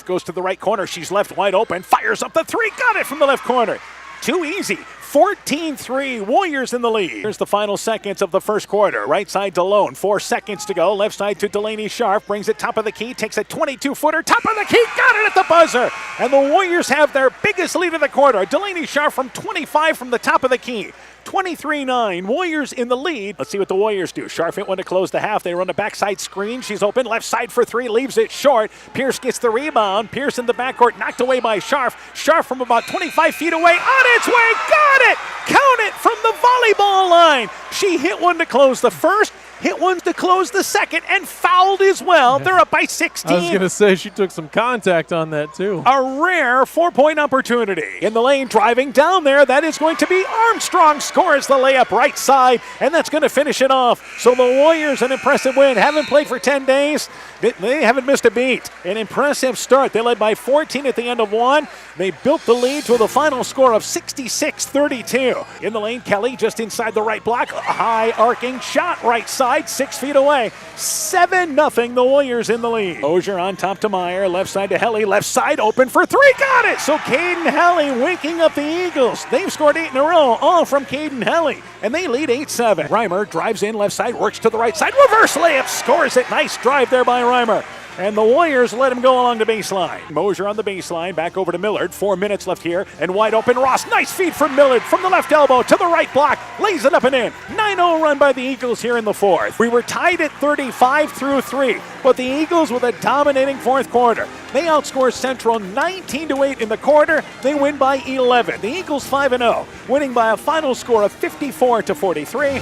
goes to the right corner. She's left wide open. Fires up the three. Got it from the left corner. Too easy. 14-3, Warriors in the lead. Here's the final seconds of the first quarter. Right side to Lone, 4 seconds to go. Left side to Delaney Sharp, brings it top of the key, takes a 22-footer, top of the key, got it at the buzzer. And the Warriors have their biggest lead of the quarter. Delaney Sharp from 25 from the top of the key. 23-9, Warriors in the lead. Let's see what the Warriors do. Sharp hit one to close the half. They run a backside screen. She's open, left side for three, leaves it short. Pierce gets the rebound. Pierce in the backcourt, knocked away by Sharp. Sharp from about 25 feet away, on its way, got it! Count it from the volleyball line. She hit one to close the first, hit one to close the second, and fouled as well. They're up by 16. I was going to say she took some contact on that too. A rare 4-point opportunity. In the lane, driving down there, that is going to be Armstrong. Scores the layup right side, and that's going to finish it off. So the Warriors, an impressive win. Haven't played for 10 days. They haven't missed a beat. An impressive start. They led by 14 at the end of one. They built the lead to the final score of 66-32. In the lane, Kelly just inside the right block. A high arcing shot right side, 6 feet away. 7-0, the Warriors in the lead. Ozier on top to Meyer, left side to Helly, left side open for three, got it! So Caden Helly winking up the Eagles. They've scored 8 in a row, all from Caden Helly, and they lead 8-7. Reimer drives in left side, works to the right side, reverse layup, scores it. Nice drive there by Reimer. And the Warriors let him go along the baseline. Mosier on the baseline, back over to Millard. 4 minutes left here, and wide open Ross. Nice feed from Millard from the left elbow to the right block. Lays it up and in. 9-0 run by the Eagles here in the fourth. We were tied at 35 through 3, but the Eagles with a dominating fourth quarter. They outscore Central 19-8 in the quarter. They win by 11. The Eagles 5-0, winning by a final score of 54-43.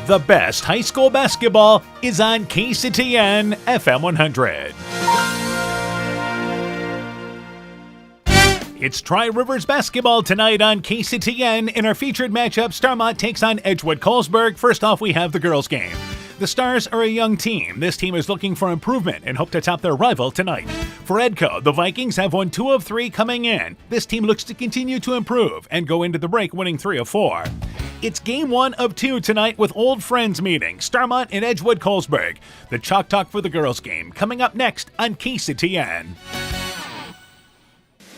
The best high school basketball is on KCTN FM 100. It's Tri-Rivers basketball tonight on KCTN. In our featured matchup, Starmont takes on Edgewood-Colesburg. First off, we have the girls' game. The Stars are a young team. This team is looking for improvement and hope to top their rival tonight. For Edco, the Vikings have won 2 of 3 coming in. This team looks to continue to improve and go into the break winning 3 of 4. It's game 1 of 2 tonight with old friends meeting, Starmont and Edgewood-Colesburg. The Chalk Talk for the girls' game coming up next on KCTN.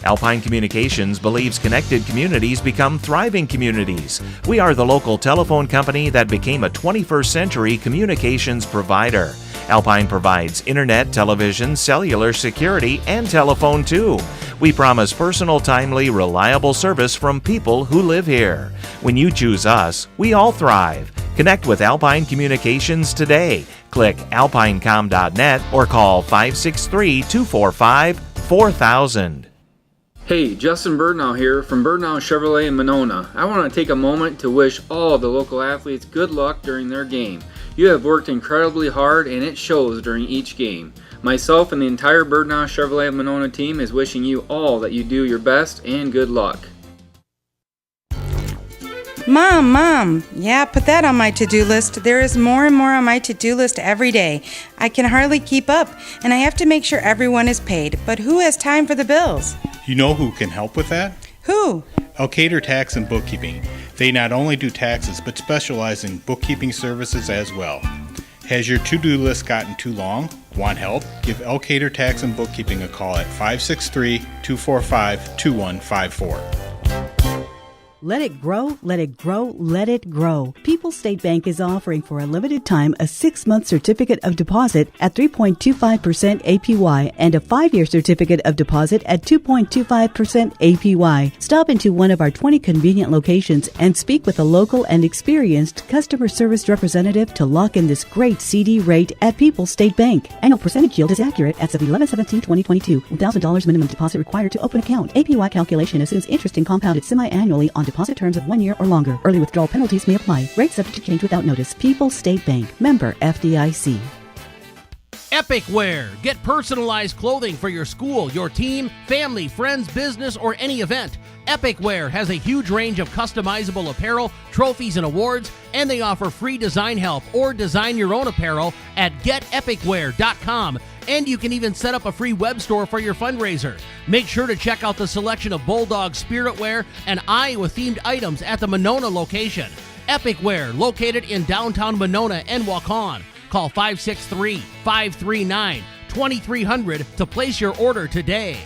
Alpine Communications believes connected communities become thriving communities. We are the local telephone company that became a 21st century communications provider. Alpine provides internet, television, cellular security, and telephone too. We promise personal, timely, reliable service from people who live here. When you choose us, we all thrive. Connect with Alpine Communications today. Click alpinecom.net or call 563-245-4000. Hey, Justin Birdnow here from Birdnow Chevrolet in Monona. I want to take a moment to wish all the local athletes good luck during their game. You have worked incredibly hard and it shows during each game. Myself and the entire Birdnow Chevrolet Monona team is wishing you all that you do your best and good luck. Mom, yeah, put that on my to-do list. There is more and more on my to-do list every day. I can hardly keep up, and I have to make sure everyone is paid. But who has time for the bills? You know who can help with that? Who? Elkader Tax and Bookkeeping. They not only do taxes, but specialize in bookkeeping services as well. Has your to-do list gotten too long? Want help? Give Elkader Tax and Bookkeeping a call at 563-245-2154. Let it grow, let it grow, let it grow. People's State Bank is offering for a limited time a 6-month certificate of deposit at 3.25% APY and a 5-year certificate of deposit at 2.25% APY. Stop into one of our 20 convenient locations and speak with a local and experienced customer service representative to lock in this great CD rate at People's State Bank. Annual percentage yield is accurate as of 11/17/2022. $1,000 minimum deposit required to open account. APY calculation assumes interest and compounded semi-annually on deposit terms of 1 year or longer. Early withdrawal penalties may apply. Rates subject to change without notice. People's State Bank. Member FDIC. Epic Wear. Get personalized clothing for your school, your team, family, friends, business, or any event. Epic Wear has a huge range of customizable apparel, trophies, and awards, and they offer free design help or design your own apparel at getepicwear.com. And you can even set up a free web store for your fundraiser. Make sure to check out the selection of Bulldog Spirit Wear and Iowa-themed items at the Monona location. Epic Wear, located in downtown Monona and Waukon. Call 563-539-2555 2300 to place your order today.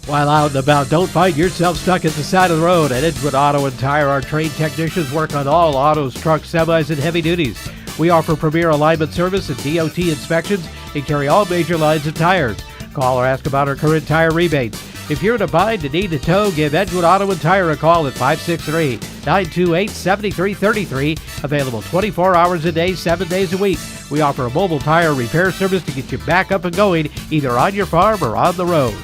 While out and about, don't find yourself stuck at the side of the road. At Edgewood Auto and Tire, our trained technicians work on all autos, trucks, semis, and heavy duties. We offer premier alignment service and DOT inspections and carry all major lines of tires. Call or ask about our current tire rebates. If you're in a bind and need a tow, give Edgewood Auto and Tire a call at 563-928-7333. Available 24 hours a day, 7 days a week. We offer a mobile tire repair service to get you back up and going, either on your farm or on the road.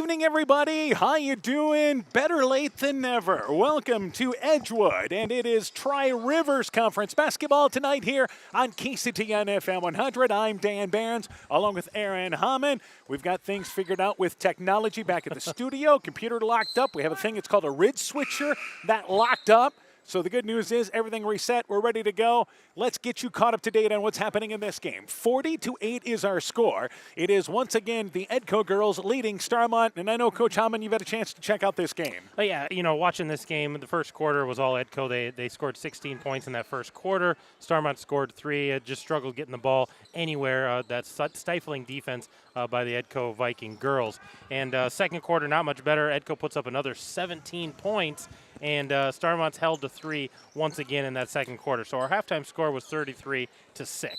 evening, everybody. How you doing? Better late than never. Welcome to Edgewood, and it is Tri-Rivers Conference basketball tonight here on KCTN FM 100. I'm Dan Barnes, along with Aaron Hammond. We've got things figured out with technology back at the studio. Computer locked up. We have a thing, it's called a RID switcher that locked up. So the good news is everything reset. We're ready to go. Let's get you caught up to date on what's happening in this game. 40-8 is our score. It is once again the Edco girls leading Starmont. And I know, Coach Hammond, you've had a chance to check out this game. Oh, yeah, watching this game, the first quarter was all Edco. They scored 16 points in that first quarter. Starmont scored 3. It just struggled getting the ball anywhere. That stifling defense by the Edco Viking girls. And second quarter, not much better. Edco puts up another 17 points. And Starmont's held to 3 once again in that second quarter. So our halftime score was 33-6.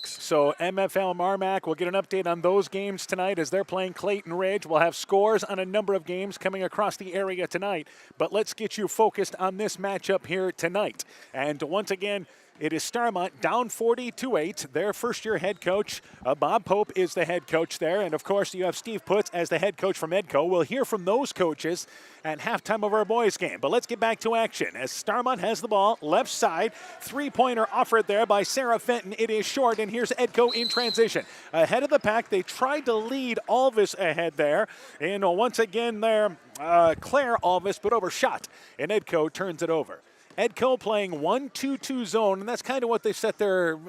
So MFL Marmac will get an update on those games tonight as they're playing Clayton Ridge. We'll have scores on a number of games coming across the area tonight. But let's get you focused on this matchup here tonight. And once again, it is Starmont down 40-8. Their first-year head coach, Bob Pope, is the head coach there. And, of course, you have Steve Putz as the head coach from Edco. We'll hear from those coaches at halftime of our boys' game. But let's get back to action as Starmont has the ball, left side. Three-pointer offered there by Sarah Fenton. It is short, and here's Edco in transition. Ahead of the pack, they tried to lead Alvis ahead there. And once again there, Claire Alvis, but overshot. And Edco turns it over. Edco playing 1-2-2 zone, and that's kind of what they set their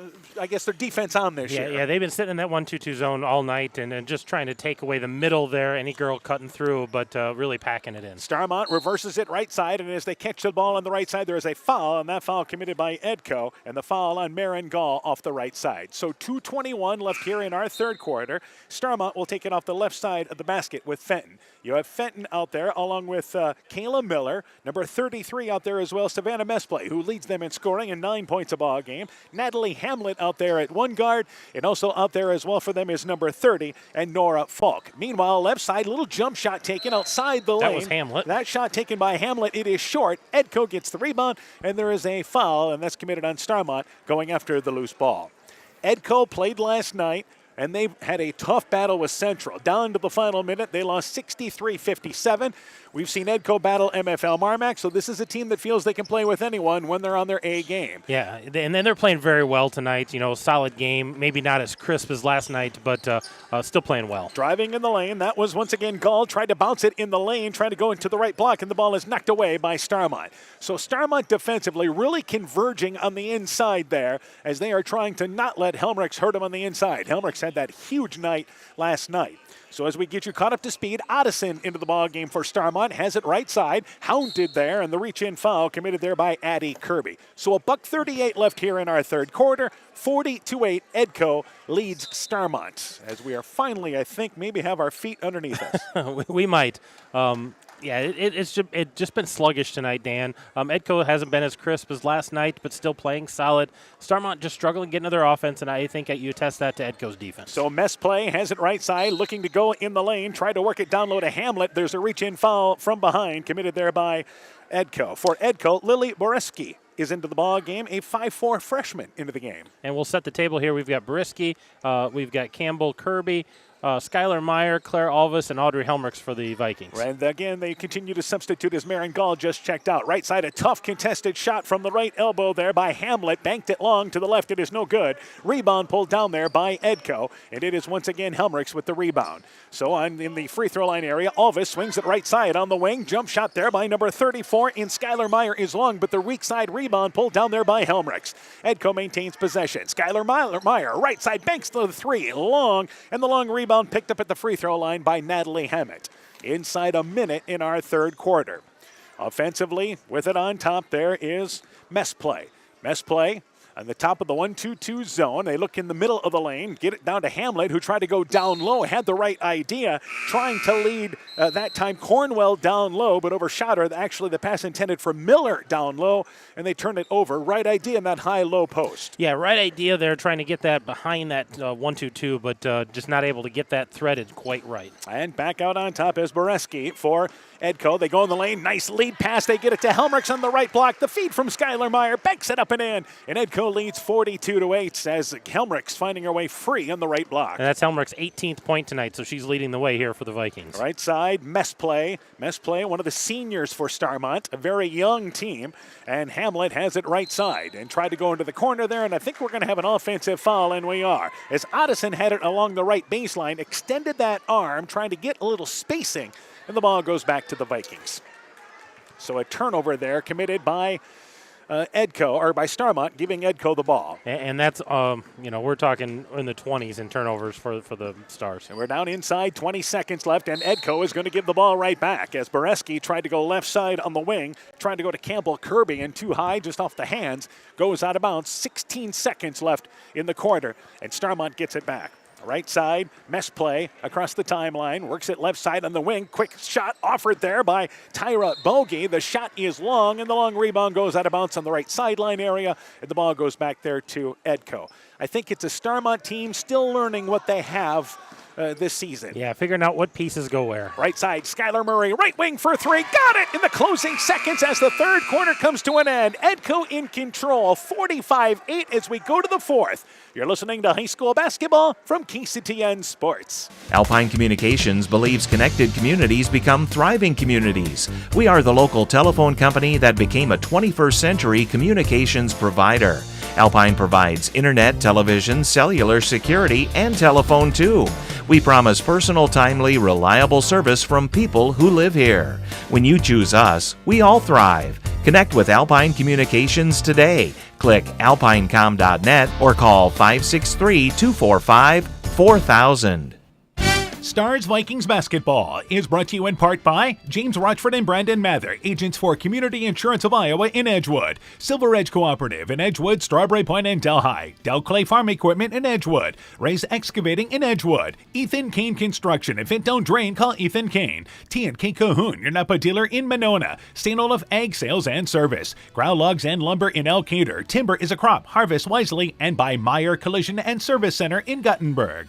defense on this year. Yeah, they've been sitting in that 1-2-2 zone all night and just trying to take away the middle there, any girl cutting through, but really packing it in. Starmont reverses it right side, and as they catch the ball on the right side, there is a foul, and that foul committed by Edco, and the foul on Marin Gall off the right side. So 2:21 left here in our third quarter. Starmont will take it off the left side of the basket with Fenton. You have Fenton out there along with Kayla Miller, number 33 out there as well, Savannah Mesplay, who leads them in scoring and 9 points a ball game. Natalie Hamlet out there at one guard, and also out there as well for them is number 30 and Nora Falk. Meanwhile, left side, little jump shot taken outside the lane. That was Hamlet. That shot taken by Hamlet, it is short. Edco gets the rebound, and there is a foul, and that's committed on Starmont going after the loose ball. Edco played last night, and they had a tough battle with Central. Down to the final minute, they lost 63-57. We've seen Edco battle MFL Marmac, so this is a team that feels they can play with anyone when they're on their A game. Yeah, and then they're playing very well tonight. Solid game. Maybe not as crisp as last night, but still playing well. Driving in the lane, that was once again Gall. Tried to bounce it in the lane, trying to go into the right block, and the ball is knocked away by Starmont. So Starmont defensively really converging on the inside there as they are trying to not let Helmrichs hurt them on the inside. Helmrichs had that huge night last night. So as we get you caught up to speed, Addison into the ball game for Starmont, has it right side, hounded there, and the reach-in foul committed there by Addie Kirby. So $1:38 left here in our third quarter. 40-8, Edco leads Starmont. As we are finally, I think, maybe have our feet underneath us. We might. It's just been sluggish tonight, Dan. Edco hasn't been as crisp as last night, but still playing solid. Starmont just struggling getting to their offense, and I think that you attest that to Edco's defense. So Mesplay has it right side, looking to go in the lane, try to work it down low to Hamlet. There's a reach-in foul from behind, committed there by Edco. For Edco, Lily Boreski is into the ball game, a 5'4" freshman into the game. And we'll set the table here. We've got Brisky, we've got Campbell Kirby, Skylar Meyer, Claire Alvis, and Audrey Helmrichs for the Vikings. And again, they continue to substitute as Marin Gall just checked out. Right side, a tough contested shot from the right elbow there by Hamlet. Banked it long to the left. It is no good. Rebound pulled down there by Edco. And it is once again Helmrichs with the rebound. So in the free throw line area, Alvis swings it right side on the wing. Jump shot there by number 34 in Skylar Meyer is long, but the weak side rebound pulled down there by Helmrichs. Edco maintains possession. Skylar Meyer, right side, banks the three, long, and the long rebound picked up at the free throw line by Natalie Hammett. Inside a minute in our third quarter. Offensively, with it on top, there is Mesplay. Mesplay on the top of the 1-2-2 zone. They look in the middle of the lane, get it down to Hamlet, who tried to go down low, had the right idea, trying to lead that time Cornwell down low, but overshot her. Actually, the pass intended for Miller down low, and they turned it over. Right idea in that high-low post. Yeah, right idea there, trying to get that behind that 1-2-2, but just not able to get that threaded quite right. And back out on top is Boreski for Edco. They go in the lane. Nice lead pass. They get it to Helmrichs on the right block. The feed from Skylar Meyer. Banks it up and in. And Edco Edco leads 42-8 as Helmrich's finding her way free on the right block. And that's Helmrich's 18th point tonight, so she's leading the way here for the Vikings. Right side, Messplay. Messplay, one of the seniors for Starmont, a very young team. And Hamlet has it right side and tried to go into the corner there, and I think we're going to have an offensive foul, and we are. As Otteson had it along the right baseline, extended that arm, trying to get a little spacing, and the ball goes back to the Vikings. So a turnover there committed by Edco, or by Starmont, giving Edco the ball. And that's, we're talking in the 20s in turnovers for the Stars. And we're down inside, 20 seconds left, and Edco is going to give the ball right back as Boreski tried to go left side on the wing, trying to go to Campbell Kirby, and too high, just off the hands, goes out of bounds. 16 seconds left in the quarter, and Starmont gets it back. Right side, Messplay across the timeline, works it left side on the wing. Quick shot offered there by Tyra Bogey. The shot is long, and the long rebound goes out of bounds on the right sideline area, and the ball goes back there to Edco. I think it's a Starmont team still learning what they have this season. Yeah, figuring out what pieces go where. Right side, Skylar Murray, right wing for three. Got it in the closing seconds as the third quarter comes to an end. Edco in control, 45-8 as we go to the fourth. You're listening to high school basketball from KCTN Sports. Alpine Communications believes connected communities become thriving communities. We are the local telephone company that became a 21st century communications provider. Alpine provides internet, television, cellular security, and telephone too. We promise personal, timely, reliable service from people who live here. When you choose us, we all thrive. Connect with Alpine Communications today. Click alpinecom.net or call 563-245-4000. Stars Vikings basketball is brought to you in part by James Rochford and Brandon Mather, agents for Community Insurance of Iowa in Edgewood, Silver Edge Cooperative in Edgewood, Strawberry Point and Delhi, Del Clay Farm Equipment in Edgewood, Ray's Excavating in Edgewood, Ethan Kane Construction. If it don't drain, call Ethan Kane. T&K Cahoon, your Napa dealer in Monona, St. Olaf Ag Sales and Service, Grow Logs and Lumber in Elkader, Timber is a Crop, Harvest Wisely, and by Meyer Collision and Service Center in Guttenberg.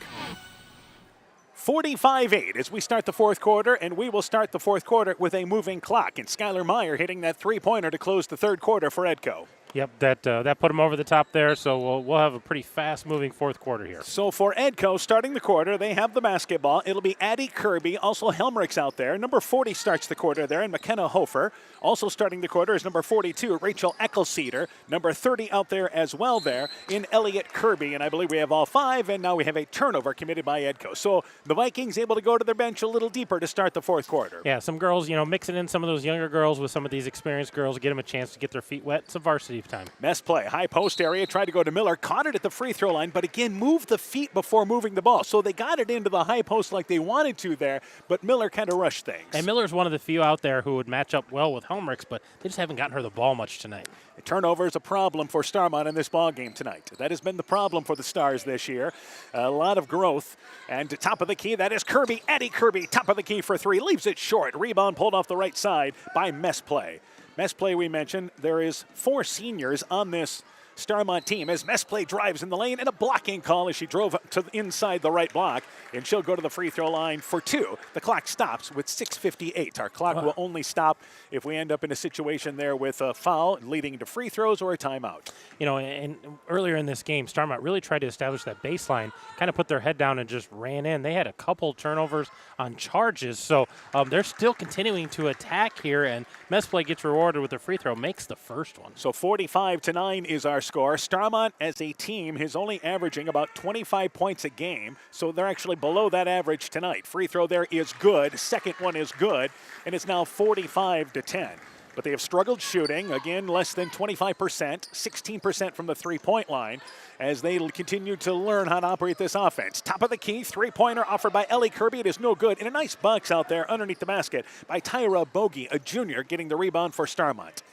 45-8 as we start the fourth quarter, and we will start the fourth quarter with a moving clock. And Skylar Meyer hitting that three-pointer to close the third quarter for Edco. Yep, that put him over the top there, so we'll have a pretty fast-moving fourth quarter here. So for Edco, starting the quarter, they have the basketball. It'll be Addie Kirby, also Helmrich's out there. Number 40 starts the quarter there, and McKenna Hofer. Also starting the quarter is number 42, Rachel Eckelceder. Number 30 out there as well there in Elliott Kirby, and I believe we have all five, and now we have a turnover committed by Edco. So the Vikings able to go to their bench a little deeper to start the fourth quarter. Yeah, some girls, mixing in some of those younger girls with some of these experienced girls, get them a chance to get their feet wet. It's a varsity time. Mess play, high post area, tried to go to Miller, caught it at the free throw line, but again, moved the feet before moving the ball. So they got it into the high post like they wanted to there, but Miller kind of rushed things. And Miller's one of the few out there who would match up well with Helmrichs, but they just haven't gotten her the ball much tonight. A turnover is a problem for Starmont in this ball game tonight. That has been the problem for the Stars this year. A lot of growth. And to top of the key, that is Kirby, Addie Kirby, top of the key for three, leaves it short. Rebound pulled off the right side by Messplay. Messplay, we mentioned, there is 4 seniors on this Starmont team as Messplay drives in the lane and a blocking call as she drove to inside the right block, and she'll go to the free throw line for 2. The clock stops with 6:58. Our clock will only stop if we end up in a situation there with a foul leading to free throws or a timeout. And earlier in this game, Starmont really tried to establish that baseline, kind of put their head down and just ran in. They had a couple turnovers on charges, so they're still continuing to attack here, and Messplay gets rewarded with a free throw, makes the first one. So 45-9 is our score. Starmont as a team is only averaging about 25 points a game, so they're actually below that average tonight. Free throw there is good. Second one is good, and it's now 45-10. But they have struggled shooting, again, less than 25%, 16% from the three-point line as they continue to learn how to operate this offense. Top of the key, three-pointer offered by Ellie Kirby. It is no good. And a nice box out there underneath the basket by Tyra Bogey, a junior, getting the rebound for Starmont.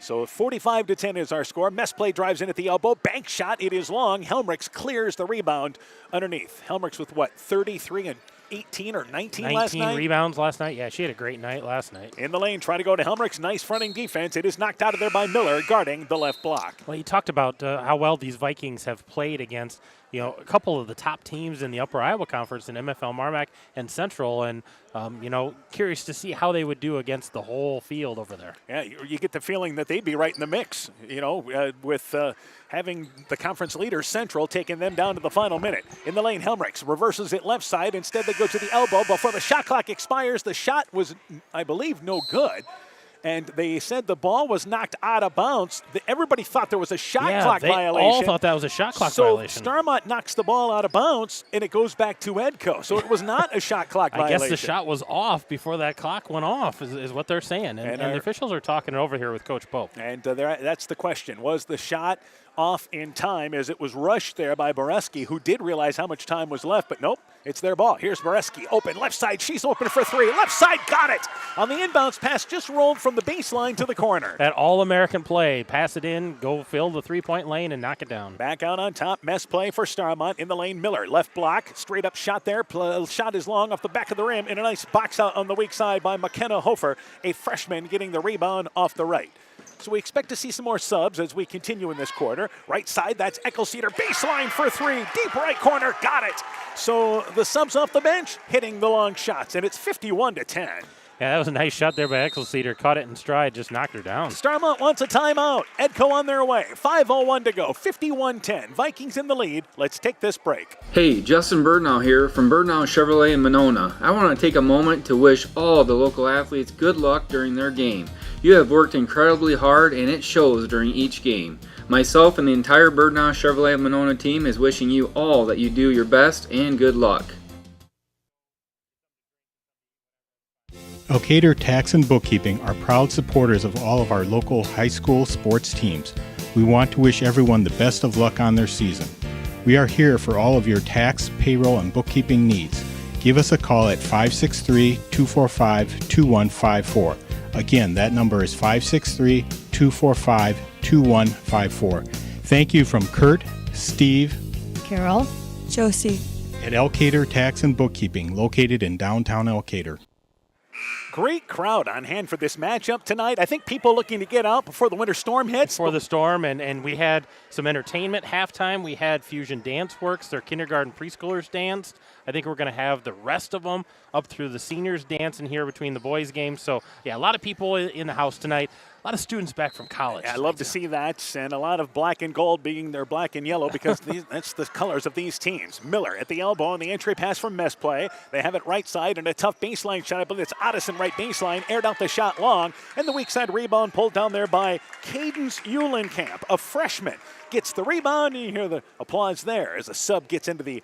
So 45-10 is our score. Messplay drives in at the elbow. Bank shot. It is long. Helmrichs clears the rebound underneath. Helmrichs with 33 and 18 or 19 last 19 night. rebounds last night. Yeah, she had a great night last night. In the lane, try to go to Helmrich's nice fronting defense. It is knocked out of there by Miller, guarding the left block. Well, you talked about how well these Vikings have played against, a couple of the top teams in the Upper Iowa Conference in MFL Marmac and Central, and curious to see how they would do against the whole field over there. Yeah, you get the feeling that they'd be right in the mix, with having the conference leader Central taking them down to the final minute. In the lane, Helmrichs reverses it left side. Instead, they go to the elbow before the shot clock expires. The shot was, I believe, no good. And they said the ball was knocked out of bounds. Everybody thought there was a shot clock violation. They all thought that was a shot clock violation. So Starmont knocks the ball out of bounds, and it goes back to Edco. So it was not a shot clock violation. I guess the shot was off before that clock went off, is what they're saying. And the officials are talking it over here with Coach Pope. And that's the question. Was the shot off in time as it was rushed there by Boreski, who did realize how much time was left, but nope, it's their ball. Here's Boreski, open, left side, she's open for three. Left side, got it! On the inbounds pass, just rolled from the baseline to the corner. That All-American play, pass it in, go fill the three-point lane and knock it down. Back out on top, mess play for Starmont. In the lane, Miller, left block, straight up shot there. Shot is long off the back of the rim, and a nice box out on the weak side by McKenna Hofer, a freshman getting the rebound off the right. So we expect to see some more subs as we continue in this quarter. Right side, that's Eccleseder, baseline for three, deep right corner, got it. So the subs off the bench hitting the long shots, and it's 51-10. Yeah, that was a nice shot there by Eccleseder. Caught it in stride, just knocked her down. Starmont wants a timeout. Edco on their way. 5:01 to go. 51-10. Vikings in the lead. Let's take this break. Hey, Justin Birdnow here from Birdnow Chevrolet in Monona. I want to take a moment to wish all the local athletes good luck during their game. You have worked incredibly hard, and it shows during each game. Myself and the entire Birdnow Chevrolet Monona team is wishing you all that you do your best and good luck. Elkader Tax and Bookkeeping are proud supporters of all of our local high school sports teams. We want to wish everyone the best of luck on their season. We are here for all of your tax, payroll, and bookkeeping needs. Give us a call at 563-245-2154. Again, that number is 563-245-2154. Thank you from Kurt, Steve, Carol, Josie, at Elkader Tax and Bookkeeping, located in downtown Elkader. Great crowd on hand for this matchup tonight. I think people looking to get out before the winter storm hits. Before the storm, and we had some entertainment halftime. We had Fusion Dance Works, their kindergarten preschoolers danced. I think we're going to have the rest of them up through the seniors dancing here between the boys' games. So, yeah, a lot of people in the house tonight. A lot of students back from college. Yeah, I love to see that, and a lot of black and gold being their black and yellow because that's the colors of these teams. Miller at the elbow on the entry pass from Mess play. They have it right side and a tough baseline shot. I believe it's Otteson right baseline, aired out the shot long, and the weak side rebound pulled down there by Cadence Eulenkamp, a freshman. Gets the rebound, and you hear the applause there as a sub gets into the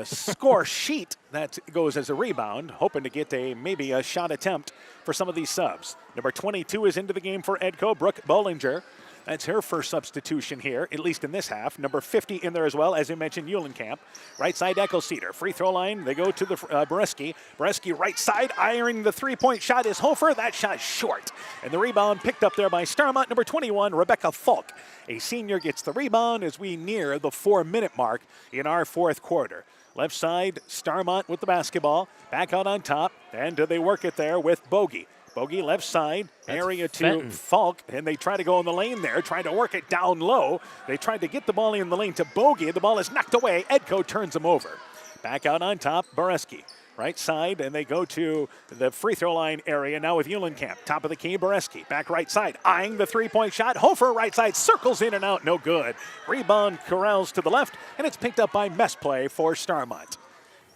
score sheet. That goes as a rebound, hoping to get maybe a shot attempt for some of these subs. Number 22 is into the game for Edco, Brooke Bollinger. That's her first substitution here, at least in this half. Number 50 in there as well, as you mentioned, Eulenkamp. Right side, Eccleseder. Free throw line, they go to the Boreski. Boreski right side, ironing the three-point shot is Hofer. That shot short. And the rebound picked up there by Starmont. Number 21, Rebecca Falk. A senior gets the rebound as we near the 4-minute mark in our fourth quarter. Left side, Starmont with the basketball. Back out on top, and they work it there with Bogey. Bogey left side, That's area to Fenton. Falk, and they try to go in the lane there, trying to work it down low. They tried to get the ball in the lane to Bogey. The ball is knocked away. Edco turns him over. Back out on top, Boreski. Right side, and they go to the free throw line area now with Eulenkamp. Top of the key, Boreski. Back right side, eyeing the three-point shot. Hofer right side, circles in and out, no good. Rebound corrals to the left, and it's picked up by Mess play for Starmont.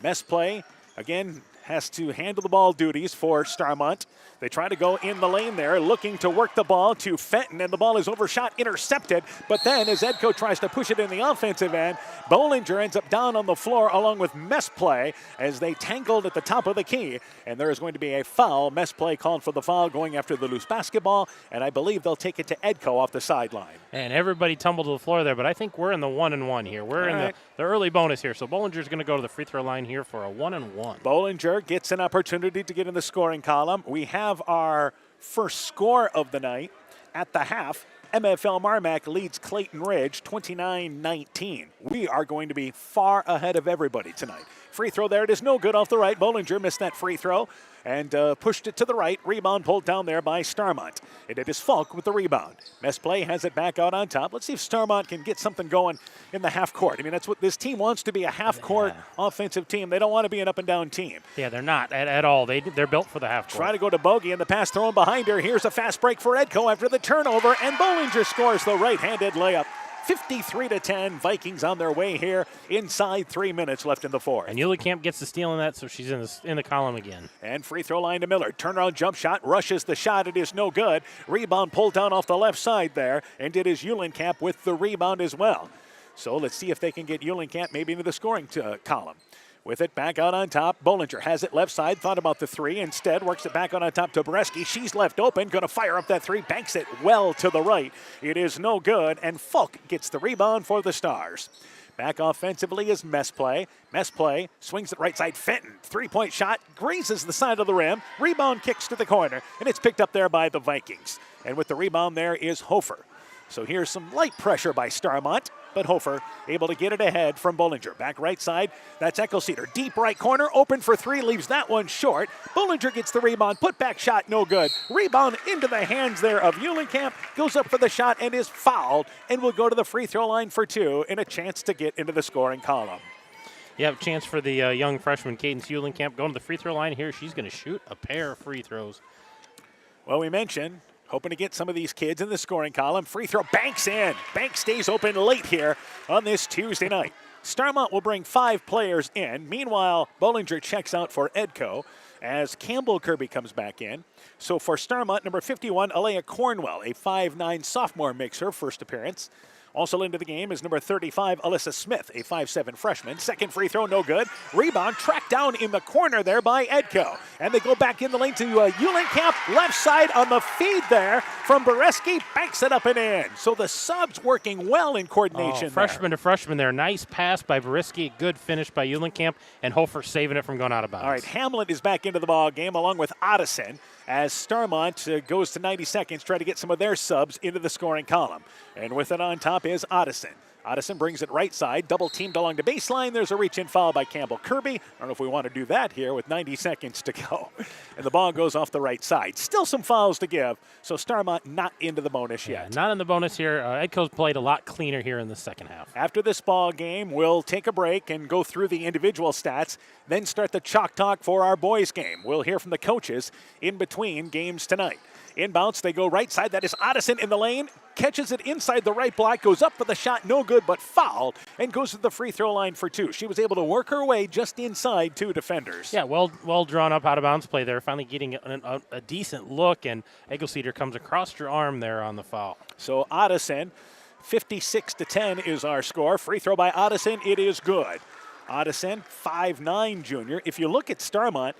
Mess play, again, has to handle the ball duties for Starmont. They try to go in the lane there, looking to work the ball to Fenton, and the ball is overshot, intercepted. But then as Edco tries to push it in the offensive end, Bollinger ends up down on the floor along with Mess play as they tangled at the top of the key. And there is going to be a foul. Mess play called for the foul going after the loose basketball, and I believe they'll take it to Edco off the sideline. And everybody tumbled to the floor there, but I think we're in the 1-and-1 here. We're in the early bonus here. So Bollinger's going to go to the free throw line here for a 1-and-1. Bollinger gets an opportunity to get in the scoring column. We have our first score of the night at the half. MFL Marmac leads Clayton Ridge 29-19. We are going to be far ahead of everybody tonight. Free throw there. It is no good off the right. Bollinger missed that free throw and pushed it to the right. Rebound pulled down there by Starmont. And it is Falk with the rebound. Mesplay has it back out on top. Let's see if Starmont can get something going in the half court. I mean, that's what this team wants to be, a half court offensive team. They don't want to be an up and down team. Yeah, they're not at all. They're built for the half court. Try to go to Bogey, and the pass thrown behind her. Here's a fast break for Edco after the turnover, and Bollinger scores the right-handed layup. 53-10, Vikings on their way here inside 3 minutes left in the fourth. And Eulenkamp gets the steal in that, so she's in the column again. And free throw line to Miller. Turnaround jump shot, rushes the shot. It is no good. Rebound pulled down off the left side there, and it is Eulenkamp with the rebound as well. So let's see if they can get Eulenkamp maybe into the scoring column. With it back out on top, Bollinger has it left side, thought about the three, instead works it back out on top to Boreski. She's left open, going to fire up that three, banks it well to the right. It is no good, and Falk gets the rebound for the Stars. Back offensively is Mesplay. Mesplay swings it right side. Fenton, three-point shot, grazes the side of the rim. Rebound kicks to the corner, and it's picked up there by the Vikings. And with the rebound there is Hofer. So here's some light pressure by Starmont, but Hofer able to get it ahead from Bollinger. Back right side, that's Eckelseeder. Deep right corner, open for three, leaves that one short. Bollinger gets the rebound, put back shot, no good. Rebound into the hands there of Eulenkamp, goes up for the shot and is fouled, and will go to the free throw line for two, and a chance to get into the scoring column. You have a chance for the young freshman, Cadence Eulenkamp, going to the free throw line here. She's going to shoot a pair of free throws. Well, we mentioned hoping to get some of these kids in the scoring column. Free throw, Banks in. Banks stays open late here on this Tuesday night. Starmont will bring 5 players in. Meanwhile, Bollinger checks out for Edco as Campbell Kirby comes back in. So for Starmont, number 51, Alea Cornwell, a 5'9 sophomore, makes her first appearance. Also into the game is number 35, Alyssa Smith, a 5'7 freshman. Second free throw, no good. Rebound tracked down in the corner there by Edco. And they go back in the lane to Eulenkamp, left side on the feed there from Boreski, banks it up and in. So the subs working well in coordination. Freshman to freshman there. Nice pass by Boreski, good finish by Eulenkamp, and Hofer saving it from going out of bounds. All right, Hamlet is back into the ball game along with Otteson as Starmont goes to 90 seconds, try to get some of their subs into the scoring column. And with it on top is Otteson. Otteson brings it right side, double teamed along the baseline. There's a reach-in foul by Campbell Kirby. I don't know if we want to do that here with 90 seconds to go. And the ball goes off the right side. Still some fouls to give, so Starmont not into the bonus yet. Not in the bonus here. Edco's played a lot cleaner here in the second half. After this ball game, we'll take a break and go through the individual stats, then start the chalk talk for our boys game. We'll hear from the coaches in between games tonight. Inbounds, they go right side. That is Otteson in the lane. Catches it inside the right block. Goes up for the shot. No good, but fouled. And goes to the free throw line for two. She was able to work her way just inside 2 defenders. Yeah, well drawn up out of bounds play there. Finally getting a decent look. And Eckelseeder comes across her arm there on the foul. So Otteson, 56-10 is our score. Free throw by Otteson. It is good. Otteson, 5'9 junior. If you look at Starmont,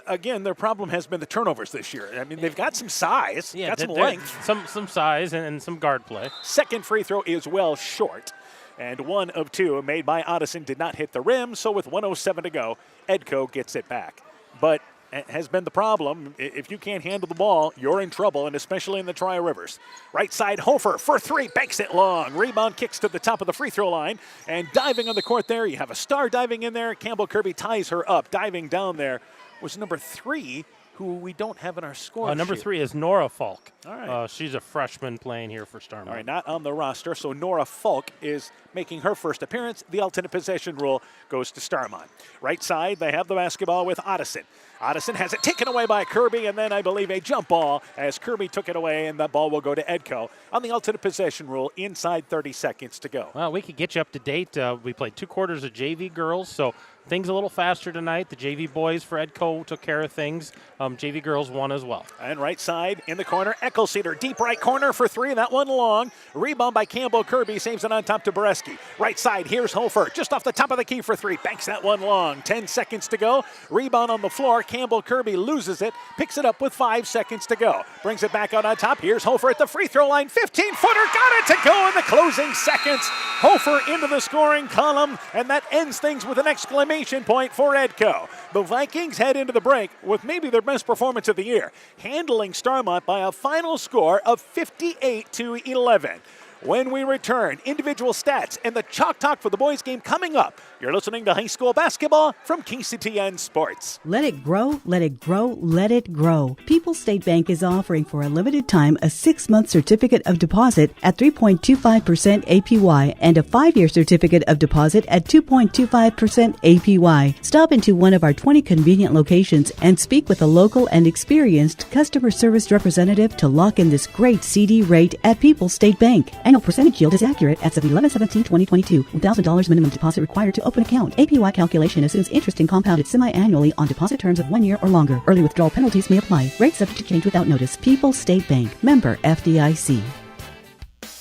again, their problem has been the turnovers this year. I mean, they've got some size, got some length. Some size and some guard play. Second free throw is well short. And 1 of 2 made by Otteson did not hit the rim, so with 1:07 to go, Edco gets it back. But has been the problem. If you can't handle the ball, you're in trouble, and especially in the Tri-Rivers. Right side, Hofer for 3, banks it long. Rebound kicks to the top of the free throw line, and diving on the court there, you have a star diving in there. Campbell Kirby ties her up. Diving down there was number 3, who we don't have in our score Number sheet. 3 is Nora Falk. All right. She's a freshman playing here for Starmont. All right, not on the roster, so Nora Falk is making her first appearance. The alternate possession rule goes to Starmont. Right side, they have the basketball with Otteson. Otteson has it taken away by Kirby, and then I believe a jump ball as Kirby took it away, and that ball will go to Edco on the alternate possession rule inside 30 seconds to go. Well, we could get you up to date. We played 2 quarters of JV girls, so things a little faster tonight. The JV boys for Edco took care of things. JV girls won as well. And right side in the corner, Eckelseeder, deep right corner for 3, that one long. Rebound by Campbell Kirby, saves it on top to Boreski. Right side, here's Hofer, just off the top of the key for 3, banks that one long. 10 seconds to go. Rebound on the floor. Campbell Kirby loses it, picks it up with 5 seconds to go. Brings it back out on top. Here's Hofer at the free throw line. 15-footer, got it to go in the closing seconds. Hofer into the scoring column, and that ends things with an exclamation exclamation point for Edco. The Vikings head into the break with maybe their best performance of the year, handling Starmont by a final score of 58-11. When we return, individual stats and the Chalk Talk for the boys game coming up. You're listening to high school basketball from KCTN Sports. Let it grow, let it grow, let it grow. People's State Bank is offering for a limited time a 6-month certificate of deposit at 3.25% APY and a 5-year certificate of deposit at 2.25% APY. Stop into one of our 20 convenient locations and speak with a local and experienced customer service representative to lock in this great CD rate at People's State Bank. Annual percentage yield is accurate as of 11/17/2022. $1,000 minimum deposit required to open account. APY calculation assumes interest and compounded semi-annually on deposit terms of 1 year or longer. Early withdrawal penalties may apply. Rates subject to change without notice. People's State Bank. Member FDIC.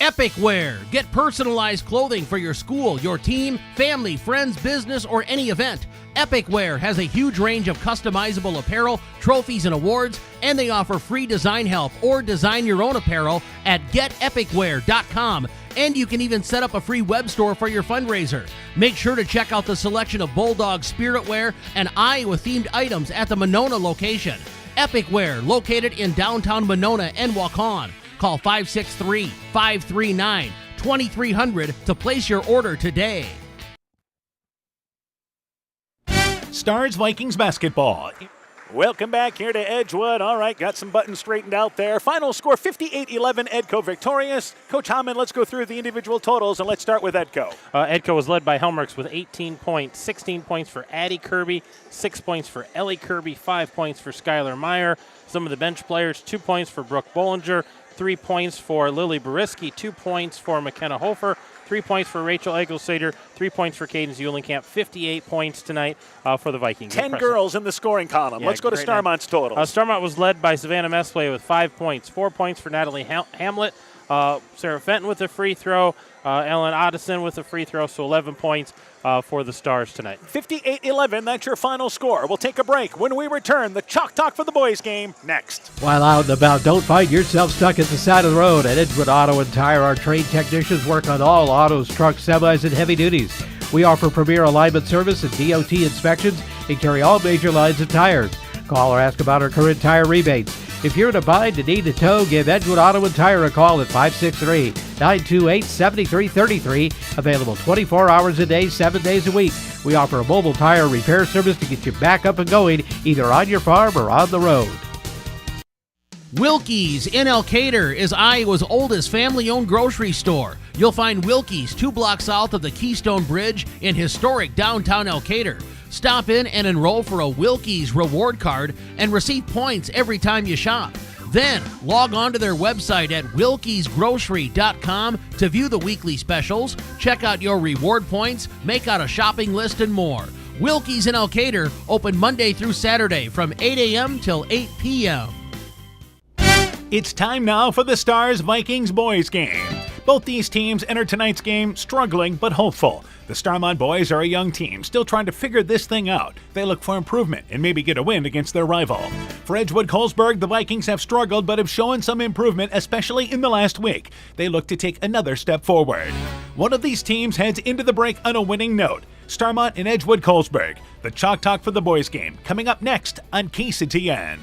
Epic Wear. Get personalized clothing for your school, your team, family, friends, business, or any event. Epic Wear has a huge range of customizable apparel, trophies, and awards, and they offer free design help or design your own apparel at getepicwear.com. And you can even set up a free web store for your fundraiser. Make sure to check out the selection of Bulldog Spirit Wear and Iowa-themed items at the Monona location. Epic Wear, located in downtown Monona and Waukon. Call 563-539-2300 to place your order today. Stars Vikings basketball. Welcome back here to Edgewood. All right, got some buttons straightened out there. Final score 58-11, Edco victorious. Coach Hammond, let's go through the individual totals, and let's start with Edco. Edco was led by Helmerich with 18 points, 16 points for Addie Kirby, 6 points for Ellie Kirby, 5 points for Skylar Meyer. Some of the bench players, 2 points for Brooke Bollinger, 3 points for Lily Bariski, 2 points for McKenna Hofer, 3 points for Rachel Eggleseder, 3 points for Cadence Eulenkamp, 58 points tonight for the Vikings. 10 Impressive. girls in the scoring column. Let's go to Starmont's totals. Starmont was led by Savannah Mesplay with 5 points, 4 points for Natalie Hamlet, Sarah Fenton with a free throw, Ellen Otteson with a free throw, so 11 points for the Stars tonight. 58-11, that's your final score. We'll take a break. When we return, the Chalk Talk for the boys game next. While out and about, don't find yourself stuck at the side of the road. At Edgewood Auto and Tire, our trained technicians work on all autos, trucks, semis, and heavy duties. We offer premier alignment service and DOT inspections and carry all major lines of tires. Call or ask about our current tire rebates. If you're in a bind and need a tow, give Edgewood Auto and Tire a call at 563-928-7333. Available 24 hours a day, 7 days a week. We offer a mobile tire repair service to get you back up and going, either on your farm or on the road. Wilkie's in Elkader is Iowa's oldest family-owned grocery store. You'll find Wilkie's 2 blocks south of the Keystone Bridge in historic downtown Elkader. Stop in and enroll for a Wilkie's reward card and receive points every time you shop. Then log on to their website at wilkiesgrocery.com to view the weekly specials, check out your reward points, make out a shopping list, and more. Wilkie's in Elkader, open Monday through Saturday from 8 a.m. till 8 p.m. It's time now for the Stars Vikings boys game. Both these teams enter tonight's game struggling but hopeful. The Starmont boys are a young team still trying to figure this thing out. They look for improvement and maybe get a win against their rival. For Edgewood-Colesburg, the Vikings have struggled but have shown some improvement, especially in the last week. They look to take another step forward. One of these teams heads into the break on a winning note. Starmont and Edgewood-Colesburg. The Chalk Talk for the boys game coming up next on KCTN.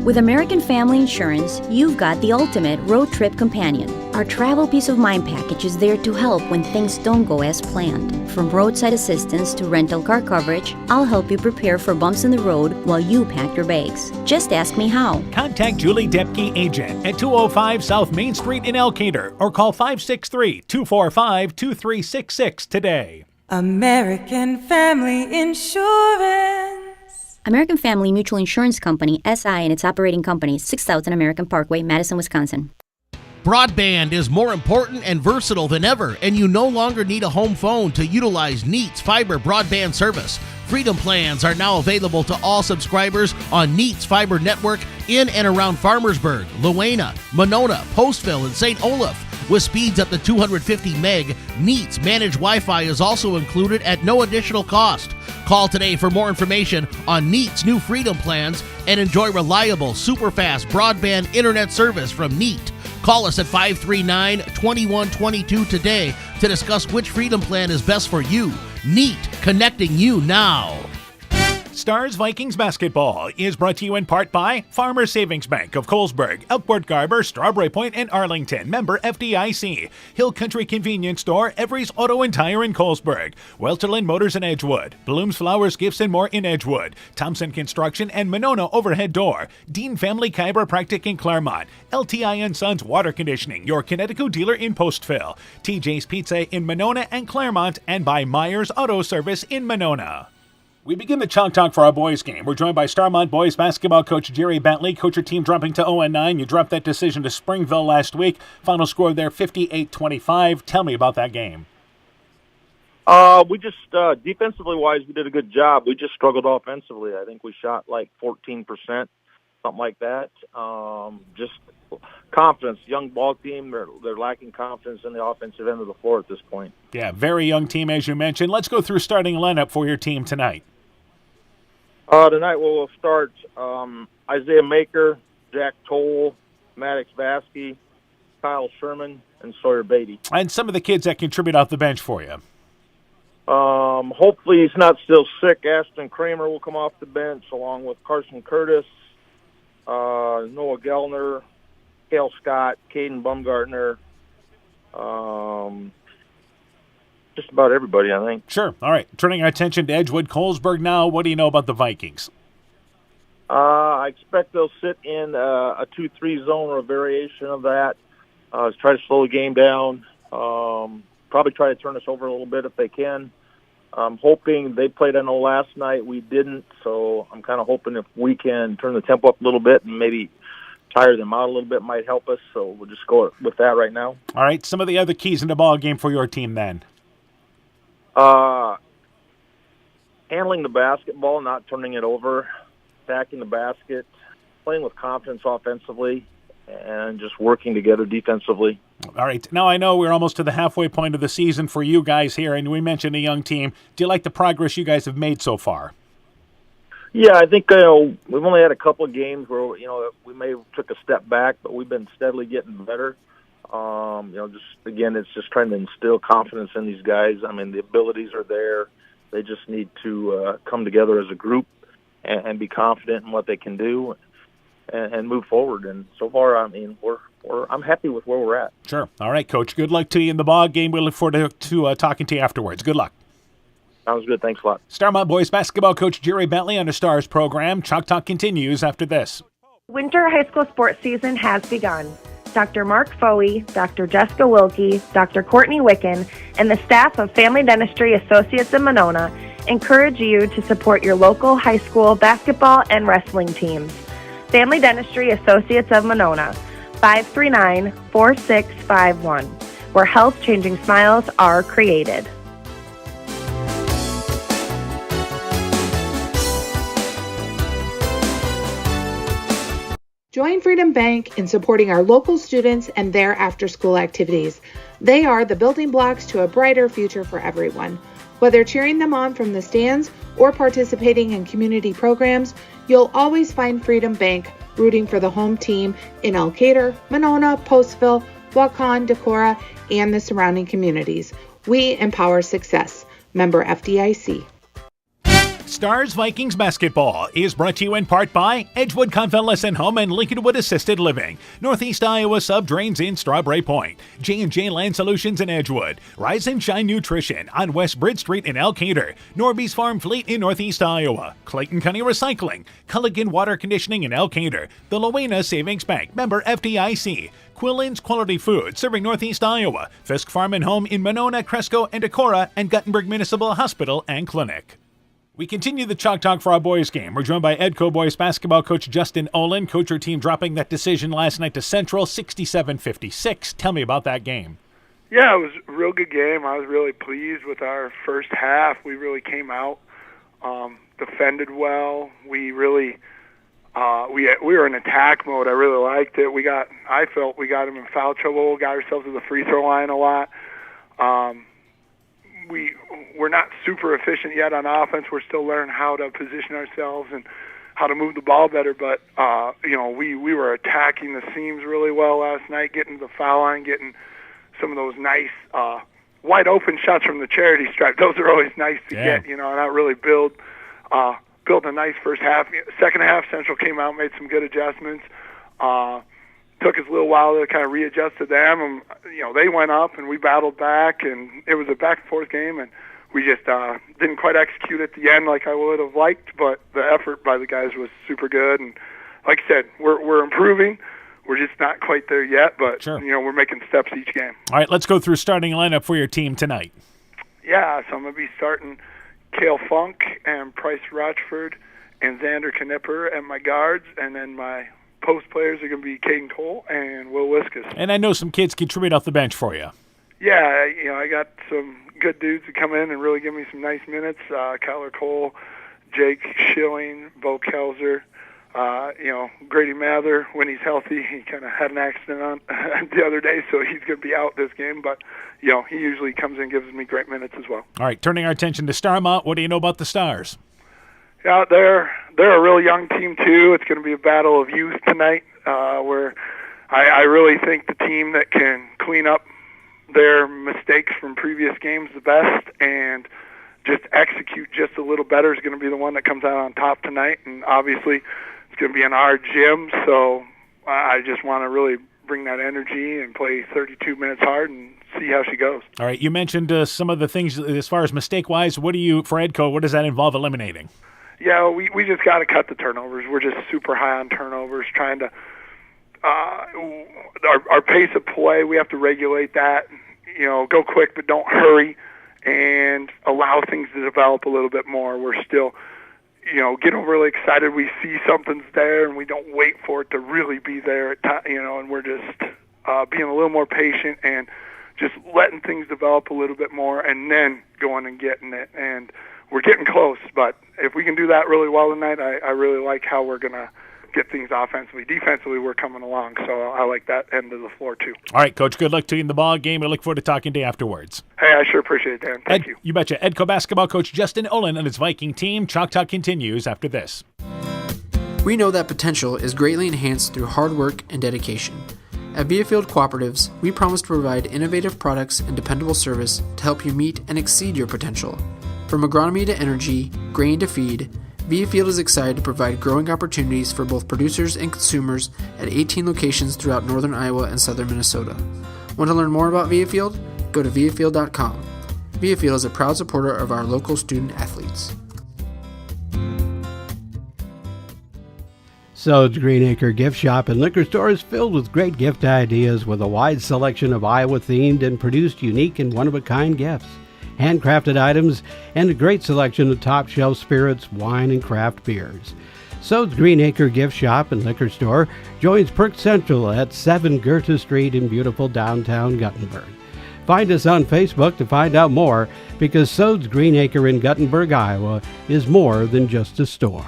With American Family Insurance, you've got the ultimate road trip companion. Our travel peace of mind package is there to help when things don't go as planned. From roadside assistance to rental car coverage, I'll help you prepare for bumps in the road while you pack your bags. Just ask me how. Contact Julie Depke, agent, at 205 South Main Street in Elkader or call 563-245-2366 today. American Family Insurance. American Family Mutual Insurance Company, SI, and its operating companies, 6000 American Parkway, Madison, Wisconsin. Broadband is more important and versatile than ever, and you no longer need a home phone to utilize Neat's fiber broadband service. Freedom plans are now available to all subscribers on Neat's fiber network in and around Farmersburg, Luena, Monona, Postville, and St. Olaf. With speeds up to 250 meg, Neat's managed Wi-Fi is also included at no additional cost. Call today for more information on Neat's new Freedom plans and enjoy reliable, super-fast broadband internet service from Neat. Call us at 539-2122 today to discuss which Freedom Plan is best for you. Neat, connecting you now. Stars Vikings basketball is brought to you in part by Farmers Savings Bank of Colesburg, Elkport Garber, Strawberry Point, and Arlington. Member FDIC. Hill Country Convenience Store, Every's Auto and Tire in Colesburg. Welterland Motors in Edgewood. Bloom's Flowers, Gifts and More in Edgewood. Thompson Construction and Monona Overhead Door. Dean Family Chiropractic in Claremont. LTI & Sons Water Conditioning, your Connecticut dealer in Postville. TJ's Pizza in Monona and Claremont, and by Myers Auto Service in Monona. We begin the Chalk Talk for our boys game. We're joined by Starmont boys basketball coach Jerry Bentley. Coach, your team dropping to 0-9. You dropped that decision to Springville last week. Final score there, 58-25. Tell me about that game. We just, defensively wise, we did a good job. We just struggled offensively. I think we shot like 14%, something like that. Just confidence. Young ball team, they're lacking confidence in the offensive end of the floor at this point. Yeah, very young team, as you mentioned. Let's go through starting lineup for your team tonight. Tonight we'll start Isaiah Maker, Jack Toll, Maddox Vasky, Kyle Sherman, and Sawyer Beatty. And some of the kids that contribute off the bench for you. Hopefully he's not still sick. Ashton Kramer will come off the bench along with Carson Curtis, Noah Gellner, Cale Scott, Caden Bumgartner, just about everybody, I think. Sure. All right. Turning our attention to Edgewood Colesburg now. What do you know about the Vikings? I expect they'll sit in a 2-3 zone or a variation of that. Try to slow the game down. Probably try to turn us over a little bit if they can. I'm hoping they played, I know last night we didn't, so I'm kind of hoping if we can turn the tempo up a little bit and maybe tire them out a little bit might help us. So we'll just go with that right now. All right. Some of the other keys in the ball game for your team then. Handling the basketball, not turning it over, attacking the basket, playing with confidence offensively, and just working together defensively. All right. Now I know we're almost to the halfway point of the season for you guys here, and we mentioned a young team. Do you like the progress you guys have made so far? Yeah, I think we've only had a couple of games where we may have took a step back, but we've been steadily getting better. Just again, it's just trying to instill confidence in these guys. I mean, the abilities are there. They just need to come together as a group and be confident in what they can do and move forward. And so far, I mean, I'm happy with where we're at. Sure. All right, Coach. Good luck to you in the ball game. We look forward to talking to you afterwards. Good luck. Sounds good. Thanks a lot. Starmont boys basketball coach Jerry Bentley on the Stars program. Chalk Talk continues after this. Winter high school sports season has begun. Dr. Mark Foey, Dr. Jessica Wilkie, Dr. Courtney Wicken, and the staff of Family Dentistry Associates in Monona encourage you to support your local high school basketball and wrestling teams. Family Dentistry Associates of Monona, 539-4651, where health-changing smiles are created. Join Freedom Bank in supporting our local students and their after-school activities. They are the building blocks to a brighter future for everyone. Whether cheering them on from the stands or participating in community programs, you'll always find Freedom Bank rooting for the home team in Elkader, Monona, Postville, Waukon, Decorah, and the surrounding communities. We empower success. Member FDIC. Stars Vikings basketball is brought to you in part by Edgewood Convalescent Home and Lincolnwood Assisted Living, Northeast Iowa Sub Drains in Strawberry Point, J&J Land Solutions in Edgewood, Rise and Shine Nutrition on West Bridge Street in Elkader, Norby's Farm Fleet in Northeast Iowa, Clayton County Recycling, Culligan Water Conditioning in Elkader, the Lowena Savings Bank, member FDIC, Quillen's Quality Food, serving Northeast Iowa, Fisk Farm and Home in Monona, Cresco, and Decorah, and Guttenberg Municipal Hospital and Clinic. We continue the Chalk Talk for our boys game. We're joined by Edco boys basketball coach Justin Olin. Coach, your team dropping that decision last night to Central, 67-56. Tell me about that game. Yeah, it was a real good game. I was really pleased with our first half. We really came out, defended well. We really we were in attack mode. I really liked it. I felt we got them in foul trouble. Got ourselves to the free throw line a lot. We're not super efficient yet on offense. We're still learning how to position ourselves and how to move the ball better. But we were attacking the seams really well last night, getting to the foul line, getting some of those nice wide open shots from the charity stripe. Those are always nice to get, and that really build a nice first half. Second half, Central came out, made some good adjustments. Took us a little while to kind of readjust to them, and they went up, and we battled back, and it was a back and forth game, and we just didn't quite execute at the end like I would have liked, but the effort by the guys was super good, and like I said, we're improving. We're just not quite there yet, but we're making steps each game. All right, let's go through starting lineup for your team tonight. Yeah, so I'm going to be starting Cale Funk and Price Rochford and Xander Knipper at my guards, and then my post players are going to be Caden Cole and Will Wiskus. And I know some kids contribute off the bench for you. Yeah, I got some good dudes who come in and really give me some nice minutes. Kyler Cole, Jake Schilling, Bo Kelzer, Grady Mather, when he's healthy. He kind of had an accident on the other day, so he's going to be out this game. But, he usually comes in and gives me great minutes as well. All right, turning our attention to Starmont, what do you know about the Stars? Yeah, they're a real young team, too. It's going to be a battle of youth tonight, where I really think the team that can clean up their mistakes from previous games the best and just execute just a little better is going to be the one that comes out on top tonight. And obviously it's going to be in our gym, so I just want to really bring that energy and play 32 minutes hard and see how she goes. All right, you mentioned some of the things as far as mistake-wise. For Edco, what does that involve eliminating? Yeah, we just got to cut the turnovers. We're just super high on turnovers, trying to our pace of play, we have to regulate that, go quick but don't hurry and allow things to develop a little bit more. We're still, getting really excited. We see something's there and we don't wait for it to really be there, and we're just being a little more patient and just letting things develop a little bit more and then going and getting it. And we're getting close, but if we can do that really well tonight, I really like how we're going to get things offensively. Defensively, we're coming along, so I like that end of the floor too. All right, Coach, good luck to you in the ball game. I look forward to talking to you afterwards. Hey, I sure appreciate it, Dan. Thank you. You betcha. Edco basketball coach Justin Olin and his Viking team. Chalk Talk continues after this. We know that potential is greatly enhanced through hard work and dedication. At Viafield Cooperatives, we promise to provide innovative products and dependable service to help you meet and exceed your potential. From agronomy to energy, grain to feed, Viafield is excited to provide growing opportunities for both producers and consumers at 18 locations throughout northern Iowa and southern Minnesota. Want to learn more about Viafield? Go to viafield.com. Viafield is a proud supporter of our local student athletes. Sode's Greenacre Gift Shop and Liquor Store is filled with great gift ideas with a wide selection of Iowa-themed and produced unique and one-of-a-kind gifts. Handcrafted items, and a great selection of top-shelf spirits, wine, and craft beers. Sode's Greenacre Gift Shop and Liquor Store joins Perk Central at 7 Goethe Street in beautiful downtown Guttenberg. Find us on Facebook to find out more, because Sode's Greenacre in Guttenberg, Iowa is more than just a store.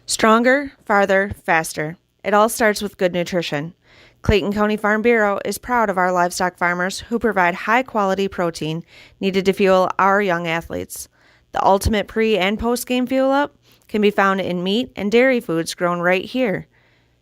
Stronger, farther, faster. It all starts with good nutrition. Clayton County Farm Bureau is proud of our livestock farmers who provide high-quality protein needed to fuel our young athletes. The ultimate pre- and post-game fuel-up can be found in meat and dairy foods grown right here.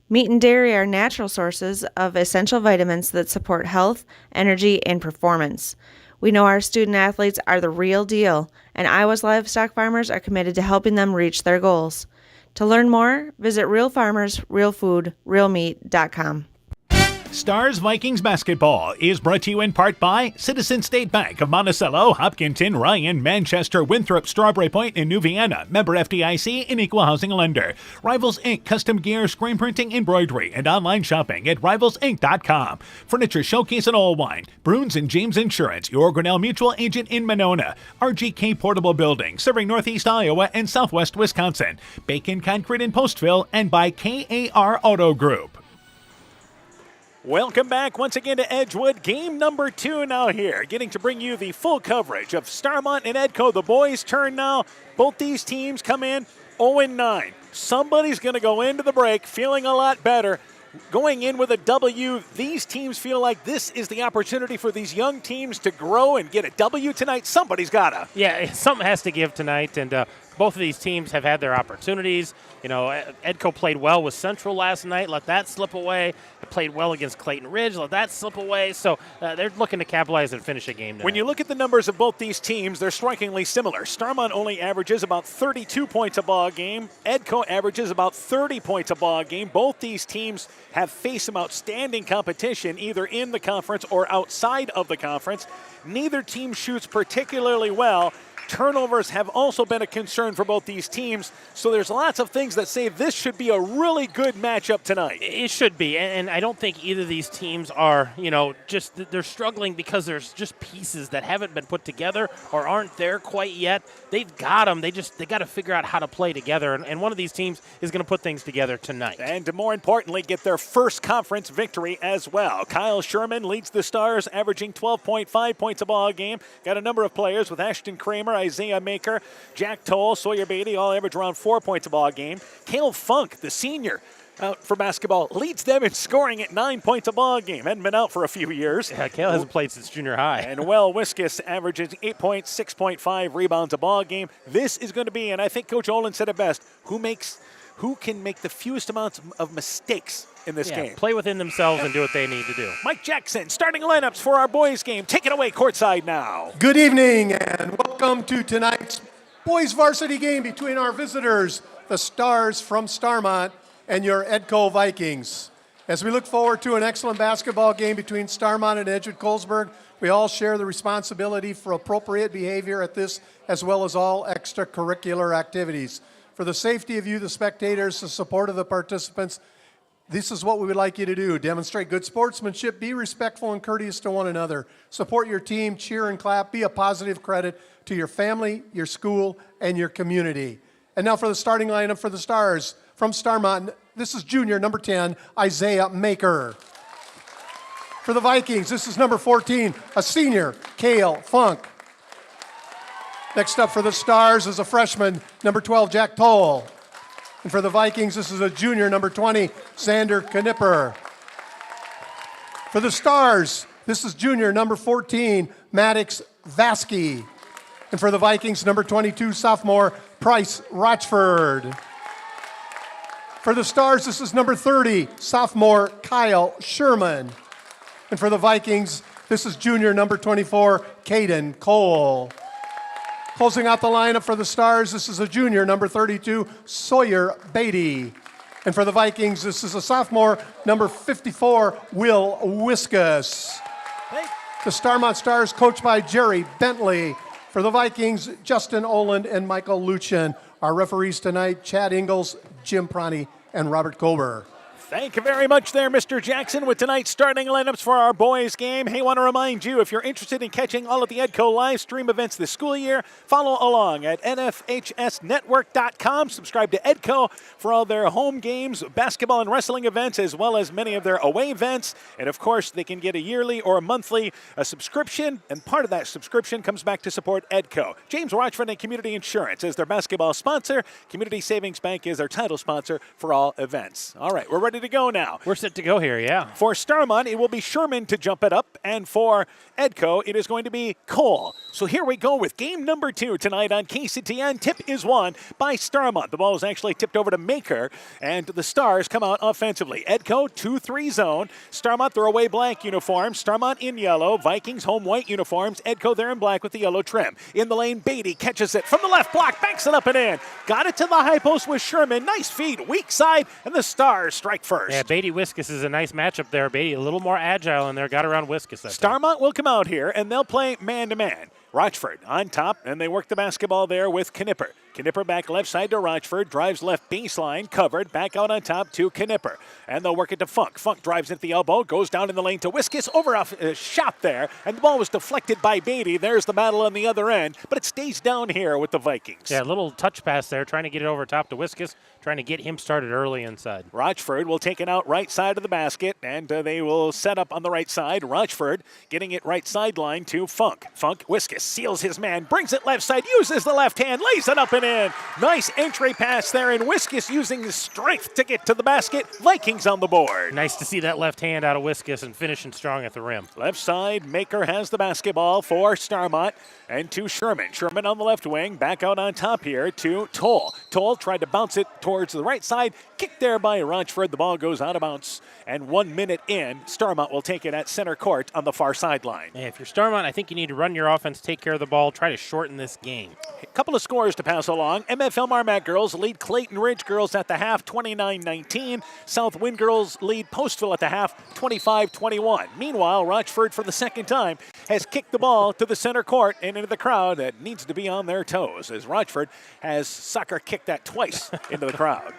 Meat and dairy are natural sources of essential vitamins that support health, energy, and performance. We know our student athletes are the real deal, and Iowa's livestock farmers are committed to helping them reach their goals. To learn more, visit realfarmers.realfood.realmeat.com. Stars Vikings basketball is brought to you in part by Citizen State Bank of Monticello, Hopkinton, Ryan, Manchester, Winthrop, Strawberry Point, and New Vienna. Member FDIC and Equal Housing Lender. Rivals Inc. Custom gear, screen printing, embroidery, and online shopping at rivalsinc.com. Furniture Showcase and Allwine. Bruins and James Insurance, your Grinnell Mutual agent in Monona. RGK Portable Building, serving Northeast Iowa and Southwest Wisconsin. Bacon Concrete in Postville, and by KAR Auto Group. Welcome back once again to Edgewood. Game number 2 now here. Getting to bring you the full coverage of Starmont and Edco. The boys' turn now. Both these teams come in 0-9. Somebody's going to go into the break feeling a lot better. Going in with a W, these teams feel like this is the opportunity for these young teams to grow and get a W tonight. Somebody's got to. Yeah, something has to give tonight, and both of these teams have had their opportunities. You know, Edco played well with Central last night, let that slip away. They played well against Clayton Ridge, let that slip away. So they're looking to capitalize and finish a game tonight. When you look at the numbers of both these teams, they're strikingly similar. Starmont only averages about 32 points a ball game. Edco averages about 30 points a ball game. Both these teams have faced some outstanding competition either in the conference or outside of the conference. Neither team shoots particularly well. Turnovers have also been a concern for both these teams, so there's lots of things that say this should be a really good matchup tonight. It should be, and I don't think either of these teams are, they're struggling because there's just pieces that haven't been put together or aren't there quite yet. They've got them. They got to figure out how to play together, and one of these teams is going to put things together tonight. And more importantly, get their first conference victory as well. Kyle Sherman leads the Stars, averaging 12.5 points a ball game. Got a number of players with Ashton Kramer, Isaiah Maker, Jack Toll, Sawyer Beatty, all average around 4 points a ball game. Cale Funk, the senior for basketball, leads them in scoring at 9 points a ball game. Hadn't been out for a few years. Yeah, Cale hasn't played since junior high. And Wiskus averages 8 points, 6.5 rebounds a ball game. This is going to be, and I think Coach Olin said it best, who can make the fewest amounts of mistakes in this game. Play within themselves and do what they need to do. Mike Jackson, starting lineups for our boys game. Take it away courtside now. Good evening and welcome to tonight's boys varsity game between our visitors, the Stars from Starmont, and your Edco Vikings. As we look forward to an excellent basketball game between Starmont and Edgewood-Colesburg, we all share the responsibility for appropriate behavior at this, as well as all extracurricular activities. For the safety of you, the spectators, the support of the participants, this is what we would like you to do. Demonstrate good sportsmanship, be respectful and courteous to one another. Support your team, cheer and clap, be a positive credit to your family, your school, and your community. And now for the starting lineup for the Stars from Starmont, this is junior number 10, Isaiah Maker. For the Vikings, this is number 14, a senior, Cale Funk. Next up for the Stars is a freshman, number 12, Jack Toll. And for the Vikings, this is a junior, number 20, Xander Knipper. For the Stars, this is junior, number 14, Maddox Vasky. And for the Vikings, number 22, sophomore, Price Rochford. For the Stars, this is number 30, sophomore, Kyle Sherman. And for the Vikings, this is junior, number 24, Caden Cole. Closing out the lineup for the Stars, this is a junior, number 32, Sawyer Beatty. And for the Vikings, this is a sophomore, number 54, Will Wiskus. The Starmont Stars, coached by Jerry Bentley. For the Vikings, Justin Oland and Michael Luchin. Our referees tonight, Chad Ingalls, Jim Pronti, and Robert Kober. Thank you very much there, Mr. Jackson, with tonight's starting lineups for our boys game. Hey, want to remind you, if you're interested in catching all of the Edco live stream events this school year, follow along at nfhsnetwork.com. Subscribe to Edco for all their home games, basketball and wrestling events, as well as many of their away events. And, of course, they can get a yearly or a monthly subscription, and part of that subscription comes back to support Edco. James Rochford and Community Insurance is their basketball sponsor. Community Savings Bank is their title sponsor for all events. All right, we're ready to go now. We're set to go here, yeah. For Starmont, it will be Sherman to jump it up, and for Edco, it is going to be Cole. So here we go with game number 2 tonight on KCTN. Tip is won by Starmont. The ball is actually tipped over to Maker, and the Stars come out offensively. Edco, 2-3 zone. Starmont, their away black uniforms. Starmont in yellow. Vikings, home white uniforms. Edco, there in black with the yellow trim. In the lane, Beatty catches it from the left block, banks it up and in. Got it to the high post with Sherman. Nice feed, weak side, and the Stars strike first. Yeah, Beatty-Wiskus is a nice matchup there. Beatty a little more agile in there, got around Wiskus. Starmont will come out here, and they'll play man-to-man. Rochford on top, and they work the basketball there with Knipper. Knipper back left side to Rochford, drives left baseline, covered, back out on top to Knipper. And they'll work it to Funk. Funk drives at the elbow, goes down in the lane to Wiskus, over a shot there, and the ball was deflected by Beatty. There's the battle on the other end, but it stays down here with the Vikings. Yeah, a little touch pass there, trying to get it over top to Wiskus, trying to get him started early inside. Rochford will take it out right side of the basket, and they will set up on the right side. Rochford getting it right sideline to Funk. Funk, Wiskus seals his man, brings it left side, uses the left hand, lays it up and in. Nice entry pass there, and Wiskus using the strength to get to the basket. Vikings on the board. Nice to see that left hand out of Wiskus and finishing strong at the rim. Left side, Maker has the basketball for Starmont and to Sherman. Sherman on the left wing, back out on top here to Toll. Toll tried to bounce it towards the right side, kicked there by Rochford. The ball goes out of bounds, and 1 minute in, Starmont will take it at center court on the far sideline. Yeah, if you're Starmont, I think you need to run your offense, take care of the ball, try to shorten this game. A couple of scores to pass along. MFL Marmac girls lead Clayton Ridge girls at the half, 29-19. South Wind girls lead Postville at the half, 25-21. Meanwhile, Rochford, for the second time, has kicked the ball to the center court and into the crowd that needs to be on their toes, as Rochford has soccer kicked that twice into the crowd.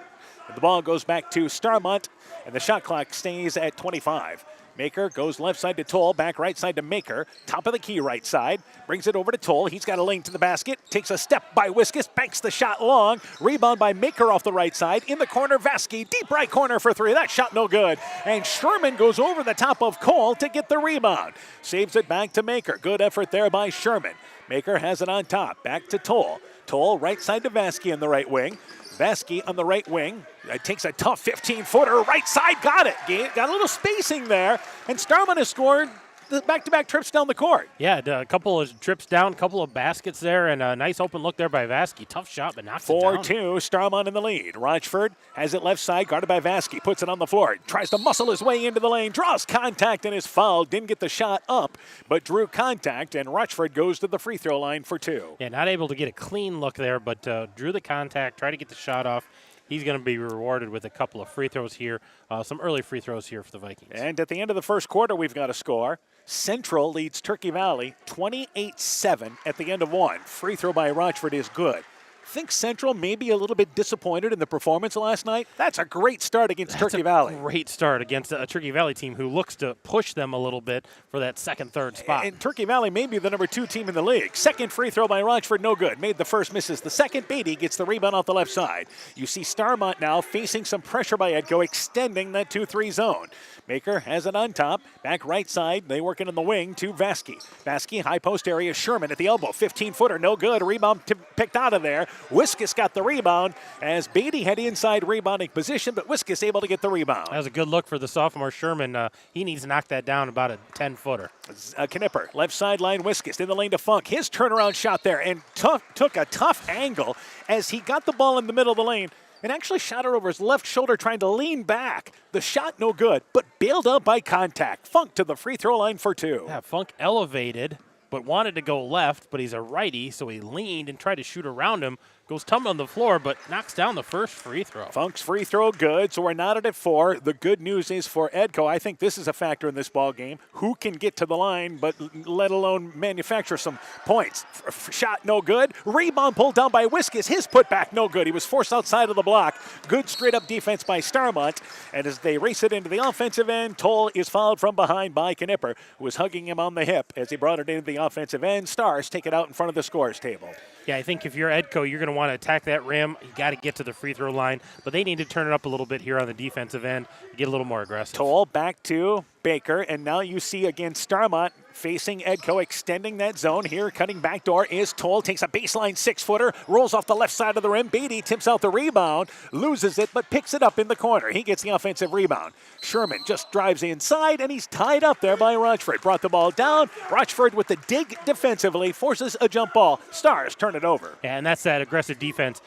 And the ball goes back to Starmont, and the shot clock stays at 25. Maker goes left side to Toll, back right side to Maker. Top of the key right side. Brings it over to Toll. He's got a lane to the basket. Takes a step by Wiskus. Banks the shot long. Rebound by Maker off the right side. In the corner, Vasky. Deep right corner for three. That shot no good. And Sherman goes over the top of Cole to get the rebound. Saves it back to Maker. Good effort there by Sherman. Maker has it on top. Back to Toll. Toll right side to Vasky in the right wing. Vasky on the right wing. Takes a tough 15-footer. Right side, got it. Got a little spacing there. And Starmont has scored the back-to-back trips down the court. Yeah, a couple of trips down, a couple of baskets there, and a nice open look there by Vasky. Tough shot, but knocks it down. 4-2, Starmont in the lead. Rochford has it left side, guarded by Vasky. Puts it on the floor. Tries to muscle his way into the lane. Draws contact and is fouled. Didn't get the shot up, but drew contact, and Rochford goes to the free throw line for two. Yeah, not able to get a clean look there, but drew the contact, tried to get the shot off. He's going to be rewarded with a couple of free throws here, some early free throws here for the Vikings. And at the end of the first quarter, we've got a score. Central leads Turkey Valley 28-7 at the end of one. Free throw by Rochford is good. Think Central may be a little bit disappointed in the performance last night? That's a great start against Turkey Valley. Great start against a Turkey Valley team who looks to push them a little bit for that second, third spot. And Turkey Valley may be the number 2 team in the league. Second free throw by Rochford, no good. Made the first, misses the second. Beatty gets the rebound off the left side. You see Starmont now facing some pressure by Edco, extending that 2-3 zone. Maker has it on top. Back right side, they working in the wing to Vasky. Vasky, high post area, Sherman at the elbow. 15-footer, no good. Rebound picked out of there. Wiskus got the rebound as Beatty had inside rebounding position, but Wiskus able to get the rebound. That was a good look for the sophomore Sherman. He needs to knock that down about a 10-footer. Knipper, left sideline, Wiskus in the lane to Funk. His turnaround shot there and took a tough angle as he got the ball in the middle of the lane and actually shot it over his left shoulder trying to lean back. The shot no good, but bailed out by contact. Funk to the free throw line for two. Yeah, Funk elevated, but wanted to go left, but he's a righty, so he leaned and tried to shoot around him. Goes tumbling on the floor, but knocks down the first free throw. Funk's free throw good, so we're knotted at 4. The good news is for Edco, I think this is a factor in this ball game. Who can get to the line, but let alone manufacture some points? Shot no good. Rebound pulled down by Wiskus. His putback no good. He was forced outside of the block. Good straight-up defense by Starmont. And as they race it into the offensive end, Toll is fouled from behind by Knipper, who was hugging him on the hip as he brought it into the offensive end. Stars take it out in front of the scores table. Yeah, I think if you're Edco, you're going to want to attack that rim. You got to get to the free throw line, but they need to turn it up a little bit here on the defensive end, get a little more aggressive. Toll back to Baker, and now you see again Starmont facing Edco, extending that zone. Here, cutting back door is Toll, takes a baseline 6-footer, rolls off the left side of the rim. Beatty tips out the rebound, loses it, but picks it up in the corner. He gets the offensive rebound. Sherman just drives inside, and he's tied up there by Rochford. Brought the ball down. Rochford with the dig defensively, forces a jump ball. Stars turn it over. Yeah, and that's that aggressive defense,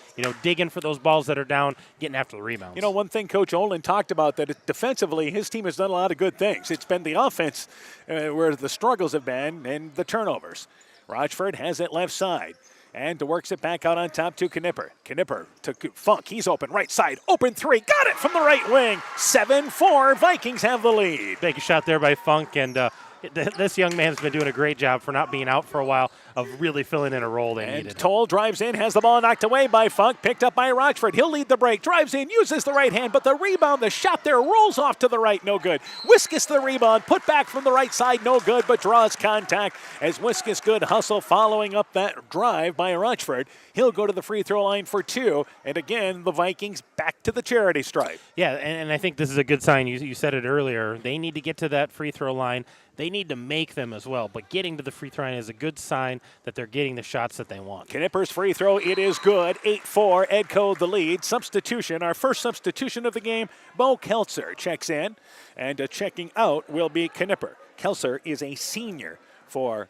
digging for those balls that are down, getting after the rebounds. One thing Coach Olin talked about, that defensively his team has done a lot of good things. It's been the offense where the struggles have been and the turnovers. Rochford has it left side and works it back out on top to Knipper. Knipper to Funk. He's open right side. Open three. Got it from the right wing. 7-4. Vikings have the lead. Big shot there by Funk, and this young man's been doing a great job for not being out for a while of really filling in a role they needed. Toll drives in, has the ball knocked away by Funk, picked up by Rochford. He'll lead the break, drives in, uses the right hand, but the rebound, the shot there rolls off to the right, no good. Wiskus the rebound, put back from the right side, no good, but draws contact as Wiskus good hustle following up that drive by Rochford. He'll go to the free throw line for two, and again, the Vikings back to the charity stripe. Yeah, and I think this is a good sign. You said it earlier. They need to get to that free throw line. They need to make them as well. But getting to the free throw line is a good sign that they're getting the shots that they want. Knipper's free throw, it is good. 8-4, Edco the lead. Substitution, our first substitution of the game, Bo Kelser checks in. And checking out will be Knipper. Kelser is a senior for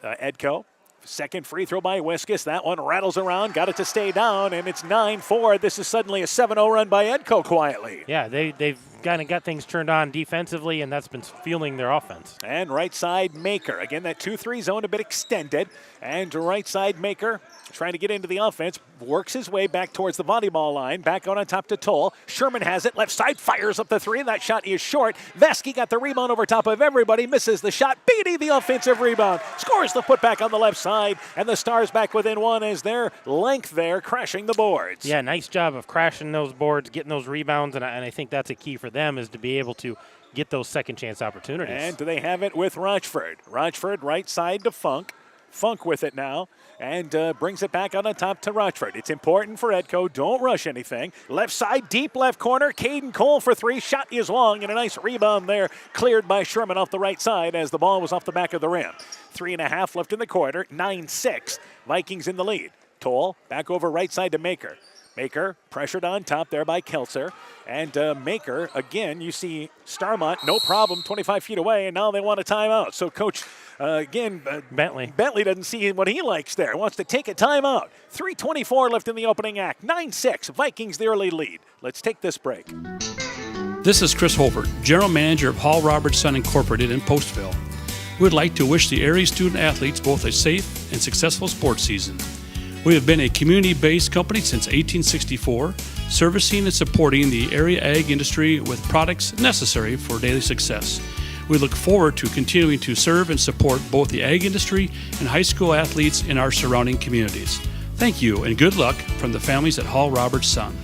Edco. Second free throw by Wiskus. That one rattles around, got it to stay down, and it's 9-4. This is suddenly a 7-0 run by Edco quietly. Yeah, they've kind of got things turned on defensively, and that's been fueling their offense. And right side Maker. Again, that 2-3 zone a bit extended. And right side Maker trying to get into the offense. Works his way back towards the volleyball line. Back on top to Toll. Sherman has it. Left side fires up the three. That shot is short. Vesky got the rebound over top of everybody. Misses the shot. Beatty the offensive rebound. Scores the putback on the left side. And the Stars back within one as their length there crashing the boards. Yeah, nice job of crashing those boards, getting those rebounds. And I think that's a key for them is to be able to get those second chance opportunities. And do they have it with Rochford? Rochford right side to Funk. Funk with it now and brings it back on the top to Rochford. It's important for Edco. Don't rush anything. Left side, deep left corner. Caden Cole for three. Shot is long and a nice rebound there. Cleared by Sherman off the right side as the ball was off the back of the rim. 3.5 left in the quarter. 9-6. Vikings in the lead. Toll back over right side to Maker. Maker pressured on top there by Kelser. And Maker, again, you see Starmont, no problem, 25 feet away, and now they want a timeout. So Coach, Bentley doesn't see what he likes there. Wants to take a timeout. 3:24 left in the opening act. 9-6, Vikings the early lead. Let's take this break. This is Chris Holbert, General Manager of Hall Robertson Incorporated in Postville. We would like to wish the area student athletes both a safe and successful sports season. We have been a community-based company since 1864, servicing and supporting the area ag industry with products necessary for daily success. We look forward to continuing to serve and support both the ag industry and high school athletes in our surrounding communities. Thank you and good luck from the families at Hall Roberts Son.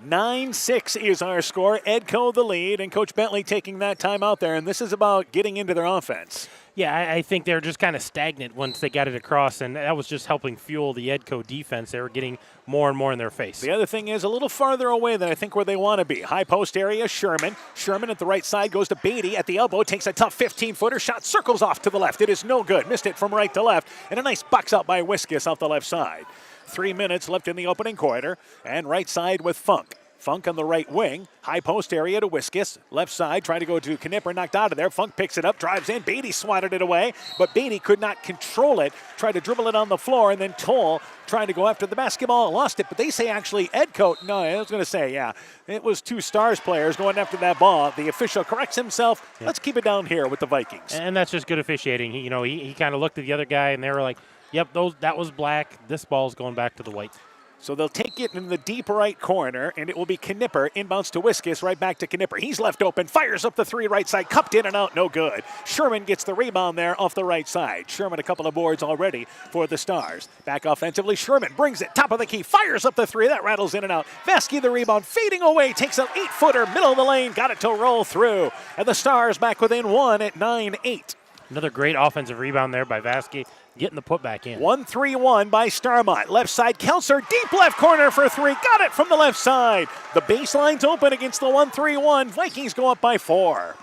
9-6 is our score. Edco the lead, and Coach Bentley taking that time out there, and this is about getting into their offense. Yeah, I think they're just kind of stagnant once they got it across, and that was just helping fuel the Edco defense. They were getting more and more in their face. The other thing is a little farther away than I think where they want to be. High post area, Sherman. Sherman at the right side goes to Beatty at the elbow, takes a tough 15-footer, shot circles off to the left. It is no good. Missed it from right to left, and a nice box out by Wiskus off the left side. 3 minutes left in the opening quarter, and right side with Funk. Funk on the right wing, high post area to Wiskus. Left side, trying to go to Knipper, knocked out of there. Funk picks it up, drives in. Beatty swatted it away, but Beatty could not control it. Tried to dribble it on the floor, and then Toll trying to go after the basketball, lost it. But they say actually Edco, no, I was going to say, yeah, it was two Stars players going after that ball. The official corrects himself. Let's keep it down here with the Vikings. And that's just good officiating. He kind of looked at the other guy, and they were like, yep, that was black. This ball's going back to the white. So they'll take it in the deep right corner, and it will be Knipper. Inbounds to Wiskus, right back to Knipper. He's left open, fires up the three right side, cupped in and out, no good. Sherman gets the rebound there off the right side. Sherman a couple of boards already for the Stars. Back offensively, Sherman brings it, top of the key, fires up the three. That rattles in and out. Vesky the rebound, fading away, takes an 8-footer, middle of the lane, got it to roll through. And the Stars back within one at 9-8. Another great offensive rebound there by Vasky, getting the putback in. 1-3-1 by Starmont. Left side, Kelser, deep left corner for three. Got it from the left side. The baseline's open against the 1-3-1. Vikings go up by 4.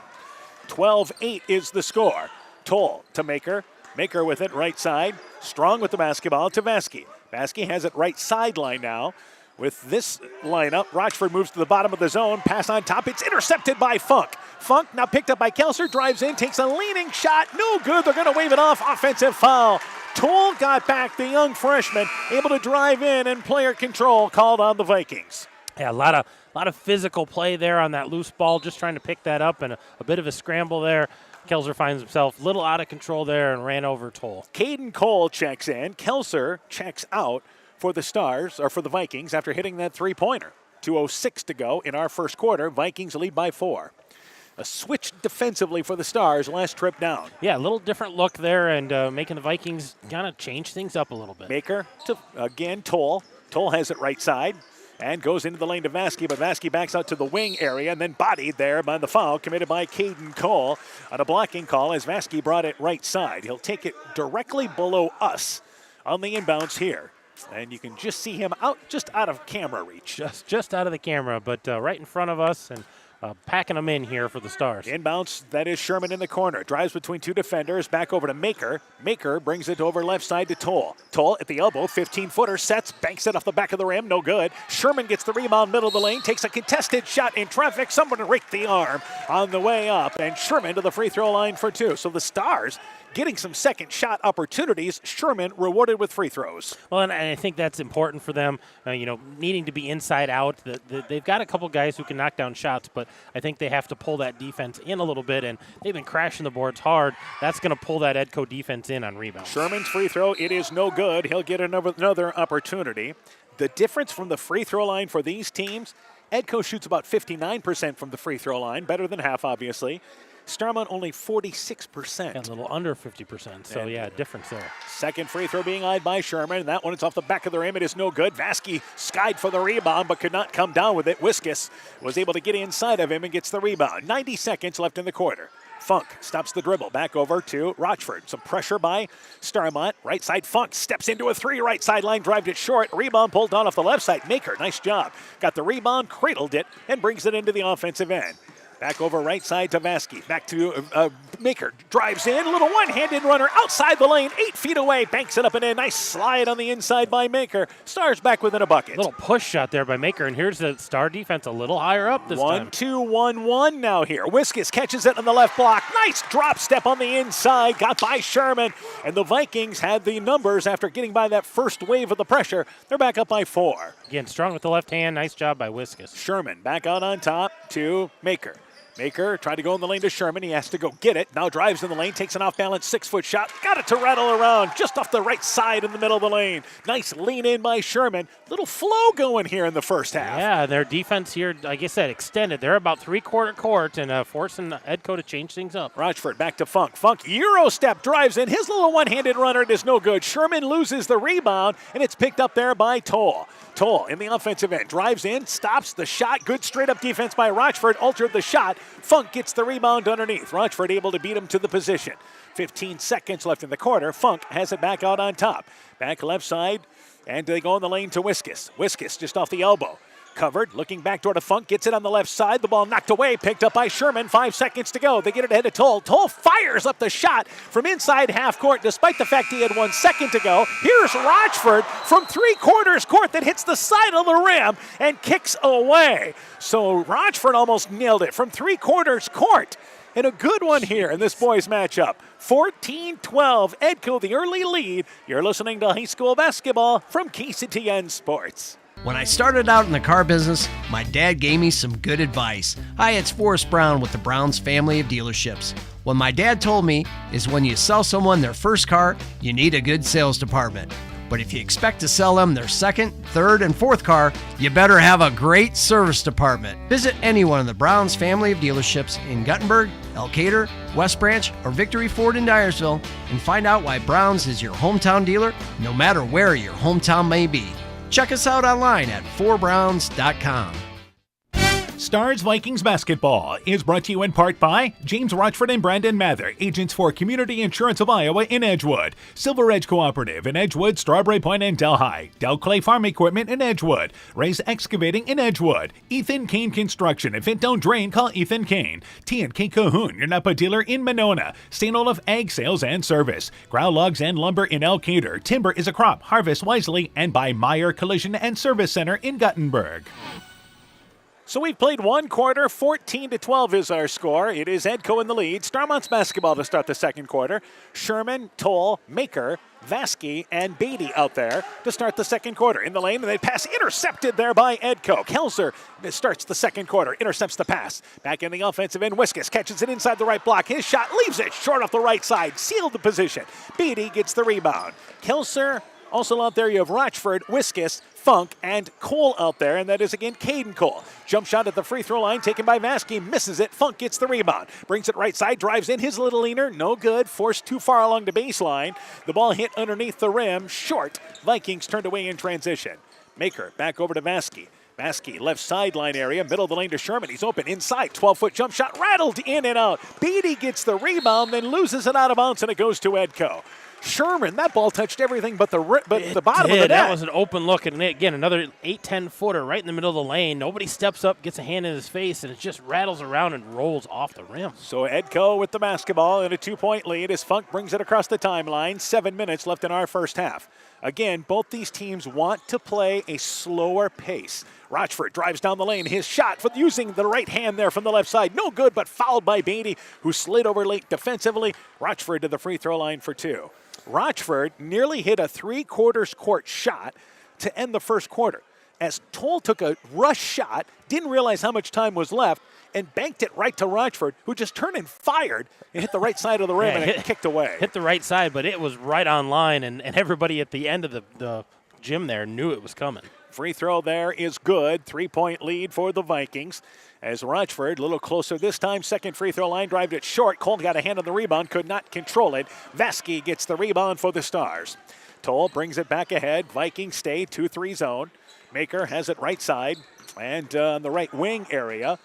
12-8 is the score. Toll to Maker. Maker with it right side. Strong with the basketball to Vasky. Vasky has it right sideline now. With this lineup, Rochford moves to the bottom of the zone. Pass on top. It's intercepted by Funk. Funk now picked up by Kelser. Drives in, takes a leaning shot. No good. They're going to wave it off. Offensive foul. Toll got back, the young freshman, able to drive in, and player control called on the Vikings. Yeah, a lot of physical play there on that loose ball, just trying to pick that up, and a bit of a scramble there. Kelser finds himself a little out of control there and ran over Toll. Caden Cole checks in. Kelser checks out for the Stars, or for the Vikings, after hitting that three-pointer. 2:06 to go in our first quarter. Vikings lead by 4. A switch defensively for the Stars, last trip down. Yeah, a little different look there, and making the Vikings kind of change things up a little bit. Maker to, again, Toll. Toll has it right side and goes into the lane to Vasky, but Vasky backs out to the wing area and then bodied there by the foul committed by Caden Cole on a blocking call as Vasky brought it right side. He'll take it directly below us on the inbounds here. And you can just see him just out of camera reach. Just out of the camera, but right in front of us, and packing them in here for the Stars. Inbounds, that is Sherman in the corner. Drives between two defenders, back over to Maker. Maker brings it over left side to Toll. Toll at the elbow, 15-footer, sets, banks it off the back of the rim, no good. Sherman gets the rebound, middle of the lane, takes a contested shot in traffic. Someone raked the arm on the way up, and Sherman to the free throw line for two. So the Stars getting some second shot opportunities. Sherman rewarded with free throws. Well, and I think that's important for them, needing to be inside out. They've got a couple guys who can knock down shots, but I think they have to pull that defense in a little bit, and they've been crashing the boards hard. That's going to pull that Edco defense in on rebounds. Sherman's free throw, it is no good. He'll get another opportunity. The difference from the free throw line for these teams, Edco shoots about 59% from the free throw line, better than half, obviously. Starmont only 46%. A little under 50%, so difference there. Second free throw being eyed by Sherman. That one is off the back of the rim. It is no good. Vasky skied for the rebound, but could not come down with it. Wiskus was able to get inside of him and gets the rebound. 90 seconds left in the quarter. Funk stops the dribble. Back over to Rochford. Some pressure by Starmont. Right side, Funk steps into a three. Right sideline, drived it short. Rebound pulled down off the left side. Maker, nice job. Got the rebound, cradled it, and brings it into the offensive end. Back over right side to Vasky. Back to Maker. Drives in. A little one-handed runner outside the lane. 8 feet away. Banks it up and in. Nice slide on the inside by Maker. Stars back within a bucket. Little push shot there by Maker. And here's the Star defense a little higher up this time. 1-2-1-1 now here. Wiskus catches it on the left block. Nice drop step on the inside. Got by Sherman. And the Vikings had the numbers after getting by that first wave of the pressure. They're back up by 4. Again, strong with the left hand. Nice job by Wiskus. Sherman back out on top to Maker. Maker tried to go in the lane to Sherman. He has to go get it. Now drives in the lane, takes an off-balance 6-foot shot. Got it to rattle around just off the right side in the middle of the lane. Nice lean in by Sherman. Little flow going here in the first half. Yeah, their defense here, like I said, extended. They're about three-quarter court and forcing Edco to change things up. Rochford back to Funk. Funk, Euro step, drives in. His little one-handed runner, it is no good. Sherman loses the rebound, and it's picked up there by Toll. Toll in the offensive end. Drives in, stops the shot. Good straight-up defense by Rochford. Altered the shot. Funk gets the rebound underneath. Rochford able to beat him to the position. 15 seconds left in the quarter. Funk has it back out on top. Back left side, and they go in the lane to Wiskus. Wiskus just off the elbow. Covered, looking back toward a Funk, gets it on the left side. The ball knocked away, picked up by Sherman. 5 seconds to go. They get it ahead of Toll. Toll fires up the shot from inside half court, despite the fact he had 1 second to go. Here's Rochford from 3/4 court that hits the side of the rim and kicks away. So Rochford almost nailed it from 3/4 court. And a good one here in this boys matchup. 14-12, Edco the early lead. You're listening to high school basketball from KCTN Sports. When I started out in the car business, my dad gave me some good advice. Hi, it's Forrest Brown with the Brown's family of dealerships. What my dad told me is when you sell someone their first car, you need a good sales department. But if you expect to sell them their second, third, and fourth car, you better have a great service department. Visit any one of the Brown's family of dealerships in Guttenberg, Elkader, West Branch, or Victory Ford in Dyersville and find out why Brown's is your hometown dealer, no matter where your hometown may be. Check us out online at 4browns.com. Stars Vikings basketball is brought to you in part by James Rochford and Brandon Mather, agents for Community Insurance of Iowa in Edgewood, Silver Edge Cooperative in Edgewood, Strawberry Point, and Delhi, Del Clay Farm Equipment in Edgewood, Ray's Excavating in Edgewood, Ethan Kane Construction. If it don't drain, call Ethan Kane. T&K Cahoon, your Napa dealer in Monona, St. Olaf Ag Sales and Service, Grow Logs and Lumber in Elkader, Timber is a Crop, Harvest Wisely, and by Meyer Collision and Service Center in Guttenberg. So we've played one quarter, 14-12 is our score. It is Edco in the lead. Starmont's basketball to start the second quarter. Sherman, Toll, Maker, Vasky, and Beatty out there to start the second quarter. In the lane, and they pass intercepted there by Edco. Kelser starts the second quarter, intercepts the pass. Back in the offensive end, Wiskus catches it inside the right block. His shot leaves it short off the right side, sealed the position. Beatty gets the rebound. Kelser. Also out there, you have Rochford, Wiskus, Funk, and Cole out there, and that is again Caden Cole. Jump shot at the free throw line, taken by Vasky, misses it. Funk gets the rebound, brings it right side, drives in his little leaner, no good, forced too far along the baseline. The ball hit underneath the rim, short. Vikings turned away in transition. Maker back over to Vasky. Vasky, left sideline area, middle of the lane to Sherman. He's open inside, 12-foot jump shot, rattled in and out. Beatty gets the rebound, then loses it out of bounds, and it goes to Edco. Sherman, that ball touched everything but the bottom of the net. That was an open look, and again, another 8-10 footer right in the middle of the lane. Nobody steps up, gets a hand in his face, and it just rattles around and rolls off the rim. So Edco with the basketball in a 2-point lead as Funk brings it across the timeline. 7 minutes left in our first half. Again, both these teams want to play a slower pace. Rochford drives down the lane. His shot for using the right hand there from the left side. No good, but fouled by Beatty, who slid over late defensively. Rochford to the free throw line for 2. Rochford nearly hit a 3/4 court shot to end the first quarter, as Toll took a rush shot, didn't realize how much time was left, and banked it right to Rochford, who just turned and fired and hit the right side of the rim and it kicked away. Hit the right side, but it was right on line, and everybody at the end of the gym there knew it was coming. Free throw there is good. 3-point lead for the Vikings. As Rochford, a little closer this time. Second free throw line, drived it short. Cole got a hand on the rebound, could not control it. Vasky gets the rebound for the Stars. Toll brings it back ahead. Vikings stay 2-3 zone. Maker has it right side and on the right wing area.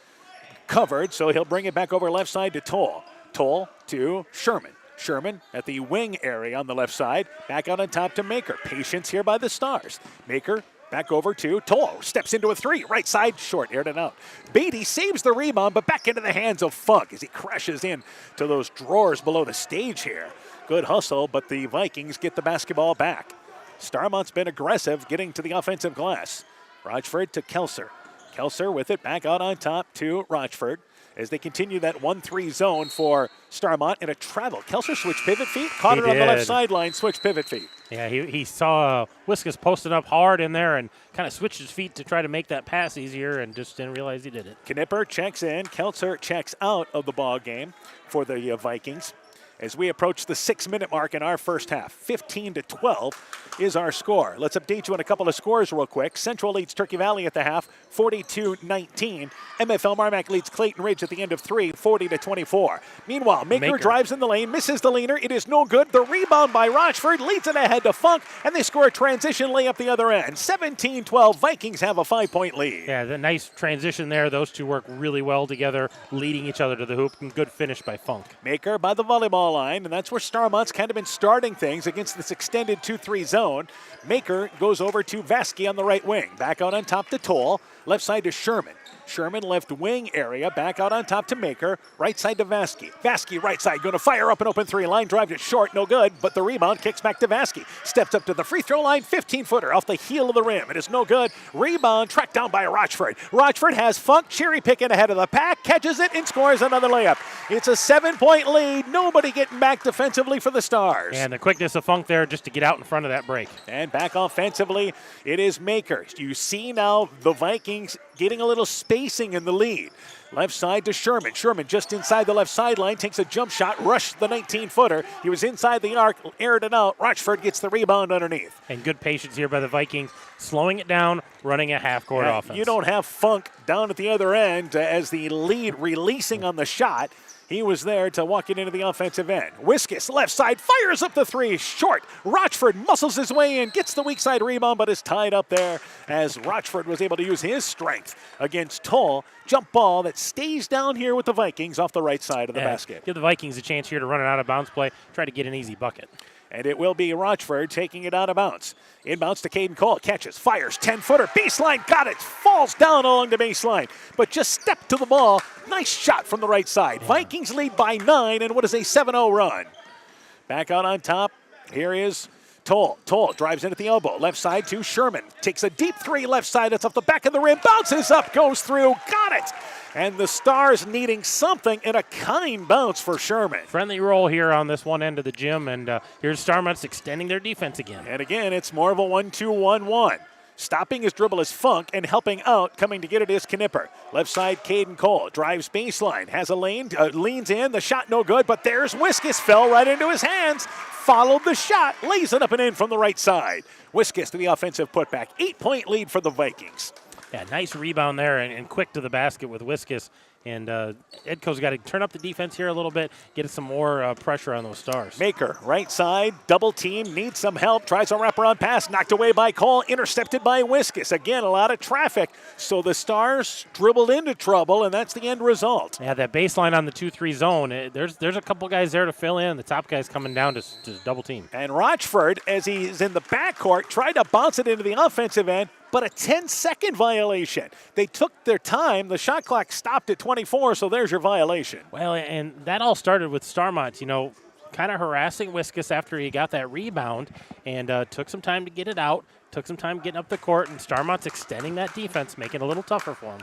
Covered, so he'll bring it back over left side to Toll. Toll to Sherman. Sherman at the wing area on the left side. Back out on top to Maker. Patience here by the Stars. Maker back over to Toll. Steps into a 3. Right side, short, aired it out. Beatty saves the rebound, but back into the hands of Funk as he crashes in to those drawers below the stage here. Good hustle, but the Vikings get the basketball back. Starmont's been aggressive, getting to the offensive glass. Rochford to Kelser. Kelser with it back out on top to Rochford as they continue that 1-3 zone for Starmont in a travel. Kelser switched pivot feet, caught it on the left sideline, switched pivot feet. Yeah, he saw Whiskas posting up hard in there and kind of switched his feet to try to make that pass easier and just didn't realize he did it. Knipper checks in. Kelser checks out of the ball game for the Vikings. As we approach the 6-minute mark in our first half, 15-12 is our score. Let's update you on a couple of scores real quick. Central leads Turkey Valley at the half, 42-19. MFL Marmac leads Clayton Ridge at the end of 3, 40-24. Meanwhile, Maker drives in the lane, misses the leaner. It is no good. The rebound by Rochford leads it ahead to Funk, and they score a transition layup the other end. 17-12. Vikings have a 5-point lead. Yeah, the nice transition there. Those two work really well together, leading each other to the hoop, and good finish by Funk. Maker by the volleyball line, and that's where Starmont's kind of been starting things against this extended 2-3 zone. Maker goes over to Vasky on the right wing. Back out on top to Toll. Left side to Sherman. Sherman left wing area, back out on top to Maker. Right side to Vasky. Vasky right side, going to fire up an open 3. Line drive it short, no good, but the rebound kicks back to Vasky. Steps up to the free throw line, 15-footer off the heel of the rim. It is no good. Rebound tracked down by Rochford. Rochford has Funk cherry picking ahead of the pack, catches it and scores another layup. It's a 7-point lead. Nobody getting back defensively for the Stars. And the quickness of Funk there just to get out in front of that break. And back offensively, it is Maker. You see now the Vikings getting a little spacing in the lead. Left side to Sherman. Sherman just inside the left sideline, takes a jump shot, rushed the 19-footer. He was inside the arc, aired it out. Rochford gets the rebound underneath. And good patience here by the Vikings, slowing it down, running a half-court offense. You don't have Funk down at the other end as the lead releasing on the shot. He was there to walk it into the offensive end. Whiskas, left side, fires up the 3, short. Rochford muscles his way in, gets the weak side rebound, but is tied up there as Rochford was able to use his strength against Toll. Jump ball that stays down here with the Vikings off the right side of the basket. Give the Vikings a chance here to run an out-of-bounds play, try to get an easy bucket. And it will be Rochford taking it out of bounds. Inbounds to Caden Cole. Catches, fires, 10-footer. Baseline, got it. Falls down along the baseline. But just stepped to the ball. Nice shot from the right side. Yeah. Vikings lead by 9 and what is a 7-0 run. Back out on top. Here is Toll. Toll drives in at the elbow. Left side to Sherman. Takes a deep 3 left side. It's off the back of the rim. Bounces up, goes through. Got it. And the Stars needing something in a kind bounce for Sherman. Friendly roll here on this one end of the gym, and here's Starmont's extending their defense again. And again, it's more of a 1-2-1-1. Stopping his dribble is Funk, and helping out, coming to get it is Knipper. Left side, Caden Cole. Drives baseline, has a lane, leans in. The shot no good, but there's Whiskas. Fell right into his hands. Followed the shot, lays it up and in from the right side. Whiskas to the offensive putback. 8-point lead for the Vikings. Yeah, nice rebound there and quick to the basket with Whiskas. And Edco's got to turn up the defense here a little bit, get some more pressure on those Stars. Maker, right side, double team, needs some help, tries a wraparound pass, knocked away by Cole, intercepted by Wiskus. Again, a lot of traffic, so the Stars dribbled into trouble, and that's the end result. Yeah, that baseline on the 2-3 zone, there's a couple guys there to fill in. The top guy's coming down to double team. And Rochford, as he's in the backcourt, tried to bounce it into the offensive end, but a 10-second violation. They took their time. The shot clock stopped at 24, so there's your violation. Well, and that all started with Starmont, kind of harassing Wiskus after he got that rebound, and took some time to get it out, took some time getting up the court, and Starmont's extending that defense, making it a little tougher for him.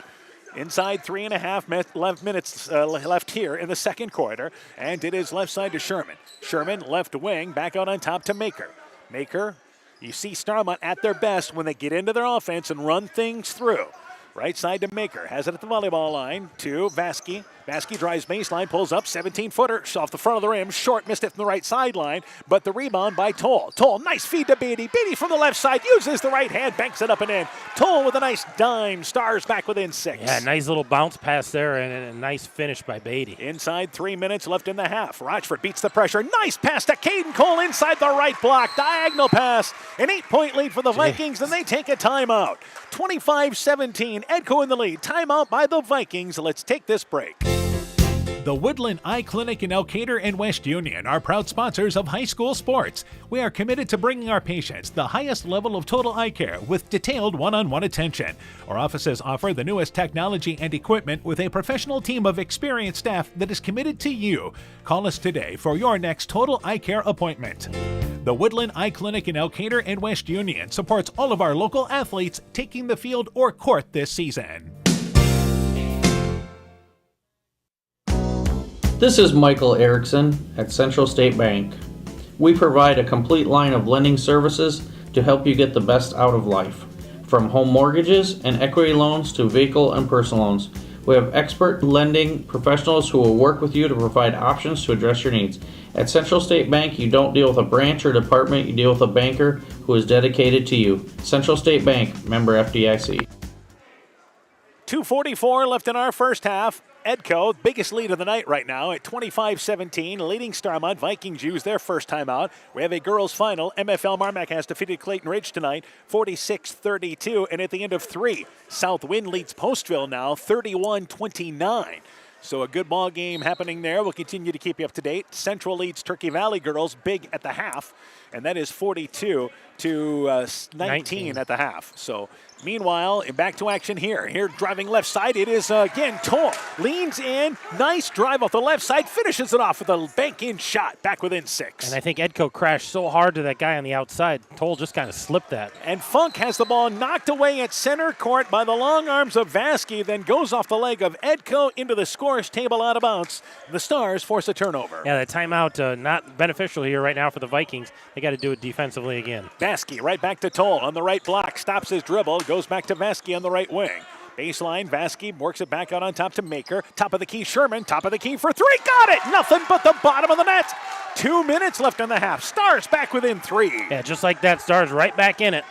Inside 3.5 minutes left here in the second quarter, and it is left side to Sherman. Sherman, left wing, back out on top to Maker. Maker, you see Starmont at their best when they get into their offense and run things through. Right side to Maker, has it at the volleyball line to Vasky. Vasky drives baseline, pulls up, 17-footer off the front of the rim. Short, missed it from the right sideline, but the rebound by Toll. Toll, nice feed to Beatty. Beatty from the left side, uses the right hand, banks it up and in. Toll with a nice dime, Stars back within 6. Yeah, nice little bounce pass there and a nice finish by Beatty. Inside 3 minutes left in the half. Rochford beats the pressure. Nice pass to Caden Cole inside the right block. Diagonal pass. An 8-point lead for the Vikings, and they take a timeout. 25-17, Edco in the lead. Timeout by the Vikings. Let's take this break. The Woodland Eye Clinic in Elkader and West Union are proud sponsors of high school sports. We are committed to bringing our patients the highest level of total eye care with detailed one-on-one attention. Our offices offer the newest technology and equipment with a professional team of experienced staff that is committed to you. Call us today for your next total eye care appointment. The Woodland Eye Clinic in Elkader and West Union supports all of our local athletes taking the field or court this season. This is Michael Erickson at Central State Bank. We provide a complete line of lending services to help you get the best out of life. From home mortgages and equity loans to vehicle and personal loans. We have expert lending professionals who will work with you to provide options to address your needs. At Central State Bank, you don't deal with a branch or department, you deal with a banker who is dedicated to you. Central State Bank, member FDIC. 2:44 left in our first half. Edco, biggest lead of the night right now at 25-17, leading Starmont. Vikings use their first timeout. We have a girls' final. MFL Marmac has defeated Clayton Ridge tonight, 46-32. And at the end of 3, Southwind leads Postville now, 31-29. So a good ball game happening there. We'll continue to keep you up to date. Central leads Turkey Valley girls big at the half, and that is 42-19 at the half. So meanwhile, back to action here. Here driving left side, it is again Toll. Leans in, nice drive off the left side, finishes it off with a bank-in shot, back within 6. And I think Edco crashed so hard to that guy on the outside. Toll just kind of slipped that. And Funk has the ball knocked away at center court by the long arms of Vasky, then goes off the leg of Edco into the scores table out of bounds. The Stars force a turnover. Yeah, that timeout not beneficial here right now for the Vikings. They got to do it defensively again. Vasky right back to Toll on the right block, stops his dribble, goes back to Vasky on the right wing. Baseline, Vasky works it back out on top to Maker. Top of the key, Sherman. Top of the key for 3. Got it! Nothing but the bottom of the net. 2 minutes left in the half. Stars back within 3. Yeah, just like that, Stars right back in it.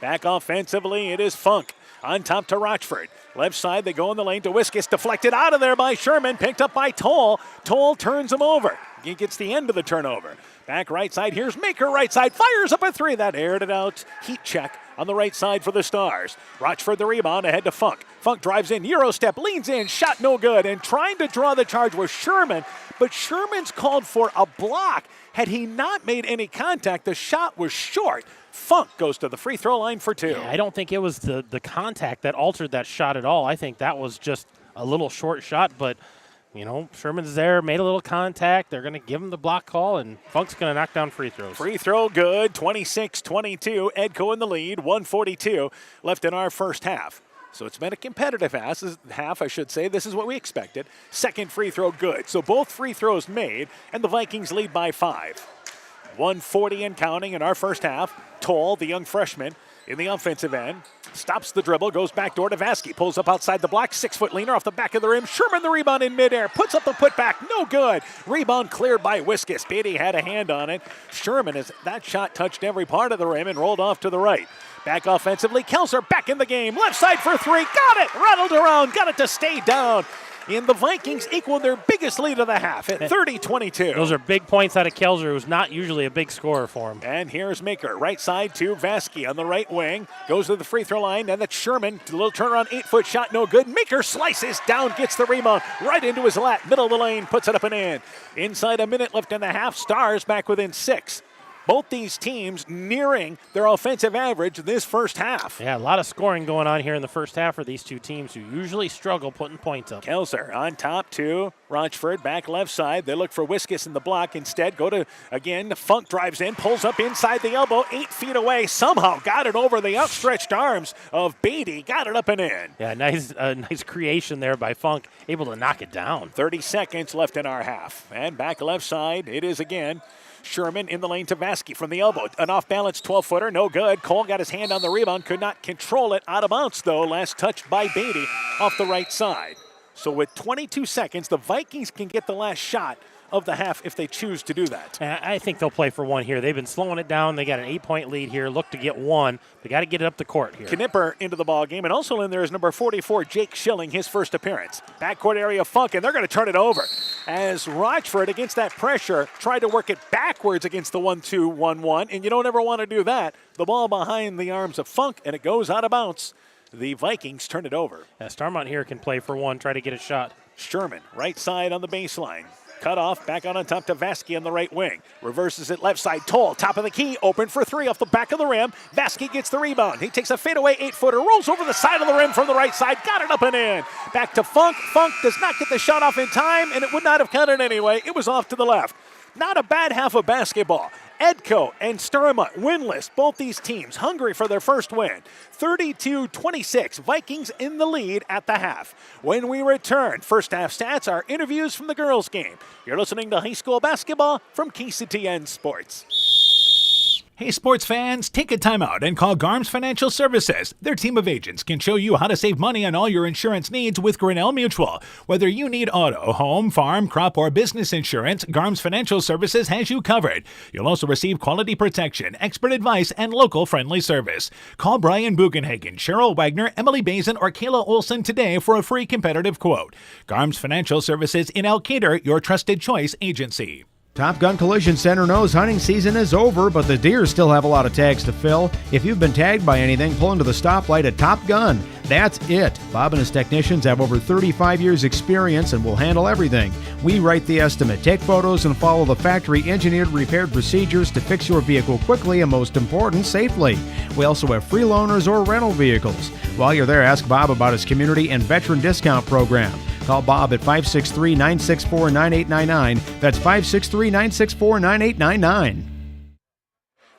Back offensively, it is Funk. On top to Rochford. Left side, they go in the lane to Wiskus. Deflected out of there by Sherman. Picked up by Toll. Toll turns him over. He gets the end of the turnover. Back right side, here's Maker right side. Fires up a 3. That aired it out. Heat check on the right side for the Stars. Rochford the rebound ahead to Funk. Funk drives in, Euro step, leans in, shot no good. And trying to draw the charge was Sherman. But Sherman's called for a block. Had he not made any contact, the shot was short. Funk goes to the free throw line for 2. Yeah, I don't think it was the contact that altered that shot at all. I think that was just a little short shot, but Sherman's there, made a little contact. They're going to give him the block call, and Funk's going to knock down free throws. Free throw good, 26-22. Edco in the lead, 1:42 left in our first half. So it's been a competitive half, I should say. This is what we expected. Second free throw good. So both free throws made, and the Vikings lead by 5. 1:40 and counting in our first half. Toll, the young freshman, in the offensive end. Stops the dribble, goes backdoor to Vasky. Pulls up outside the block, 6-foot leaner off the back of the rim. Sherman the rebound in midair. Puts up the putback, no good. Rebound cleared by Wiskus. Beatty had a hand on it. Sherman, as that shot touched every part of the rim and rolled off to the right. Back offensively, Kelser back in the game. Left side for 3, got it. Rattled around, got it to stay down. and the Vikings equal their biggest lead of the half at 30-22. Those are big points out of Kelzer, who's not usually a big scorer for him. And here's Maker, right side to Vasky on the right wing. Goes to the free throw line, and that's Sherman. A little turnaround, 8-foot shot, no good. Maker slices down, gets the rebound right into his lap. Middle of the lane, puts it up and in. Inside a minute left in the half, Stars back within 6. Both these teams nearing their offensive average this first half. Yeah, a lot of scoring going on here in the first half for these two teams who usually struggle putting points up. Kelzer on top to Rochford, back left side. They look for Wiskus in the block. Instead, go to, again, Funk drives in, pulls up inside the elbow, 8 feet away. Somehow got it over the outstretched arms of Beatty. Got it up and in. Yeah, nice creation there by Funk, able to knock it down. 30 seconds left in our half. And back left side, it is again Sherman in the lane to Vasky from the elbow. An off-balance 12-footer, no good. Cole got his hand on the rebound, could not control it. Out of bounds, though. Last touched by Beatty off the right side. So with 22 seconds, the Vikings can get the last shot of the half if they choose to do that. I think they'll play for one here. They've been slowing it down. They got an 8-point lead here. Look to get one. They got to get it up the court here. Knipper into the ball game, and also in there is number 44, Jake Schilling, his first appearance. Backcourt area Funk, and they're going to turn it over. As Rochford, against that pressure, tried to work it backwards against the 1-2-1-1, and you don't ever want to do that. The ball behind the arms of Funk, and it goes out of bounds. The Vikings turn it over. Starmont here can play for one, try to get a shot. Sherman, right side on the baseline. Cut off, back on top to Vasky on the right wing. Reverses it left side. Toll, top of the key, open for 3 off the back of the rim. Vasky gets the rebound. He takes a fadeaway 8-footer, rolls over the side of the rim from the right side. Got it up and in. Back to Funk. Funk does not get the shot off in time, and it would not have counted anyway. It was off to the left. Not a bad half of basketball. Edco and Starmont winless. Both these teams hungry for their first win. 32-26. Vikings in the lead at the half. When we return, first half stats are interviews from the girls' game. You're listening to high school basketball from KCTN Sports. Hey sports fans, take a time out and call Garms Financial Services. Their team of agents can show you how to save money on all your insurance needs with Grinnell Mutual. Whether you need auto, home, farm, crop, or business insurance, Garms Financial Services has you covered. You'll also receive quality protection, expert advice, and local friendly service. Call Brian Bugenhagen, Cheryl Wagner, Emily Bazin, or Kayla Olson today for a free competitive quote. Garms Financial Services in Elkader, your trusted choice agency. Top Gun Collision Center knows hunting season is over, but the deer still have a lot of tags to fill. If you've been tagged by anything, pull into the stoplight at Top Gun. That's it. Bob and his technicians have over 35 years experience and will handle everything. We write the estimate, take photos, and follow the factory engineered repaired procedures to fix your vehicle quickly and, most important, safely. We also have free loaners or rental vehicles. While you're there, ask Bob about his community and veteran discount program. Call Bob at 563-964-9899. That's 563-964-9899.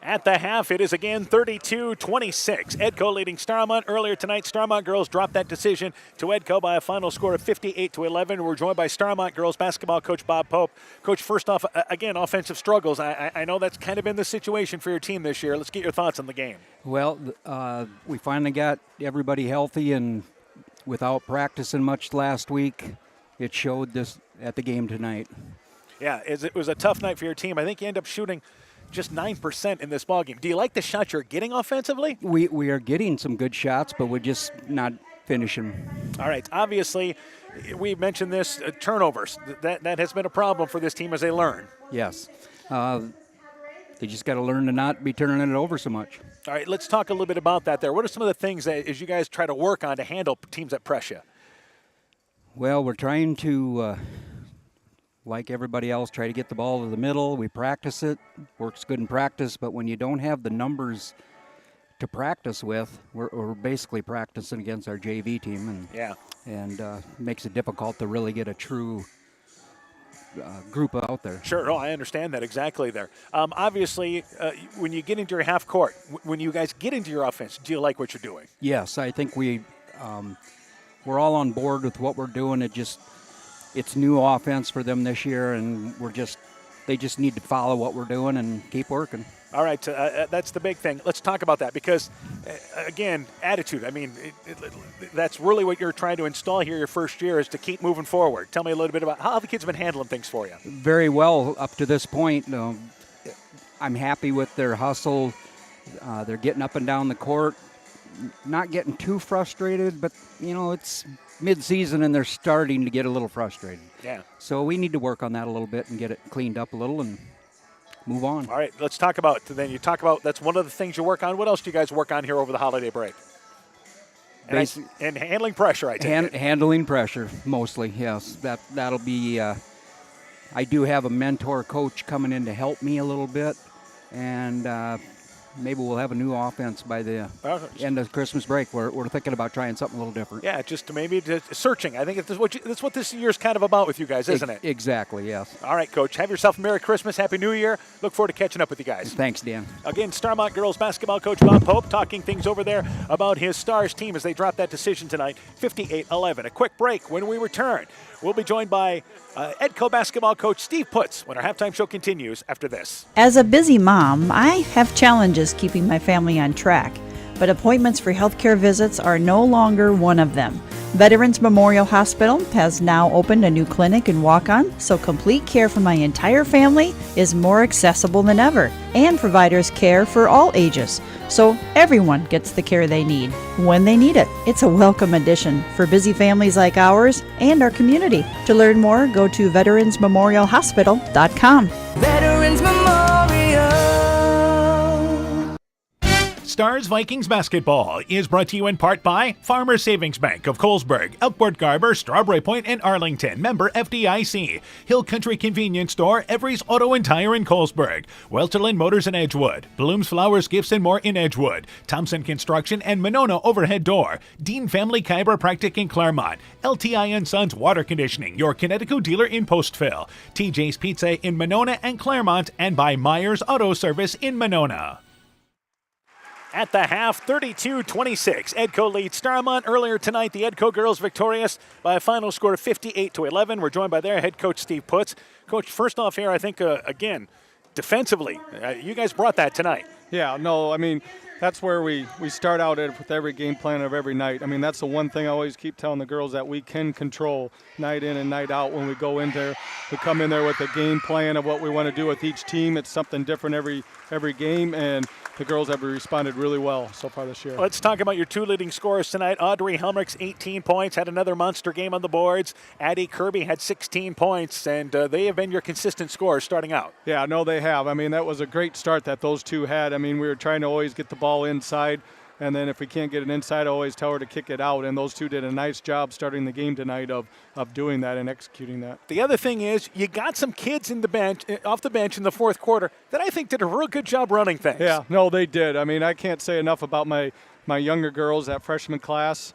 At the half, it is again 32-26. Edco leading Starmont. Earlier tonight, Starmont girls dropped that decision to Edco by a final score of 58-11. We're joined by Starmont girls basketball coach Bob Pope. Coach, first off, again, offensive struggles. I know that's kind of been the situation for your team this year. Let's get your thoughts on the game. Well, we finally got everybody healthy, and without practicing much last week, it showed this at the game tonight. Yeah, it was a tough night for your team. I think you end up shooting just 9% in this ballgame. Do you like the shots you're getting offensively? We are getting some good shots, but we're just not finishing. All right. Obviously, we mentioned this, turnovers. That has been a problem for this team as they learn. Yes. They just got to learn to not be turning it over so much. All right, let's talk a little bit about that there. What are some of the things that as you guys try to work on to handle teams that press you? Well, we're trying to, like everybody else, try to get the ball to the middle. We practice it. Works good in practice, but when you don't have the numbers to practice with, we're basically practicing against our JV team, and makes it difficult to really get a true group out there. Sure, I understand that exactly there. Obviously, when you get into your half court, when you guys get into your offense, do you like what you're doing? Yes, I think we're all on board with what we're doing. It's new offense for them this year, and they just need to follow what we're doing and keep working. All right, that's the big thing. Let's talk about that because, again, attitude. I mean, that's really what you're trying to install here your first year is to keep moving forward. Tell me a little bit about how the kids have been handling things for you. Very well up to this point. I'm happy with their hustle. They're getting up and down the court, not getting too frustrated, but, it's mid-season and they're starting to get a little frustrated. Yeah. So we need to work on that a little bit and get it cleaned up a little and move on. All right, let's talk about, then you talk about, that's one of the things you work on. What else do you guys work on here over the holiday break? And handling pressure, I take it. Handling pressure, mostly, yes. That'll be, I do have a mentor coach coming in to help me a little bit, and maybe we'll have a new offense by the end of Christmas break. We're thinking about trying something a little different. Yeah, just maybe searching. I think that's what this year's kind of about with you guys, isn't it? Exactly, yes. All right, Coach. Have yourself a Merry Christmas, Happy New Year. Look forward to catching up with you guys. Thanks, Dan. Again, Starmont girls basketball coach Bob Pope talking things over there about his Stars team as they drop that decision tonight, 58-11. A quick break. When we return, we'll be joined by Edco basketball coach Steve Putz when our halftime show continues after this. As a busy mom, I have challenges keeping my family on track, but appointments for healthcare visits are no longer one of them. Veterans Memorial Hospital has now opened a new clinic in Waukon, so complete care for my entire family is more accessible than ever, and providers care for all ages, so everyone gets the care they need when they need it. It's a welcome addition for busy families like ours and our community. To learn more, go to veteransmemorialhospital.com. Veterans Memorial. Stars Vikings basketball is brought to you in part by Farmers Savings Bank of Colesburg, Elkport Garber, Strawberry Point, and Arlington. Member FDIC. Hill Country Convenience Store, Every's Auto and Tire in Colesburg. Welterland Motors in Edgewood. Bloom's Flowers, Gifts and More in Edgewood. Thompson Construction and Monona Overhead Door. Dean Family Chiropractic in Claremont. LTI & Sons Water Conditioning, your Connecticut dealer in Postville. TJ's Pizza in Monona and Claremont, and by Myers Auto Service in Monona. At the half, 32-26. Edco leads Starmont. Earlier tonight, the Edco girls victorious by a final score of 58-11. We're joined by their head coach, Steve Putz. Coach, first off here, I think, again, defensively, you guys brought that tonight. Yeah, no, I mean, that's where we start out with every game plan of every night. I mean, that's the one thing I always keep telling the girls that we can control night in and night out when we go in there. We come in there with a game plan of what we want to do with each team. It's something different every game, and the girls have responded really well so far this year. Let's talk about your two leading scorers tonight. Audrey Helmrich's 18 points, had another monster game on the boards. Addie Kirby had 16 points, and they have been your consistent scorers starting out. Yeah, no, they have. I mean, that was a great start that those two had. I mean, we were trying to always get the ball inside, and then if we can't get it inside, I always tell her to kick it out, and those two did a nice job starting the game tonight of doing that and executing that. The other thing is you got some kids off the bench in the fourth quarter that I think did a real good job running things. Yeah, no, they did. I mean, I can't say enough about my younger girls, that freshman class.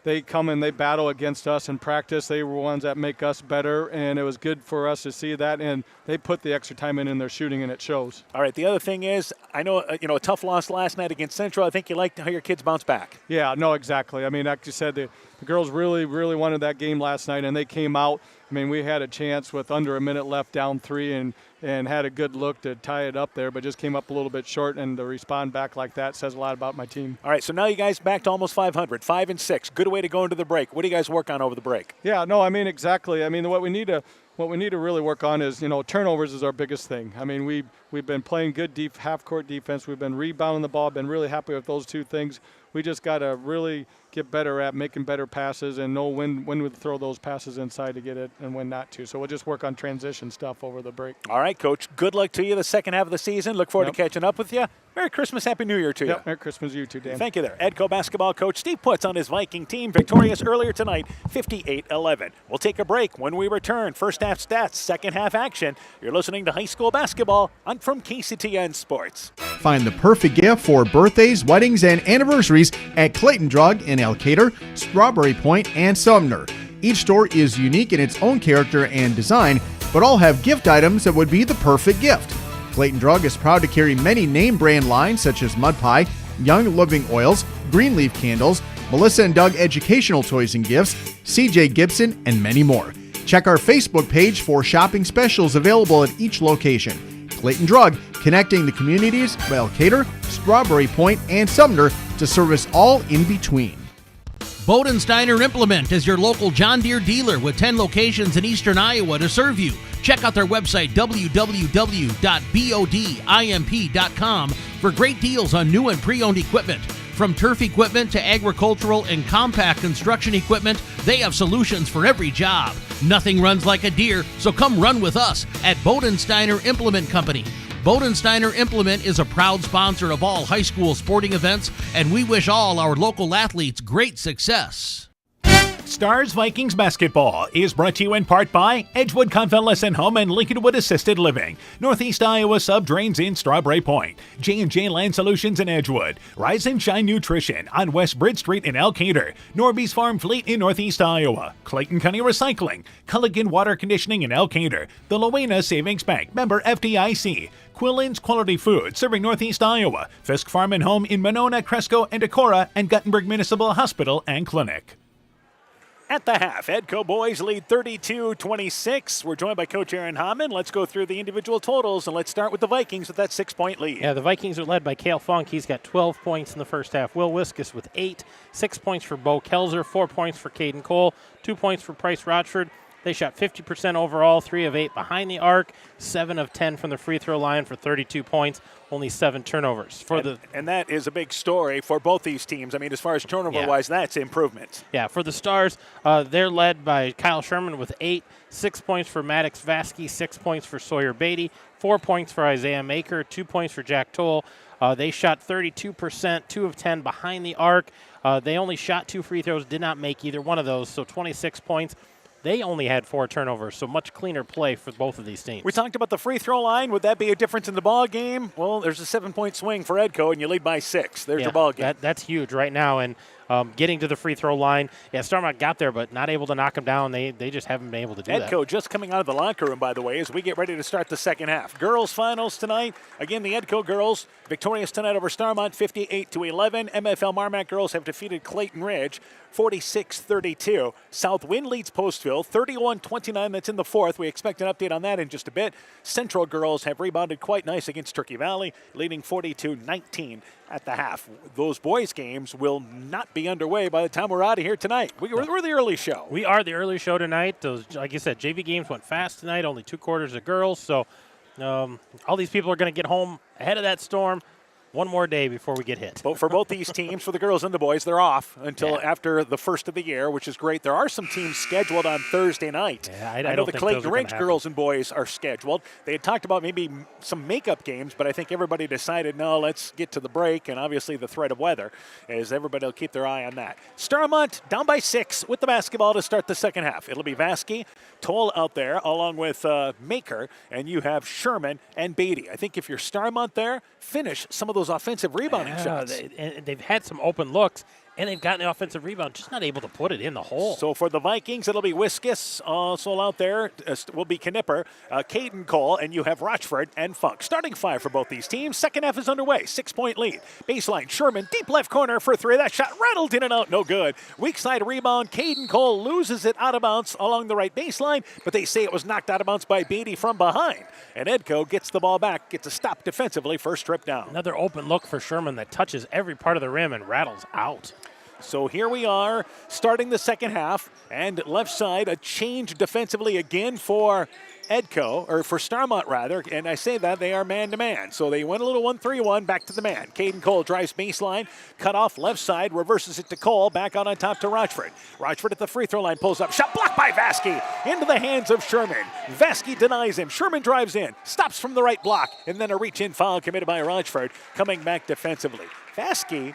They come and they battle against us in practice. They were ones that make us better, and it was good for us to see that. And they put the extra time in their shooting, and it shows. All right. The other thing is, I know a tough loss last night against Central. I think you like how your kids bounce back. Yeah. No. Exactly. I mean, like you said, the girls really, really wanted that game last night, and they came out. I mean, we had a chance with under a minute left, down 3, and had a good look to tie it up there, but just came up a little bit short, and to respond back like that says a lot about my team. All right, so now you guys back to almost 500, 5-6. Good way to go into the break. What do you guys work on over the break? Yeah, no, I mean, exactly. I mean, what we need to really work on is, turnovers is our biggest thing. I mean, we've been playing good half-court defense. We've been rebounding the ball, been really happy with those two things. We just got to really get better at making better passes and know when to throw those passes inside to get it and when not to. So we'll just work on transition stuff over the break. All right, Coach. Good luck to you the second half of the season. Look forward to catching up with you. Merry Christmas, Happy New Year to you. Merry Christmas to you too, Dan. Thank you there. Edco basketball coach Steve Putz on his Viking team, victorious earlier tonight, 58-11. We'll take a break. When we return, first half stats, second half action. You're listening to high school basketball from KCTN Sports. Find the perfect gift for birthdays, weddings, and anniversaries at Clayton Drug in Elkader, Strawberry Point, and Sumner. Each store is unique in its own character and design, but all have gift items that would be the perfect gift. Clayton Drug is proud to carry many name brand lines such as Mud Pie, Young Living Oils, Greenleaf Candles, Melissa and Doug Educational Toys and Gifts, CJ Gibson, and many more. Check our Facebook page for shopping specials available at each location. Clayton Drug, connecting the communities of Elkader, Strawberry Point, and Sumner to service all in between. Bodensteiner Implement is your local John Deere dealer with 10 locations in eastern Iowa to serve you. Check out their website, www.bodimp.com, for great deals on new and pre-owned equipment. From turf equipment to agricultural and compact construction equipment, they have solutions for every job. Nothing runs like a deer, so come run with us at Bodensteiner Implement Company. Bodensteiner Implement is a proud sponsor of all high school sporting events, and we wish all our local athletes great success. Stars Vikings basketball is brought to you in part by Edgewood Convalescent Home and Lincolnwood Assisted Living, Northeast Iowa Sub Drains in Strawberry Point, J&J Land Solutions in Edgewood, Rise and Shine Nutrition on West Bridge Street in Elkader, Norby's Farm Fleet in Northeast Iowa, Clayton County Recycling, Culligan Water Conditioning in Elkader, the Loena Savings Bank, member FDIC, Quillen's Quality Food, serving Northeast Iowa, Fisk Farm and Home in Monona, Cresco, and Decorah, and Guttenberg Municipal Hospital and Clinic. At the half, Edco boys lead 32-26. We're joined by Coach Aaron Hammond. Let's go through the individual totals, and let's start with the Vikings with that 6-point lead. Yeah, the Vikings are led by Cale Funk. He's got 12 points in the first half. Will Wiskus with 8, 6 points for Bo Kelzer, 4 points for Caden Cole, 2 points for Price Rochford. They shot 50% overall, 3 of 8 behind the arc, 7 of 10 from the free throw line for 32 points, only 7 turnovers. And that is a big story for both these teams. I mean, as far as turnover-wise, that's improvement. Yeah, for the Stars, they're led by Kyle Sherman with 8, 6 points for Maddox Vasky, 6 points for Sawyer Beatty, 4 points for Isaiah Maker, 2 points for Jack Toll. They shot 32%, 2 of 10 behind the arc. They only shot 2 free throws, did not make either one of those, so 26 points. They only had 4 turnovers, so much cleaner play for both of these teams. We talked about the free throw line. Would that be a difference in the ball game? Well, there's a 7-point swing for Edco, and you lead by 6. There's your ball game. That's huge right now, and getting to the free throw line. Yeah, Starmont got there, but not able to knock them down. They just haven't been able to do that. Edco just coming out of the locker room, by the way, as we get ready to start the second half. Girls finals tonight. Again, the Edco girls victorious tonight over Starmont, 58-11. MFL Marmac girls have defeated Clayton Ridge, 46-32. Southwind leads Postville, 31-29. That's in the fourth. We expect an update on that in just a bit. Central girls have rebounded quite nice against Turkey Valley, leading 42-19 at the half. Those boys' games will not be underway by the time we're out of here tonight. We're the early show. We are the early show tonight. Those, like you said, JV games went fast tonight, only 2 quarters of girls. So all these people are going to get home ahead of that storm. One more day before we get hit. But for both these teams, for the girls and the boys, they're off until after the first of the year, which is great. There are some teams scheduled on Thursday night. Yeah, I know the Clayton Ridge girls and boys are scheduled. They had talked about maybe some makeup games, but I think everybody decided, no, let's get to the break, and obviously the threat of weather, as everybody will keep their eye on that. Starmont down by 6 with the basketball to start the second half. It'll be Vasky, Toll out there, along with Maker, and you have Sherman and Beatty. I think if you're Starmont there, finish some of those offensive rebounding shots. They've had some open looks, and they've gotten the offensive rebound, just not able to put it in the hole. So for the Vikings, it'll be Wiskus. Also out there will be Knipper, Caden Cole, and you have Rochford and Funk. Starting 5 for both these teams. Second half is underway. 6-point lead. Baseline, Sherman, deep left corner for 3. That shot rattled in and out, no good. Weak side rebound, Caden Cole loses it out of bounds along the right baseline, but they say it was knocked out of bounds by Beatty from behind. And Edco gets the ball back, gets a stop defensively, first trip down. Another open look for Sherman that touches every part of the rim and rattles out. So here we are starting the second half, and left side a change defensively again for Edco, or for Starmont rather, and I say that they are man-to-man. So they went a little 1-3-1, back to the man. Caden Cole drives baseline, cut off left side, reverses it to Cole, back out on top to Rochford. Rochford at the free throw line, pulls up, shot blocked by Vasky, into the hands of Sherman. Vasky denies him, Sherman drives in, stops from the right block, and then a reach-in foul committed by Rochford, coming back defensively. Vasky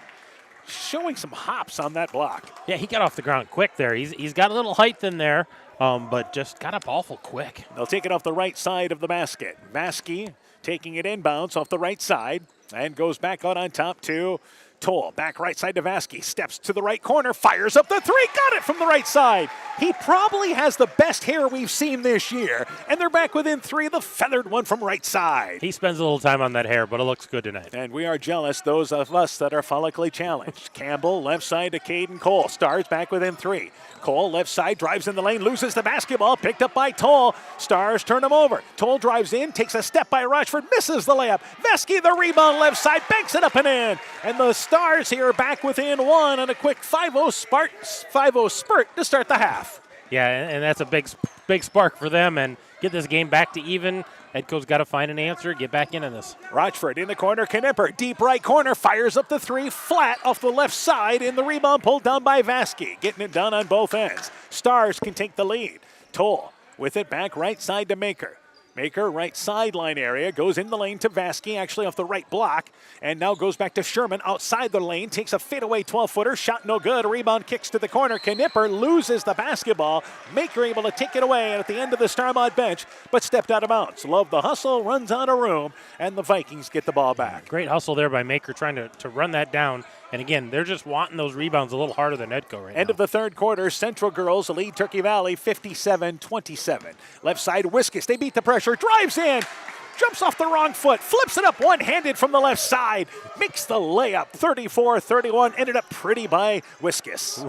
showing some hops on that block. Yeah, he got off the ground quick there. He's got a little height in there, but just got up awful quick. They'll take it off the right side of the basket. Vasky taking it inbounds off the right side and goes back out on top to Toll. Back right side to Vasky. Steps to the right corner. Fires up the 3. Got it from the right side. He probably has the best hair we've seen this year. And they're back within 3. The feathered one from right side. He spends a little time on that hair, but it looks good tonight. And we are jealous, those of us that are follically challenged. Campbell, left side to Caden Cole. Stars back within 3. Cole, left side, drives in the lane, loses the basketball, picked up by Toll. Stars turn him over. Toll drives in, takes a step by Rochford, misses the layup. Vasky, the rebound, left side, banks it up and in. And the Stars here back within 1 and a quick 5-0 spurt to start the half. Yeah, and that's a big spark for them and get this game back to even. Edco's got to find an answer, get back into this. Rochford in the corner, Knipper, deep right corner, fires up the three, flat off the left side, and the rebound pulled down by Vasky, getting it done on both ends. Stars can take the lead. Toll with it back right side to Maker. Maker, right sideline area, goes in the lane to Vasky, actually off the right block, and now goes back to Sherman outside the lane, takes a fadeaway 12-footer, shot no good, rebound kicks to the corner. Knipper loses the basketball. Maker able to take it away at the end of the Starmont bench, but stepped out of bounds. Love the hustle, runs out of room, and the Vikings get the ball back. Great hustle there by Maker trying to run that down. And again, they're just wanting those rebounds a little harder than Edco right now. End of the third quarter, Central girls lead Turkey Valley 57-27. Left side, Wiskus, they beat the pressure, drives in, jumps off the wrong foot, flips it up one-handed from the left side, makes the layup, 34-31, ended up pretty by Wiskus.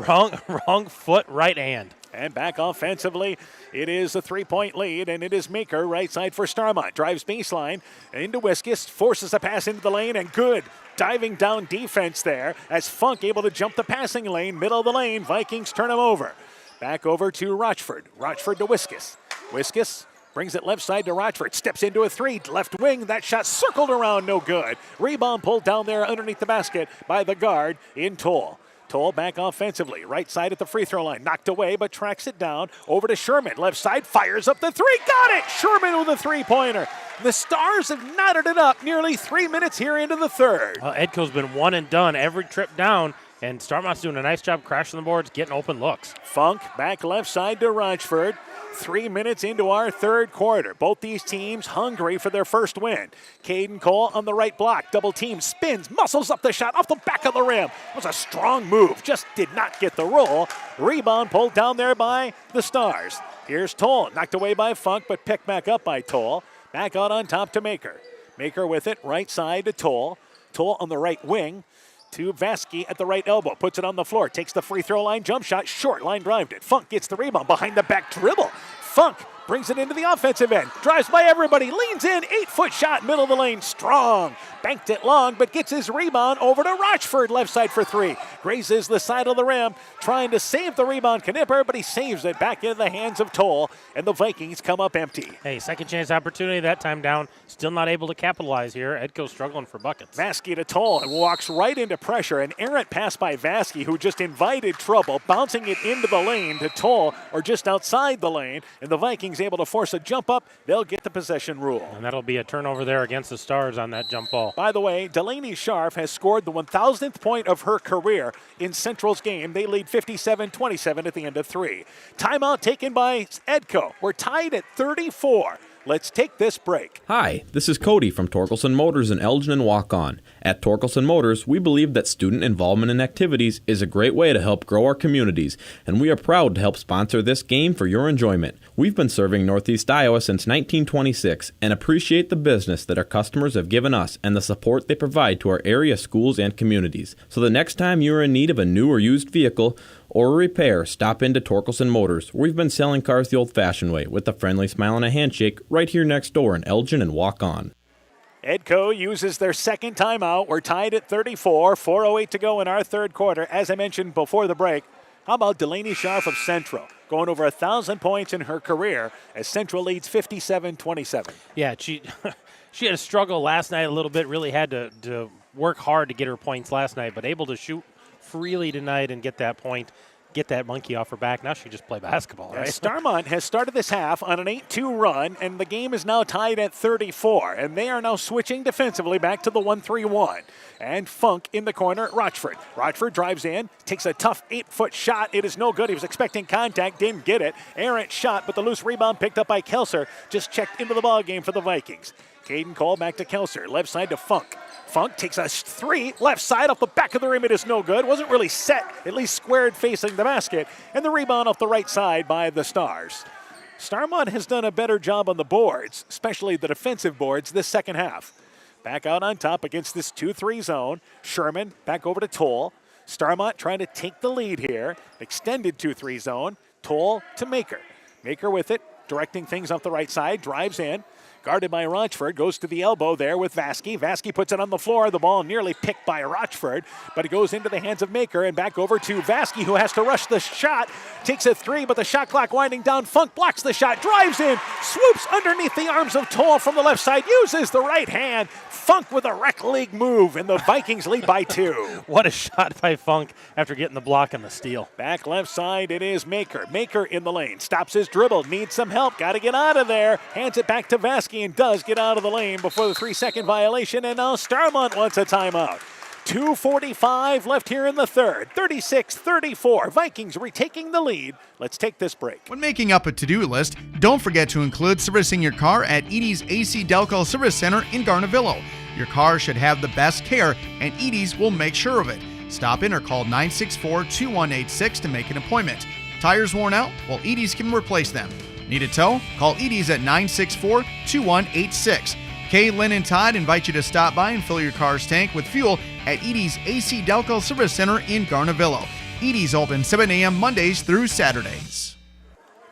Wrong foot, right hand. And back offensively, it is a three-point lead, and it is Maker, right side for Starmont. Drives baseline into Wiskus, forces a pass into the lane, and good diving down defense there as Funk able to jump the passing lane, middle of the lane. Vikings turn him over. Back over to Rochford. Rochford to Wiskus. Wiskus brings it left side to Rochford. Steps into a three. Left wing. That shot circled around. No good. Rebound pulled down there underneath the basket by the guard in Toll. Toll back offensively. Right side at the free throw line. Knocked away, but tracks it down. Over to Sherman. Left side. Fires up the three. Got it! Sherman with a three-pointer. The Stars have knotted it up nearly 3 minutes here into the third. Edco's been one and done every trip down, and Starmont's doing a nice job crashing the boards, getting open looks. Funk back left side to Rochford. 3 minutes into our third quarter. Both these teams hungry for their first win. Caden Cole on the right block. Double team, spins, muscles up the shot off the back of the rim. It was a strong move, just did not get the roll. Rebound pulled down there by the Stars. Here's Toll, knocked away by Funk, but picked back up by Toll. Back out on top to Maker. Maker with it, right side to Toll. Toll on the right wing to Vasky at the right elbow. Puts it on the floor, takes the free throw line, jump shot, short line drived it. Funk gets the rebound, behind the back dribble. Funk brings it into the offensive end. Drives by everybody, leans in, 8-foot shot, middle of the lane, strong. Banked it long, but gets his rebound over to Rochford, left side for three. Grazes the side of the rim, trying to save the rebound, Knipper, but he saves it back into the hands of Toll, and the Vikings come up empty. Hey, second chance opportunity, that time down. Still not able to capitalize here. Edco struggling for buckets. Vasky to Toll, and walks right into pressure. An errant pass by Vasky, who just invited trouble, bouncing it into the lane to Toll, or just outside the lane, and the Vikings able to force a jump up. They'll get the possession rule. And that'll be a turnover there against the Stars on that jump ball. By the way, Delaney Scharf has scored the 1,000th point of her career in Central's game. They lead 57-27 at the end of three. Timeout taken by Edco. We're tied at 34. Let's take this break. Hi, this is Cody from Torkelson Motors in Elgin and Walk-On. At Torkelson Motors, we believe that student involvement in activities is a great way to help grow our communities, and we are proud to help sponsor this game for your enjoyment. We've been serving Northeast Iowa since 1926 and appreciate the business that our customers have given us and the support they provide to our area schools and communities. So the next time you are in need of a new or used vehicle or a repair, stop into Torkelson Motors. We've been selling cars the old-fashioned way with a friendly smile and a handshake right here next door in Elgin and Walk-On. Edco uses their second timeout. We're tied at 34, 4:08 to go in our third quarter. As I mentioned before the break, how about Delaney Scharf of Central, going over 1,000 points in her career as Central leads 57-27. Yeah, she had a struggle last night a little bit, really had to work hard to get her points last night, but able to shoot freely tonight and get that point, get that monkey off her back. Now she just play basketball, right? Starmont has started this half on an 8-2 run, and the game is now tied at 34, and they are now switching defensively back to the 1-3-1. And Funk in the corner, Rochford. Rochford drives in, takes a tough 8-foot shot. It is no good. He was expecting contact, didn't get it. Errant shot, but the loose rebound picked up by Kelser. Just checked into the ball game for the Vikings. Caden Cole back to Kelser, left side to Funk. Funk takes a three, left side off the back of the rim. It is no good. Wasn't really set, at least squared facing the basket. And the rebound off the right side by the Stars. Starmont has done a better job on the boards, especially the defensive boards, this second half. Back out on top against this 2-3 zone. Sherman back over to Toll. Starmont trying to take the lead here. Extended 2-3 zone. Toll to Maker. Maker with it, directing things off the right side. Drives in. Guarded by Rochford, goes to the elbow there with Vasky. Vasky puts it on the floor. The ball nearly picked by Rochford, but it goes into the hands of Maker and back over to Vasky, who has to rush the shot. Takes a three, but the shot clock winding down. Funk blocks the shot, drives in, swoops underneath the arms of Toll from the left side, uses the right hand. Funk with a rec league move, and the Vikings lead by 2. What a shot by Funk after getting the block and the steal. Back left side, it is Maker. Maker in the lane, stops his dribble, needs some help, got to get out of there. Hands it back to Vasky and does get out of the lane before the 3-second violation, and now Starmont wants a timeout. 2:45 left here in the third. 36-34. Vikings retaking the lead. Let's take this break. When making up a to-do list, don't forget to include servicing your car at Edie's AC Delco Service Center in Garnavillo. Your car should have the best care, and Edie's will make sure of it. Stop in or call 964-2186 to make an appointment. Tires worn out? Well, Edie's can replace them. Need a tow? Call Edie's at 964-2186. Kay, Lynn, and Todd invite you to stop by and fill your car's tank with fuel at Edie's AC Delco Service Center in Garnavillo. Edie's open 7 a.m. Mondays through Saturdays.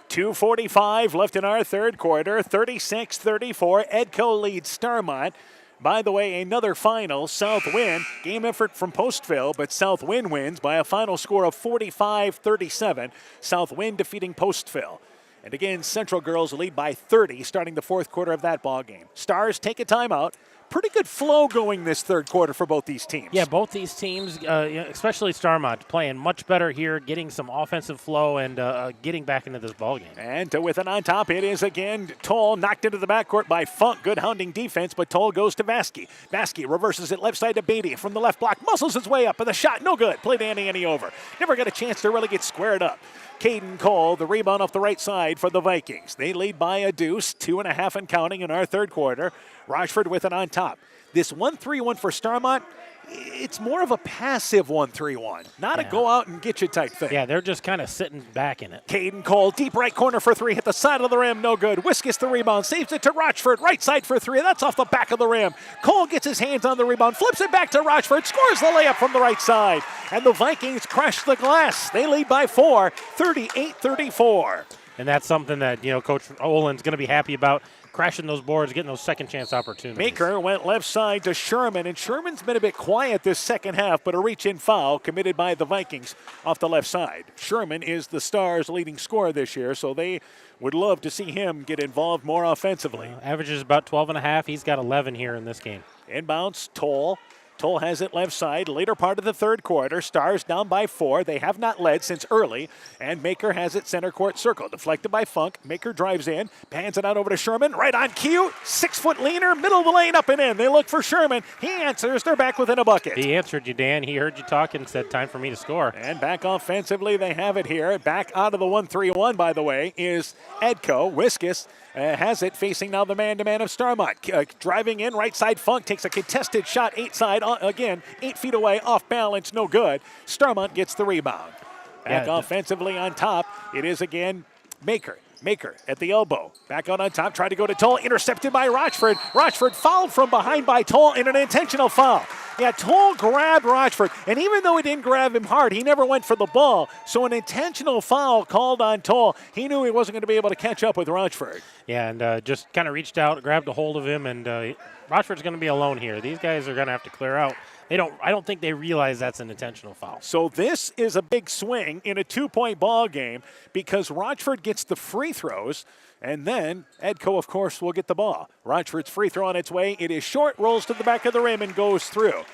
2:45 left in our third quarter. 36-34. Edco leads Starmont. By the way, another final. South win. Game effort from Postville, but South Wind wins by a final score of 45-37. South Wind defeating Postville. And again, Central girls lead by 30 starting the fourth quarter of that ball game. Stars take a timeout. Pretty good flow going this third quarter for both these teams. Yeah, both these teams, especially Starmont, playing much better here, getting some offensive flow and getting back into this ball game. And with it on top, it is again Toll knocked into the backcourt by Funk. Good hounding defense, but Toll goes to Vasky. Vasky reverses it left side to Beatty from the left block, muscles his way up, and the shot no good. Played Annie over. Never got a chance to really get squared up. Caden Cole, the rebound off the right side for the Vikings. They lead by a deuce, 2.5 and counting in our third quarter. Rochford with it on top. This 1-3-1 for Starmont, it's more of a passive 1-3-1, not a go out and get you type thing. Yeah, they're just kind of sitting back in it. Caden Cole, deep right corner for three, hit the side of the rim, no good. Wiskus the rebound, saves it to Rochford, right side for three, that's off the back of the rim. Cole gets his hands on the rebound, flips it back to Rochford, scores the layup from the right side. And the Vikings crash the glass. They lead by 4, 38-34. And that's something that, Coach Olin's going to be happy about. Crashing those boards, getting those second chance opportunities. Maker went left side to Sherman, and Sherman's been a bit quiet this second half, but a reach-in foul committed by the Vikings off the left side. Sherman is the Stars' leading scorer this year, so they would love to see him get involved more offensively. Averages about 12.5. He's got 11 here in this game. Inbounds, Toll. Toll has it left side, later part of the third quarter. Stars down by 4. They have not led since early. And Maker has it center court circle. Deflected by Funk. Maker drives in, pans it out over to Sherman. Right on cue. 6-foot leaner, middle of the lane, up and in. They look for Sherman. He answers. They're back within a bucket. He answered you, Dan. He heard you talk and said, time for me to score. And back offensively, they have it here. Back out of the 1-3-1, by the way, is Edco. Wiskus has it, facing now the man-to-man of Starmont. Driving in, right side, Funk takes a contested shot, 8 side, again, 8 feet away, off balance, no good. Starmont gets the rebound. Back offensively on top, it is again Maker. Maker at the elbow. Back out on top, tried to go to Toll, intercepted by Rochford. Rochford fouled from behind by Toll in an intentional foul. Yeah, Toll grabbed Rochford, and even though he didn't grab him hard, he never went for the ball. So an intentional foul called on Toll. He knew he wasn't going to be able to catch up with Rochford. Yeah, and just kind of reached out, grabbed a hold of him, and Rochford's going to be alone here. These guys are going to have to clear out. I don't think they realize that's an intentional foul. So this is a big swing in a 2-point ball game because Rochford gets the free throws, and then Edco, of course, will get the ball. Rochford's free throw on its way. It is short, rolls to the back of the rim, and goes through.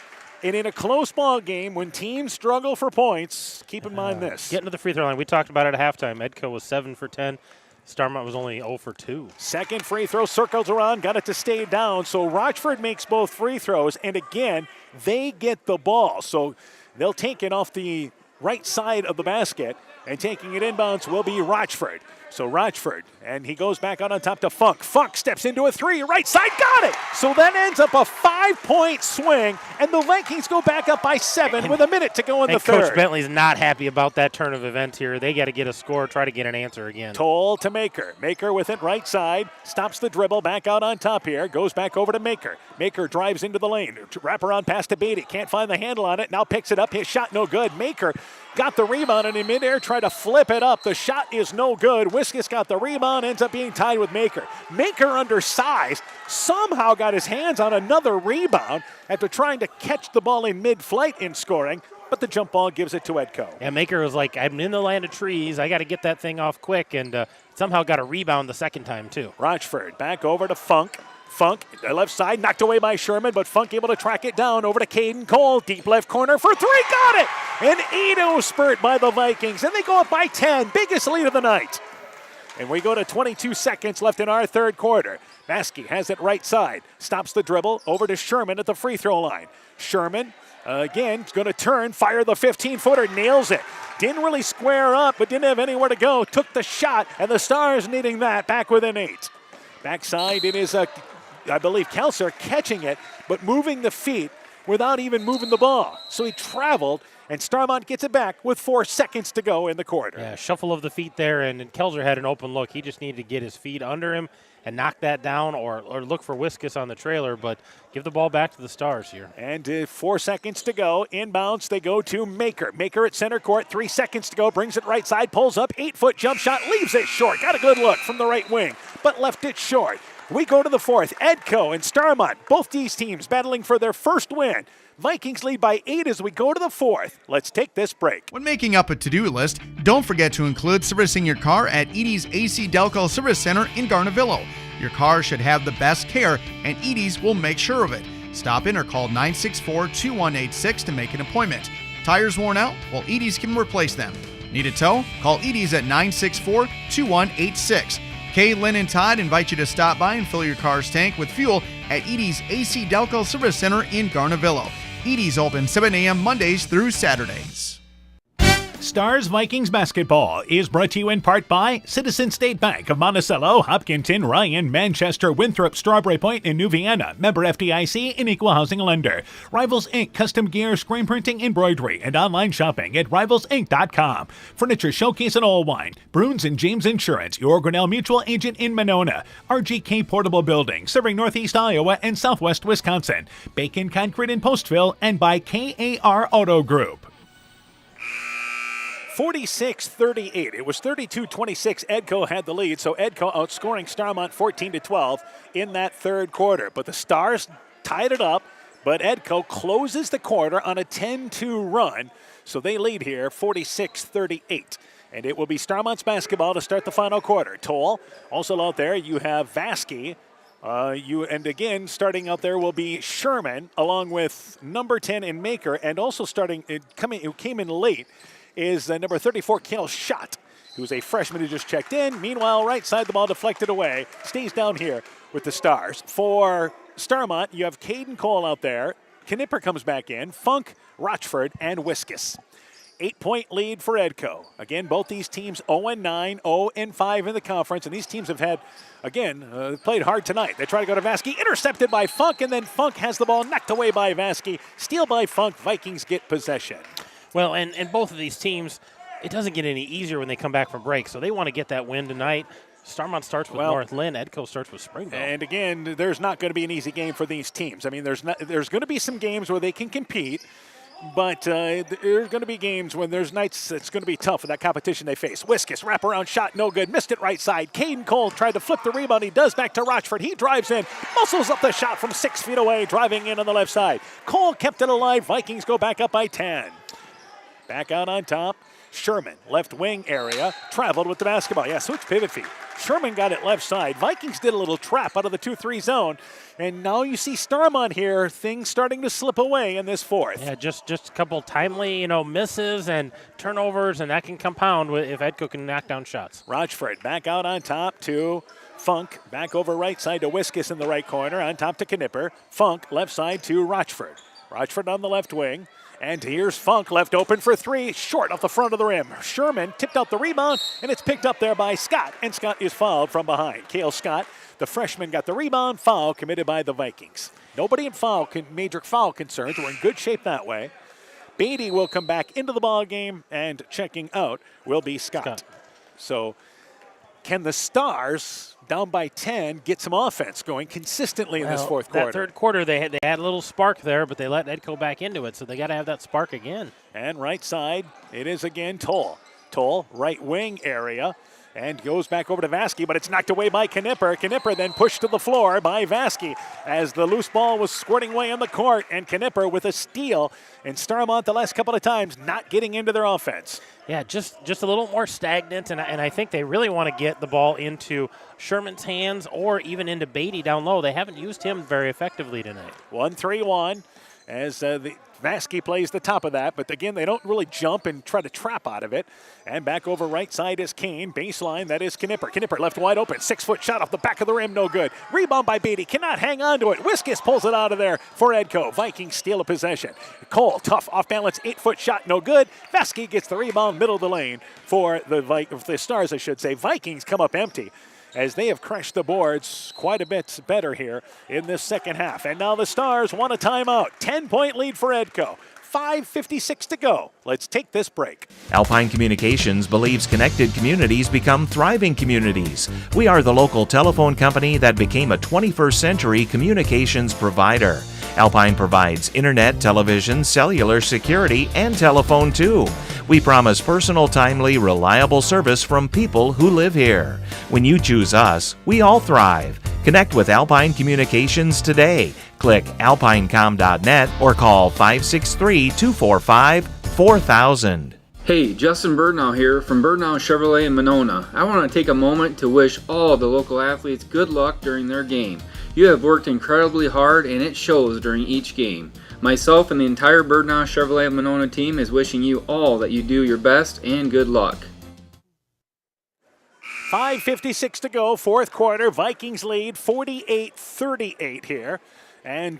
And in a close ball game, when teams struggle for points, keep in mind this. Getting to the free throw line. We talked about it at halftime. Edco was 7 for 10. Starmont was only 0 for 2. Second free throw, circles around, got it to stay down. So Rochford makes both free throws, and again, they get the ball. So they'll take it off the right side of the basket, and taking it inbounds will be Rochford. So Rochford, and he goes back out on top to Funk. Funk steps into a 3, right side, got it! So that ends up a 5-point swing, and the Vikings go back up by 7 with a minute to go in the third. Coach Bentley's not happy about that turn of events here. They got to get a score, try to get an answer again. Toll to Maker. Maker with it right side, stops the dribble, back out on top here, goes back over to Maker. Maker drives into the lane, wraparound pass to Beatty, can't find the handle on it, now picks it up, his shot no good. Maker got the rebound, and in midair tried to flip it up. The shot is no good. Wiskus got the rebound, ends up being tied with Maker. Maker, undersized, somehow got his hands on another rebound after trying to catch the ball in mid-flight in scoring, but the jump ball gives it to Edco. Yeah, Maker was like, I'm in the land of trees. I got to get that thing off quick, and somehow got a rebound the second time, too. Rochford back over to Funk. Funk, left side, knocked away by Sherman, but Funk able to track it down over to Caden Cole. Deep left corner for three, got it! An 8-0 spurt by the Vikings, and they go up by 10, biggest lead of the night. And we go to 22 seconds left in our third quarter. Vasky has it right side, stops the dribble, over to Sherman at the free throw line. Sherman, again, is going to turn, fire the 15-footer, nails it. Didn't really square up, but didn't have anywhere to go. Took the shot, and the Stars needing that, back within 8. Backside, it is I believe Kelser catching it, but moving the feet without even moving the ball. So he traveled, and Starmont gets it back with 4 seconds to go in the quarter. Yeah, shuffle of the feet there, and Kelser had an open look. He just needed to get his feet under him and knock that down, or look for Wiskus on the trailer, but give the ball back to the Stars here. And 4 seconds to go. Inbounds, they go to Maker. Maker at center court, 3 seconds to go, brings it right side, pulls up, 8-foot jump shot, leaves it short. Got a good look from the right wing, but left it short. We go to the fourth. Edco and Starmont, both these teams battling for their first win. Vikings lead by 8 as we go to the fourth. Let's take this break. When making up a to-do list, don't forget to include servicing your car at Edie's AC Delco Service Center in Garnavillo. Your car should have the best care, and Edie's will make sure of it. Stop in or call 964-2186 to make an appointment. Tires worn out? Well, Edie's can replace them. Need a tow? Call Edie's at 964-2186. Kay, Lynn, and Todd invite you to stop by and fill your car's tank with fuel at Edie's AC Delco Service Center in Garnavillo. Edie's open 7 a.m. Mondays through Saturdays. Stars Vikings basketball is brought to you in part by Citizen State Bank of Monticello, Hopkinton, Ryan, Manchester, Winthrop, Strawberry Point, and New Vienna. Member FDIC and Equal Housing Lender. Rivals Inc. Custom gear, screen printing, embroidery, and online shopping at rivalsinc.com. Furniture Showcase and Allwine. Bruins and James Insurance, your Grinnell Mutual agent in Monona. RGK Portable Building, serving Northeast Iowa and Southwest Wisconsin. Bacon Concrete in Postville, and by KAR Auto Group. 46-38. It was 32-26. Edco had the lead, so Edco outscoring Starmont 14-12 in that third quarter. But the Stars tied it up, but Edco closes the quarter on a 10-2 run, so they lead here 46-38. And it will be Starmont's basketball to start the final quarter. Toll, also out there, you have Vasky. And again, starting out there will be Sherman, along with number 10 in Maker, and also who came in late, is number 34, Kale Schott, who's a freshman who just checked in. Meanwhile, right side, the ball deflected away. Stays down here with the Stars. For Starmont, you have Caden Cole out there. Knipper comes back in. Funk, Rochford, and Wiskus. 8-point lead for Edco. Again, both these teams 0-9, 0-5 in the conference, and these teams have had, played hard tonight. They try to go to Vasky, intercepted by Funk, and then Funk has the ball knocked away by Vasky. Steal by Funk, Vikings get possession. Well, and both of these teams, it doesn't get any easier when they come back from break, so they want to get that win tonight. Starmont starts with North Lynn. Edco starts with Springville. And again, there's not going to be an easy game for these teams. I mean, there's going to be some games where they can compete, but there's going to be games when there's nights it's going to be tough in that competition they face. Wiskus, wraparound shot, no good. Missed it right side. Caden Cole tried to flip the rebound. He does back to Rochford. He drives in, muscles up the shot from 6 feet away, driving in on the left side. Cole kept it alive. Vikings go back up by 10. Back out on top, Sherman, left wing area, traveled with the basketball. Yeah, switch pivot feed. Sherman got it left side. Vikings did a little trap out of the 2-3 zone, and now you see Starmont here, things starting to slip away in this fourth. Yeah, just a couple timely, misses and turnovers, and that can compound if Edco can knock down shots. Rochford back out on top to Funk, back over right side to Wiskus in the right corner, on top to Knipper. Funk, left side to Rochford. Rochford on the left wing. And here's Funk, left open for 3, short off the front of the rim. Sherman tipped out the rebound, and it's picked up there by Scott, and Scott is fouled from behind. Cale Scott, the freshman, got the rebound. Foul committed by the Vikings. Nobody in major foul concerns. We're in good shape that way. Beatty will come back into the ball game, and checking out will be Scott. So can the Stars down by 10, get some offense going consistently in this fourth that quarter. third quarter, they had a little spark there, but they let Edco back into it, so they got to have that spark again. And right side, it is again Toll. Toll, right wing area, and goes back over to Vasky, but it's knocked away by Knipper. Knipper then pushed to the floor by Vasky as the loose ball was squirting away on the court, and Knipper with a steal. And Starmont the last couple of times not getting into their offense. Yeah, just a little more stagnant, and I think they really want to get the ball into Sherman's hands or even into Beatty down low. They haven't used him very effectively tonight. 1-3-1 as the Vasky plays the top of that, but again, they don't really jump and try to trap out of it. And back over right side is Kane. Baseline, that is Knipper. Knipper left wide open. 6-foot shot off the back of the rim, no good. Rebound by Beatty, cannot hang on to it. Wiskus pulls it out of there for Edco. Vikings steal a possession. Cole, tough, off balance, 8-foot shot, no good. Vasky gets the rebound, middle of the lane for the Stars, I should say. Vikings come up empty, as they have crushed the boards quite a bit better here in this second half. And now the Stars want a timeout. 10-point lead for Edco. 5:56 to go. Let's take this break. Alpine Communications believes connected communities become thriving communities. We are the local telephone company that became a 21st century communications provider. Alpine provides internet, television, cellular, security, and telephone too. We promise personal, timely, reliable service from people who live here. When you choose us, we all thrive. Connect with Alpine Communications today. Click alpinecom.net or call 563-245-4000. Hey, Justin Birdnow here from Birdnow Chevrolet in Monona. I want to take a moment to wish all the local athletes good luck during their game. You have worked incredibly hard and it shows during each game. Myself and the entire Birdnow Chevrolet Monona team is wishing you all that you do your best and good luck. 5:56 to go, fourth quarter. Vikings lead 48-38 here. And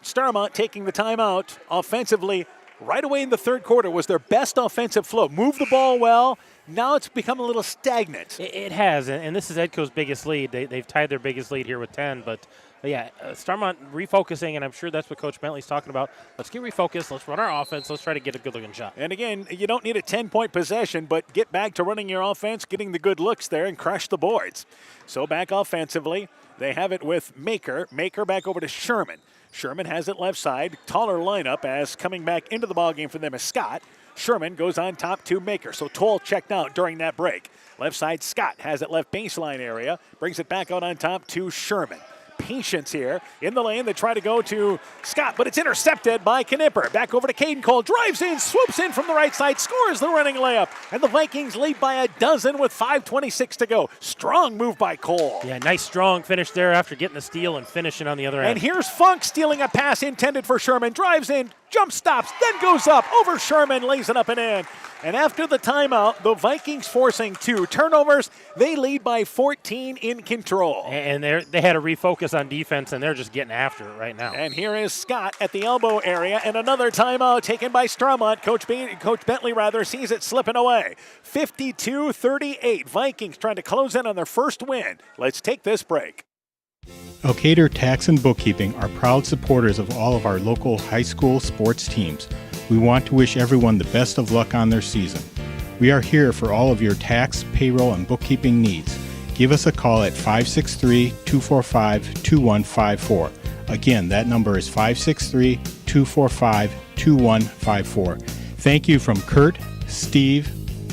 Starmont taking the timeout offensively right away in the third quarter was their best offensive flow. Moved the ball well. Now it's become a little stagnant. It has, and this is Edco's biggest lead. They've tied their biggest lead here with 10, but yeah, Starmont refocusing, and I'm sure that's what Coach Bentley's talking about. Let's get refocused. Let's run our offense. Let's try to get a good-looking shot. And again, you don't need a 10-point possession, but get back to running your offense, getting the good looks there, and crush the boards. So back offensively, they have it with Maker. Maker back over to Sherman. Sherman has it left side. Taller lineup as coming back into the ballgame for them is Scott. Sherman goes on top to Maker. So Toll checked out during that break. Left side, Scott has it left baseline area. Brings it back out on top to Sherman. Patience here in the lane. They try to go to Scott, but it's intercepted by Knipper. Back over to Caden Cole. Drives in, swoops in from the right side, scores the running layup. And the Vikings lead by a dozen with 5:26 to go. Strong move by Cole. Yeah, nice strong finish there after getting the steal and finishing on the other end. And here's Funk stealing a pass intended for Sherman. Drives in, jump stops, then goes up over Sherman, lays it up and in. And after the timeout, the Vikings forcing 2 turnovers. They lead by 14 in control. And they had to refocus on defense, and they're just getting after it right now. And here is Scott at the elbow area, and another timeout taken by Starmont. Coach Bentley sees it slipping away. 52-38. Vikings trying to close in on their first win. Let's take this break. Elkader Tax and Bookkeeping are proud supporters of all of our local high school sports teams. We want to wish everyone the best of luck on their season. We are here for all of your tax, payroll, and bookkeeping needs. Give us a call at 563-245-2154. Again, that number is 563-245-2154. Thank you from Kurt, Steve,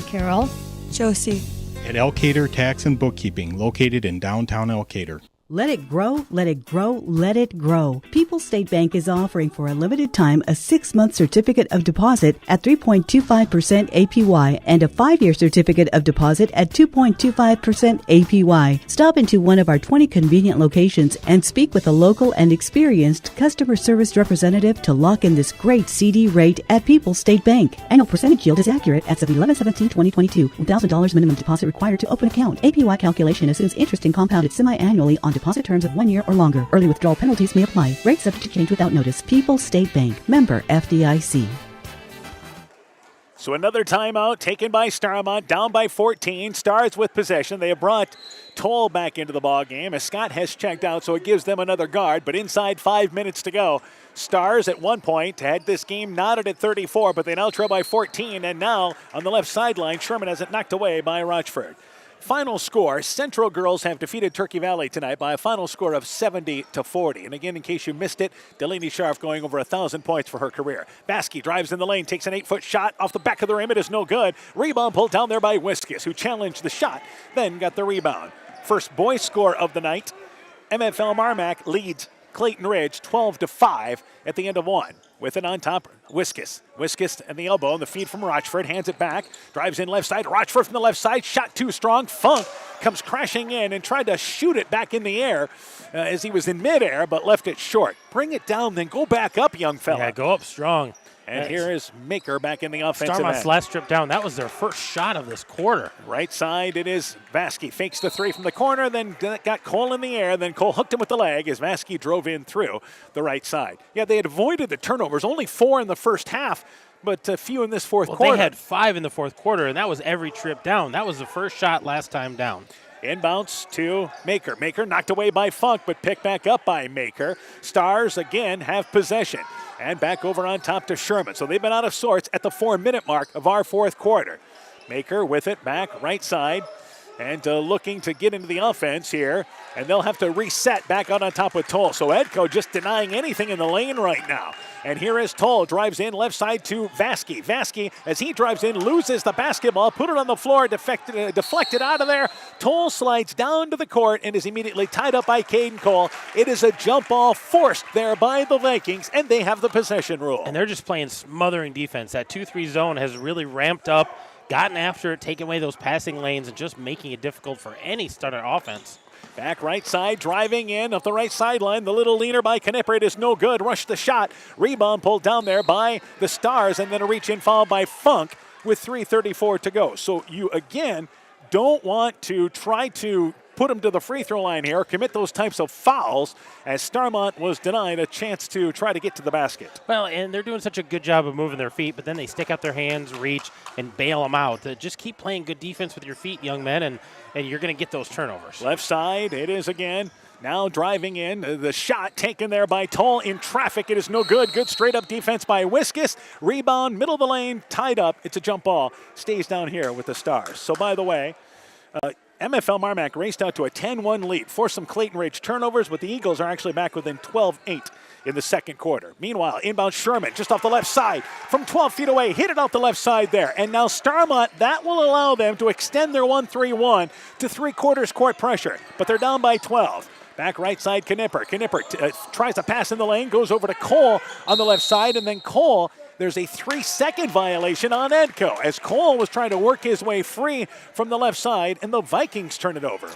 Carol, Josie, at Elkader Tax and Bookkeeping, located in downtown Elkader. Let it grow, let it grow, let it grow. People's State Bank is offering for a limited time a 6-month certificate of deposit at 3.25% APY and a 5-year certificate of deposit at 2.25% APY. Stop into one of our 20 convenient locations and speak with a local and experienced customer service representative to lock in this great CD rate at People's State Bank. Annual percentage yield is accurate as of 11/17/2022. $1,000 minimum deposit required to open account. APY calculation assumes interest and compounded semi-annually on deposit terms of 1 year or longer. Early withdrawal penalties may apply. Rates subject to change without notice. People's State Bank. Member FDIC. So another timeout taken by Starmont, down by 14. Stars with possession. They have brought Toll back into the ballgame as Scott has checked out, so it gives them another guard. But inside 5 minutes to go, Stars at one point had this game knotted at 34, but they now trail by 14. And now on the left sideline, Sherman has it knocked away by Rochford. Final score, Central girls have defeated Turkey Valley tonight by a final score of 70-40. And again, in case you missed it, Delaney Scharf going over 1,000 points for her career. Vasky drives in the lane, takes an 8-foot shot off the back of the rim. It is no good. Rebound pulled down there by Wiskus, who challenged the shot, then got the rebound. First boys score of the night. MFL Marmac leads Clayton Ridge 12-5 at the end of one. With it on top, Wiskus. Wiskus and the elbow, and the feed from Rochford. Hands it back, drives in left side. Rochford from the left side, shot too strong. Funk comes crashing in and tried to shoot it back in the air as he was in midair, but left it short. Bring it down, then go back up, young fella. Yeah, go up strong. And here is Maker back in the offensive Starmont's end. last trip down, that was their first shot of this quarter. Right side, it is Vasky. Fakes the three from the corner, then got Cole in the air. Then Cole hooked him with the leg as Vasky drove in through the right side. Yeah, they had avoided the turnovers. Only 4 in the first half, but a few in this fourth quarter. They had 5 in the fourth quarter, and that was every trip down. That was the first shot last time down. Inbounds to Maker. Maker knocked away by Funk, but picked back up by Maker. Stars again have possession. And back over on top to Sherman. So they've been out of sorts at the 4-minute mark of our fourth quarter. Maker with it back right side. And looking to get into the offense here. And they'll have to reset back out on top with Toll. So Edco just denying anything in the lane right now. And here is Toll, drives in left side to Vasky. Vasky, as he drives in, loses the basketball, put it on the floor, deflected out of there. Toll slides down to the court and is immediately tied up by Caden Cole. It is a jump ball forced there by the Vikings, and they have the possession rule. And they're just playing smothering defense. That 2-3 zone has really ramped up, gotten after it, taking away those passing lanes, and just making it difficult for any starter offense. Back right side, driving in up the right sideline. The little leaner by Knipper. It is no good. Rushed the shot. Rebound pulled down there by the Stars, and then a reach-in foul by Funk with 3:34 to go. So you, again, don't want to try to put him to the free throw line here, commit those types of fouls, as Starmont was denied a chance to try to get to the basket. Well, and they're doing such a good job of moving their feet, but then they stick out their hands, reach, and bail them out. Just keep playing good defense with your feet, young men, and you're going to get those turnovers. Left side, it is again. Now driving in, the shot taken there by Toll in traffic. It is no good. Good straight up defense by Wiskus. Rebound, middle of the lane, tied up. It's a jump ball. Stays down here with the Stars. So by the way, MFL Marmac raced out to a 10-1 lead, forced some Clayton Ridge turnovers, but the Eagles are actually back within 12-8 in the second quarter. Meanwhile, inbound Sherman just off the left side from 12 feet away, hit it out the left side there. And now Starmont, that will allow them to extend their 1-3-1 to three-quarters court pressure, but they're down by 12. Back right side, Knipper. Knipper tries to pass in the lane, goes over to Cole on the left side, and then Cole, there's a 3-second violation on Edco as Cole was trying to work his way free from the left side, and the Vikings turn it over.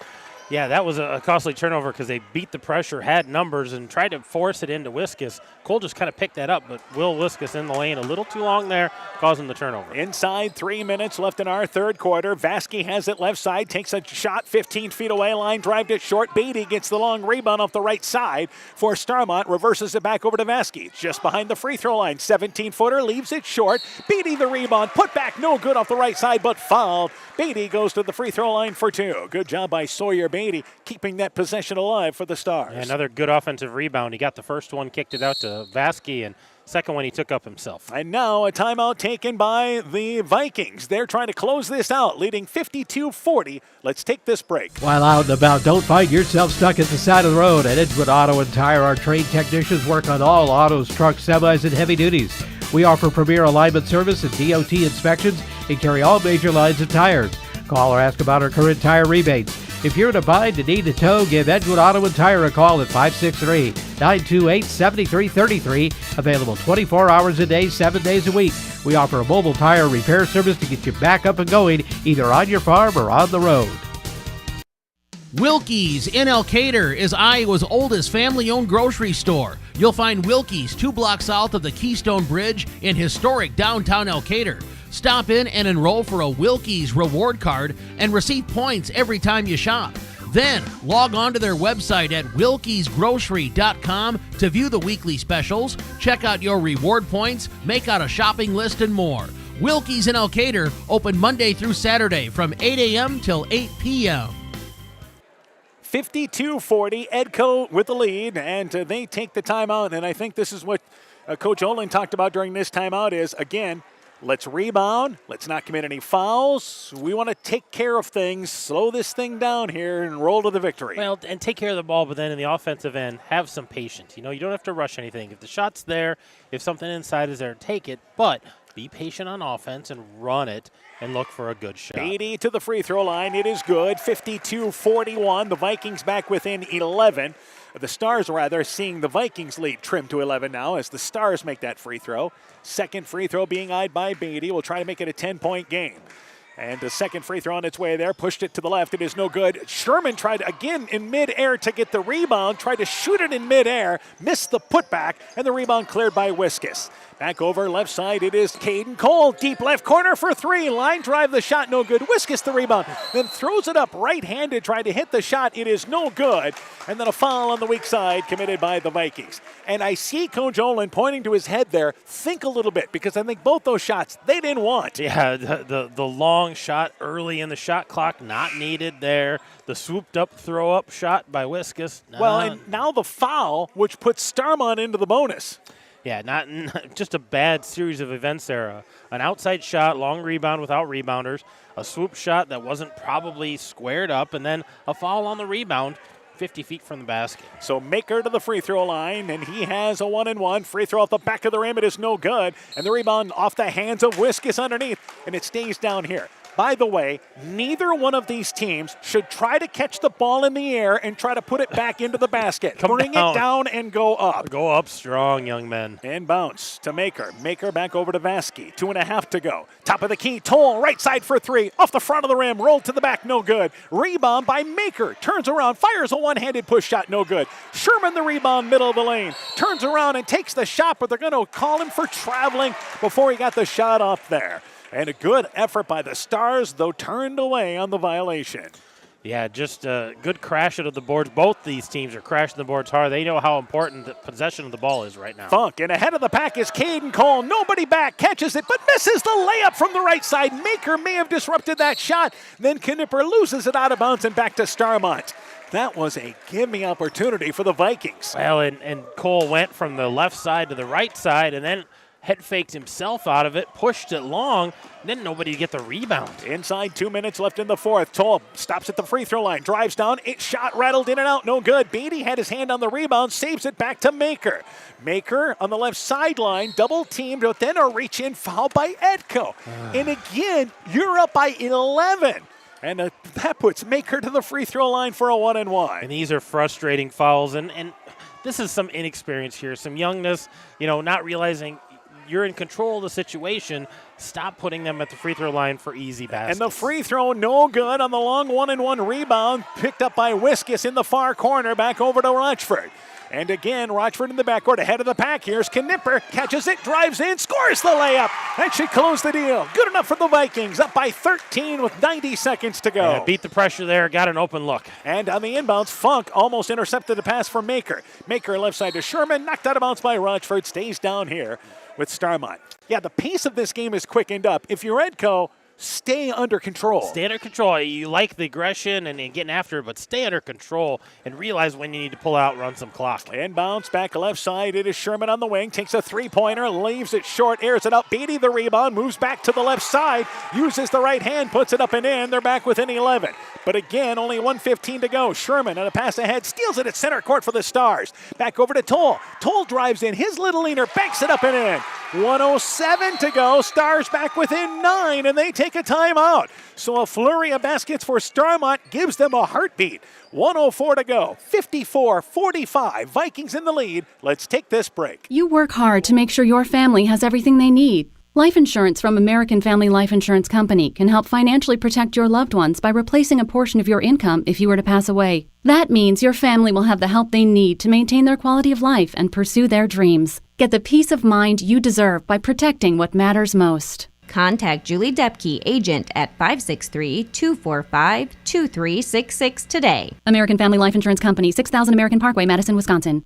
Yeah, that was a costly turnover because they beat the pressure, had numbers, and tried to force it into Wiskus. Cole just kind of picked that up, but Will Wiskus in the lane a little too long there, causing the turnover. Inside 3 minutes left in our third quarter. Vasky has it left side, takes a shot 15 feet away, line drived it short. Beatty gets the long rebound off the right side for Starmont, reverses it back over to Vasky. Just behind the free throw line, 17-footer, leaves it short. Beatty the rebound, put back, no good off the right side, but fouled. Beatty goes to the free throw line for 2. Good job by Sawyer Beatty, keeping that possession alive for the Stars. Yeah, another good offensive rebound. He got the first one, kicked it out to Vasky, and second one he took up himself. And now a timeout taken by the Vikings. They're trying to close this out, leading 52-40. Let's take this break. While out and about, don't find yourself stuck at the side of the road. At Edgewood Auto and Tire, our trained technicians work on all autos, trucks, semis, and heavy duties. We offer premier alignment service and DOT inspections and carry all major lines of tires. Call or ask about our current tire rebates. If you're in a bind and need a tow, give Edgewood Auto and Tire a call at 563-928-7333. Available 24 hours a day, 7 days a week. We offer a mobile tire repair service to get you back up and going, either on your farm or on the road. Wilkie's in Elkader is Iowa's oldest family-owned grocery store. You'll find Wilkie's 2 blocks south of the Keystone Bridge in historic downtown Elkader. Stop in and enroll for a Wilkie's reward card and receive points every time you shop. Then log on to their website at wilkiesgrocery.com to view the weekly specials, check out your reward points, make out a shopping list, and more. Wilkie's in Elkader, open Monday through Saturday from 8 a.m. till 8 p.m. 52-40, Edco with the lead, and they take the timeout. And I think this is what Coach Olin talked about during this timeout is, again, Let's rebound. Let's not commit any fouls. We want to take care of things, slow this thing down here, and roll to the victory. Well, and take care of the ball, but then in the offensive end, have some patience. You know, you don't have to rush anything. If the shot's there, if something inside is there, take it. But be patient on offense and run it and look for a good shot. Beatty to the free throw line. It is good. 52-41. The Vikings back within 11. The Stars, rather, seeing the Vikings lead trimmed to 11 now as the Stars make that free throw. Second free throw being eyed by Beatty. Will try to make it a 10-point game. And the second free throw on its way there. Pushed it to the left. It is no good. Sherman tried again in midair to get the rebound. Tried to shoot it in midair. Missed the putback. And the rebound cleared by Wiskus. Back over left side, it is Caden Cole. Deep left corner for three. Line drive, the shot no good. Wiskus the rebound. Then throws it up right-handed. Tried to hit the shot. It is no good. And then a foul on the weak side committed by the Vikings. And I see Coach Olin pointing to his head there. Think a little bit, because I think both those shots they didn't want. Yeah, the long shot early in the shot clock, not needed there. The swooped up throw-up shot by Wiskus. Well, and now the foul, which puts Starmont into the bonus. Yeah, not just a bad series of events there. An outside shot, long rebound without rebounders, a swoop shot that wasn't probably squared up, and then a foul on the rebound 50 feet from the basket. So Maker to the free throw line, and he has a 1-and-1. Free throw off the back of the rim. It is no good. And the rebound off the hands of Wiskus underneath, and it stays down here. By the way, neither one of these teams should try to catch the ball in the air and try to put it back into the basket. Bring it down and go up. Go up strong, young men. And bounce to Maker. Maker back over to Vasky. 2.5 to go. Top of the key. Toll right side for three. Off the front of the rim. Rolled to the back. No good. Rebound by Maker. Turns around. Fires a one-handed push shot. No good. Sherman the rebound. Middle of the lane. Turns around and takes the shot, but they're going to call him for traveling before he got the shot off there. And a good effort by the Stars, though turned away on the violation. Yeah, just a good crash out of the boards. Both these teams are crashing the boards hard. They know how important the possession of the ball is right now. Funk, and ahead of the pack is Caden Cole. Nobody back, catches it, but misses the layup from the right side. Maker may have disrupted that shot. Then Knipper loses it out of bounds and back to Starmont. That was a gimme opportunity for the Vikings. Well, and Cole went from the left side to the right side, and then head faked himself out of it, pushed it long, then nobody to get the rebound. Inside 2 minutes left in the fourth. Toll stops at the free throw line, drives down, it shot rattled in and out, no good. Beatty had his hand on the rebound, saves it back to Maker. Maker on the left sideline, double teamed, but then a reach in foul by Edco. And again, you're up by 11. And that puts Maker to the free throw line for a 1-and-1. And these are frustrating fouls, and this is some inexperience here, some youngness, not realizing you're in control of the situation. Stop putting them at the free throw line for easy baskets. And the free throw no good on the long 1-and-1 rebound. Picked up by Wiskus in the far corner. Back over to Rochford. And again, Rochford in the backcourt ahead of the pack. Here's Knipper. Catches it, drives in, scores the layup. That should close the deal. Good enough for the Vikings. Up by 13 with 90 seconds to go. Yeah, beat the pressure there. Got an open look. And on the inbounds, Funk almost intercepted the pass from Maker. Maker left side to Sherman. Knocked out of bounds by Rochford. Stays down here with Starmont. Yeah, the pace of this game is quickened up. If you're Edco, stay under control. Stay under control. You like the aggression and getting after it, but stay under control and realize when you need to pull out, run some clock. Inbounds back left side. It is Sherman on the wing. Takes a three-pointer, leaves it short, airs it out. Beatty the rebound, moves back to the left side, uses the right hand, puts it up and in. They're back within 11. But again, only 1:15 to go. Sherman on a pass ahead, steals it at center court for the Stars. Back over to Toll. Toll drives in. His little leaner banks it up and in. 1:07 to go. Stars back within 9, and they take a timeout. So a flurry of baskets for Starmont gives them a heartbeat. 1:04 to go. 54-45. Vikings in the lead. Let's take this break. You work hard to make sure your family has everything they need. Life insurance from American Family Life Insurance Company can help financially protect your loved ones by replacing a portion of your income if you were to pass away. That means your family will have the help they need to maintain their quality of life and pursue their dreams. Get the peace of mind you deserve by protecting what matters most. Contact Julie Depke, agent at 563-245-2366 today. American Family Life Insurance Company, 6000 American Parkway, Madison, Wisconsin.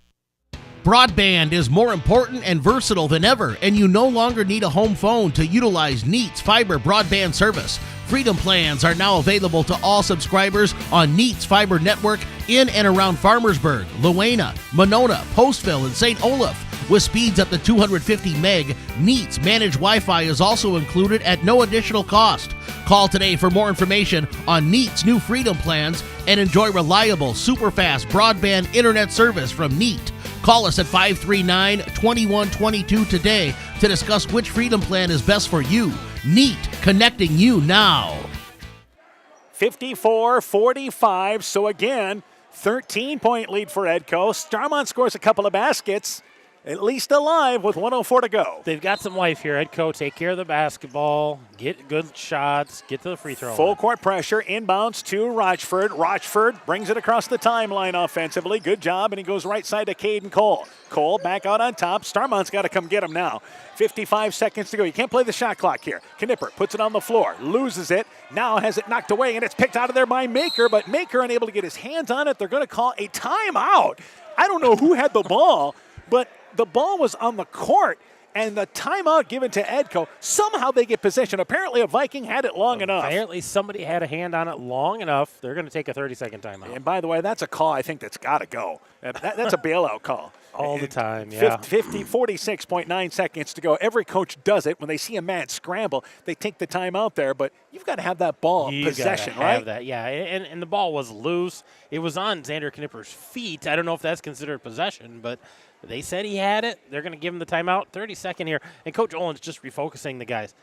Broadband is more important and versatile than ever, and you no longer need a home phone to utilize Neat's fiber broadband service. Freedom plans are now available to all subscribers on Neat's fiber network in and around Farmersburg, Luena, Monona, Postville, and St. Olaf. With speeds up to 250 meg, Neat's managed Wi-Fi is also included at no additional cost. Call today for more information on Neat's new Freedom plans and enjoy reliable, super-fast broadband internet service from Neat. Call us at 539-2122 today to discuss which Freedom plan is best for you. Neat, connecting you now. 54-45, so again, 13-point lead for Edco. Starmont scores a couple of baskets, at least alive with 1:04 to go. They've got some life here. Edco, take care of the basketball, get good shots, get to the free throw Full line. court pressure, inbounds to Rochford. Rochford brings it across the timeline offensively. Good job, and he goes right side to Caden Cole. Cole back out on top. Starmont's got to come get him now. 55 seconds to go. You can't play the shot clock here. Knipper puts it on the floor, loses it, now has it knocked away, and it's picked out of there by Maker, but Maker unable to get his hands on it. They're going to call a timeout. I don't know who had the ball, but the ball was on the court, and the timeout given to Edco. Somehow they get possession. Apparently a Viking had it long enough. Apparently somebody had a hand on it long enough. They're going to take a 30-second timeout. And by the way, that's a call I think that's got to go. That's a bailout call. All the time, yeah. 46.9 seconds to go. Every coach does it. When they see a man scramble, they take the timeout there, but you've got to have that ball in possession, gotta have right? that, yeah. And the ball was loose. It was on Xander Knipper's feet. I don't know if that's considered possession, but they said he had it. They're going to give him the timeout. 30-second here. And Coach Olin's just refocusing the guys.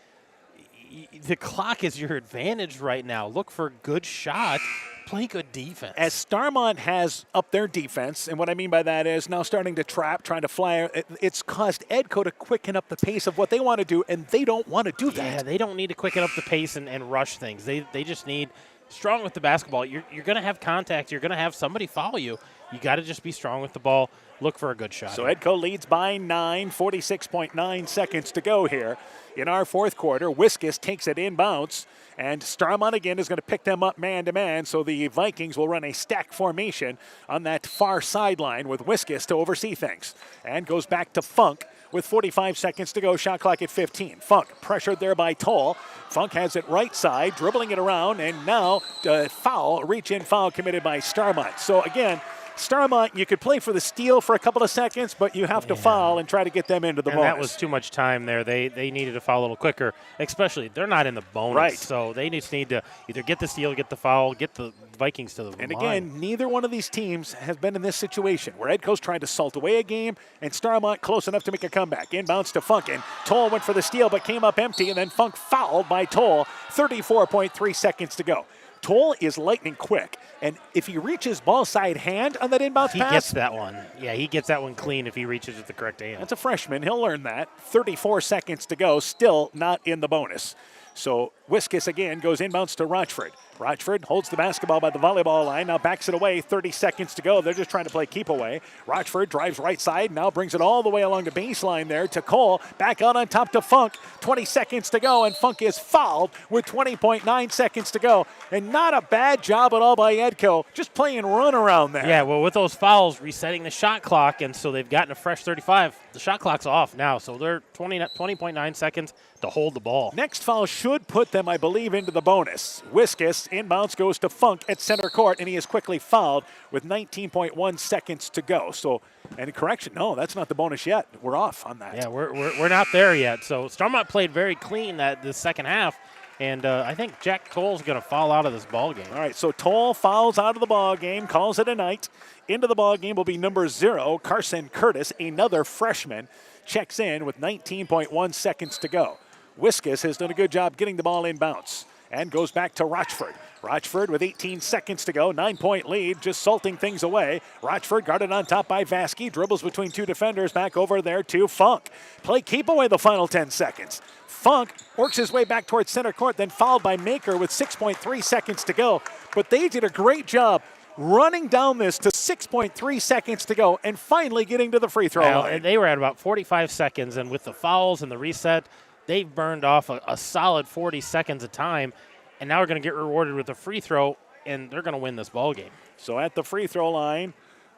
The clock is your advantage right now. Look for a good shot. Play good defense. As Starmont has up their defense, and what I mean by that is now starting to trap, trying to fly, it's caused Edco to quicken up the pace of what they want to do, and they don't want to do that. Yeah, they don't need to quicken up the pace and rush things. They just need strong with the basketball. You're going to have contact. You're going to have somebody follow you. You got to just be strong with the ball. Look for a good shot. So Edco leads by 9, 46.9 seconds to go here in our fourth quarter. Wiskus takes it inbounds, and Starmont again is going to pick them up man-to-man, so the Vikings will run a stack formation on that far sideline with Wiskus to oversee things. And goes back to Funk with 45 seconds to go, shot clock at 15. Funk pressured there by Toll. Funk has it right side, dribbling it around, and now reach-in foul committed by Starmont. So again, Starmont, you could play for the steal for a couple of seconds, but you have to foul and try to get them into the bonus. That was too much time there. They needed to foul a little quicker, especially they're not in the bonus. Right. So they just need to either get the steal, get the foul, get the Vikings to the line. And again, neither one of these teams has been in this situation where Edco's trying to salt away a game and Starmont close enough to make a comeback. Inbounds to Funk, and Toll went for the steal but came up empty, and then Funk fouled by Toll. 34.3 seconds to go. Toll is lightning quick, and if he reaches ball side hand on that inbounds pass, he gets that one. Yeah, he gets that one clean if he reaches with the correct hand. That's a freshman. He'll learn that. 34 seconds to go, still not in the bonus. So Wiskus again goes inbounds to Rochford. Rochford holds the basketball by the volleyball line, now backs it away, 30 seconds to go. They're just trying to play keep away. Rochford drives right side, now brings it all the way along the baseline there to Cole. Back out on top to Funk, 20 seconds to go, and Funk is fouled with 20.9 seconds to go. And not a bad job at all by Edco, just playing run around there. Yeah, well, with those fouls, resetting the shot clock, and so they've gotten a fresh 35. The shot clock's off now, so they're 20.9 seconds to hold the ball. Next foul should put them, I believe, into the bonus. Wiskus inbounds goes to Funk at center court, and he is quickly fouled with 19.1 seconds to go. So, and correction, no, that's not the bonus yet. We're off on that. Yeah, we're not there yet. So Starmont played very clean the second half, and I think Jack Toll's going to foul out of this ball game. All right, so Toll fouls out of the ball game, calls it a night. Into the ball game will be number 0, Carson Curtis, another freshman, checks in with 19.1 seconds to go. Wiskus has done a good job getting the ball in bounce and goes back to Rochford. Rochford with 18 seconds to go, 9-point lead, just salting things away. Rochford guarded on top by Vasky, dribbles between two defenders, back over there to Funk. Play keep away the final 10 seconds. Funk works his way back towards center court, then fouled by Maker with 6.3 seconds to go. But they did a great job running down this to 6.3 seconds to go and finally getting to the free throw line. And they were at about 45 seconds, and with the fouls and the reset, they've burned off a solid 40 seconds of time, and now we're going to get rewarded with a free throw, and they're going to win this ball game. So at the free throw line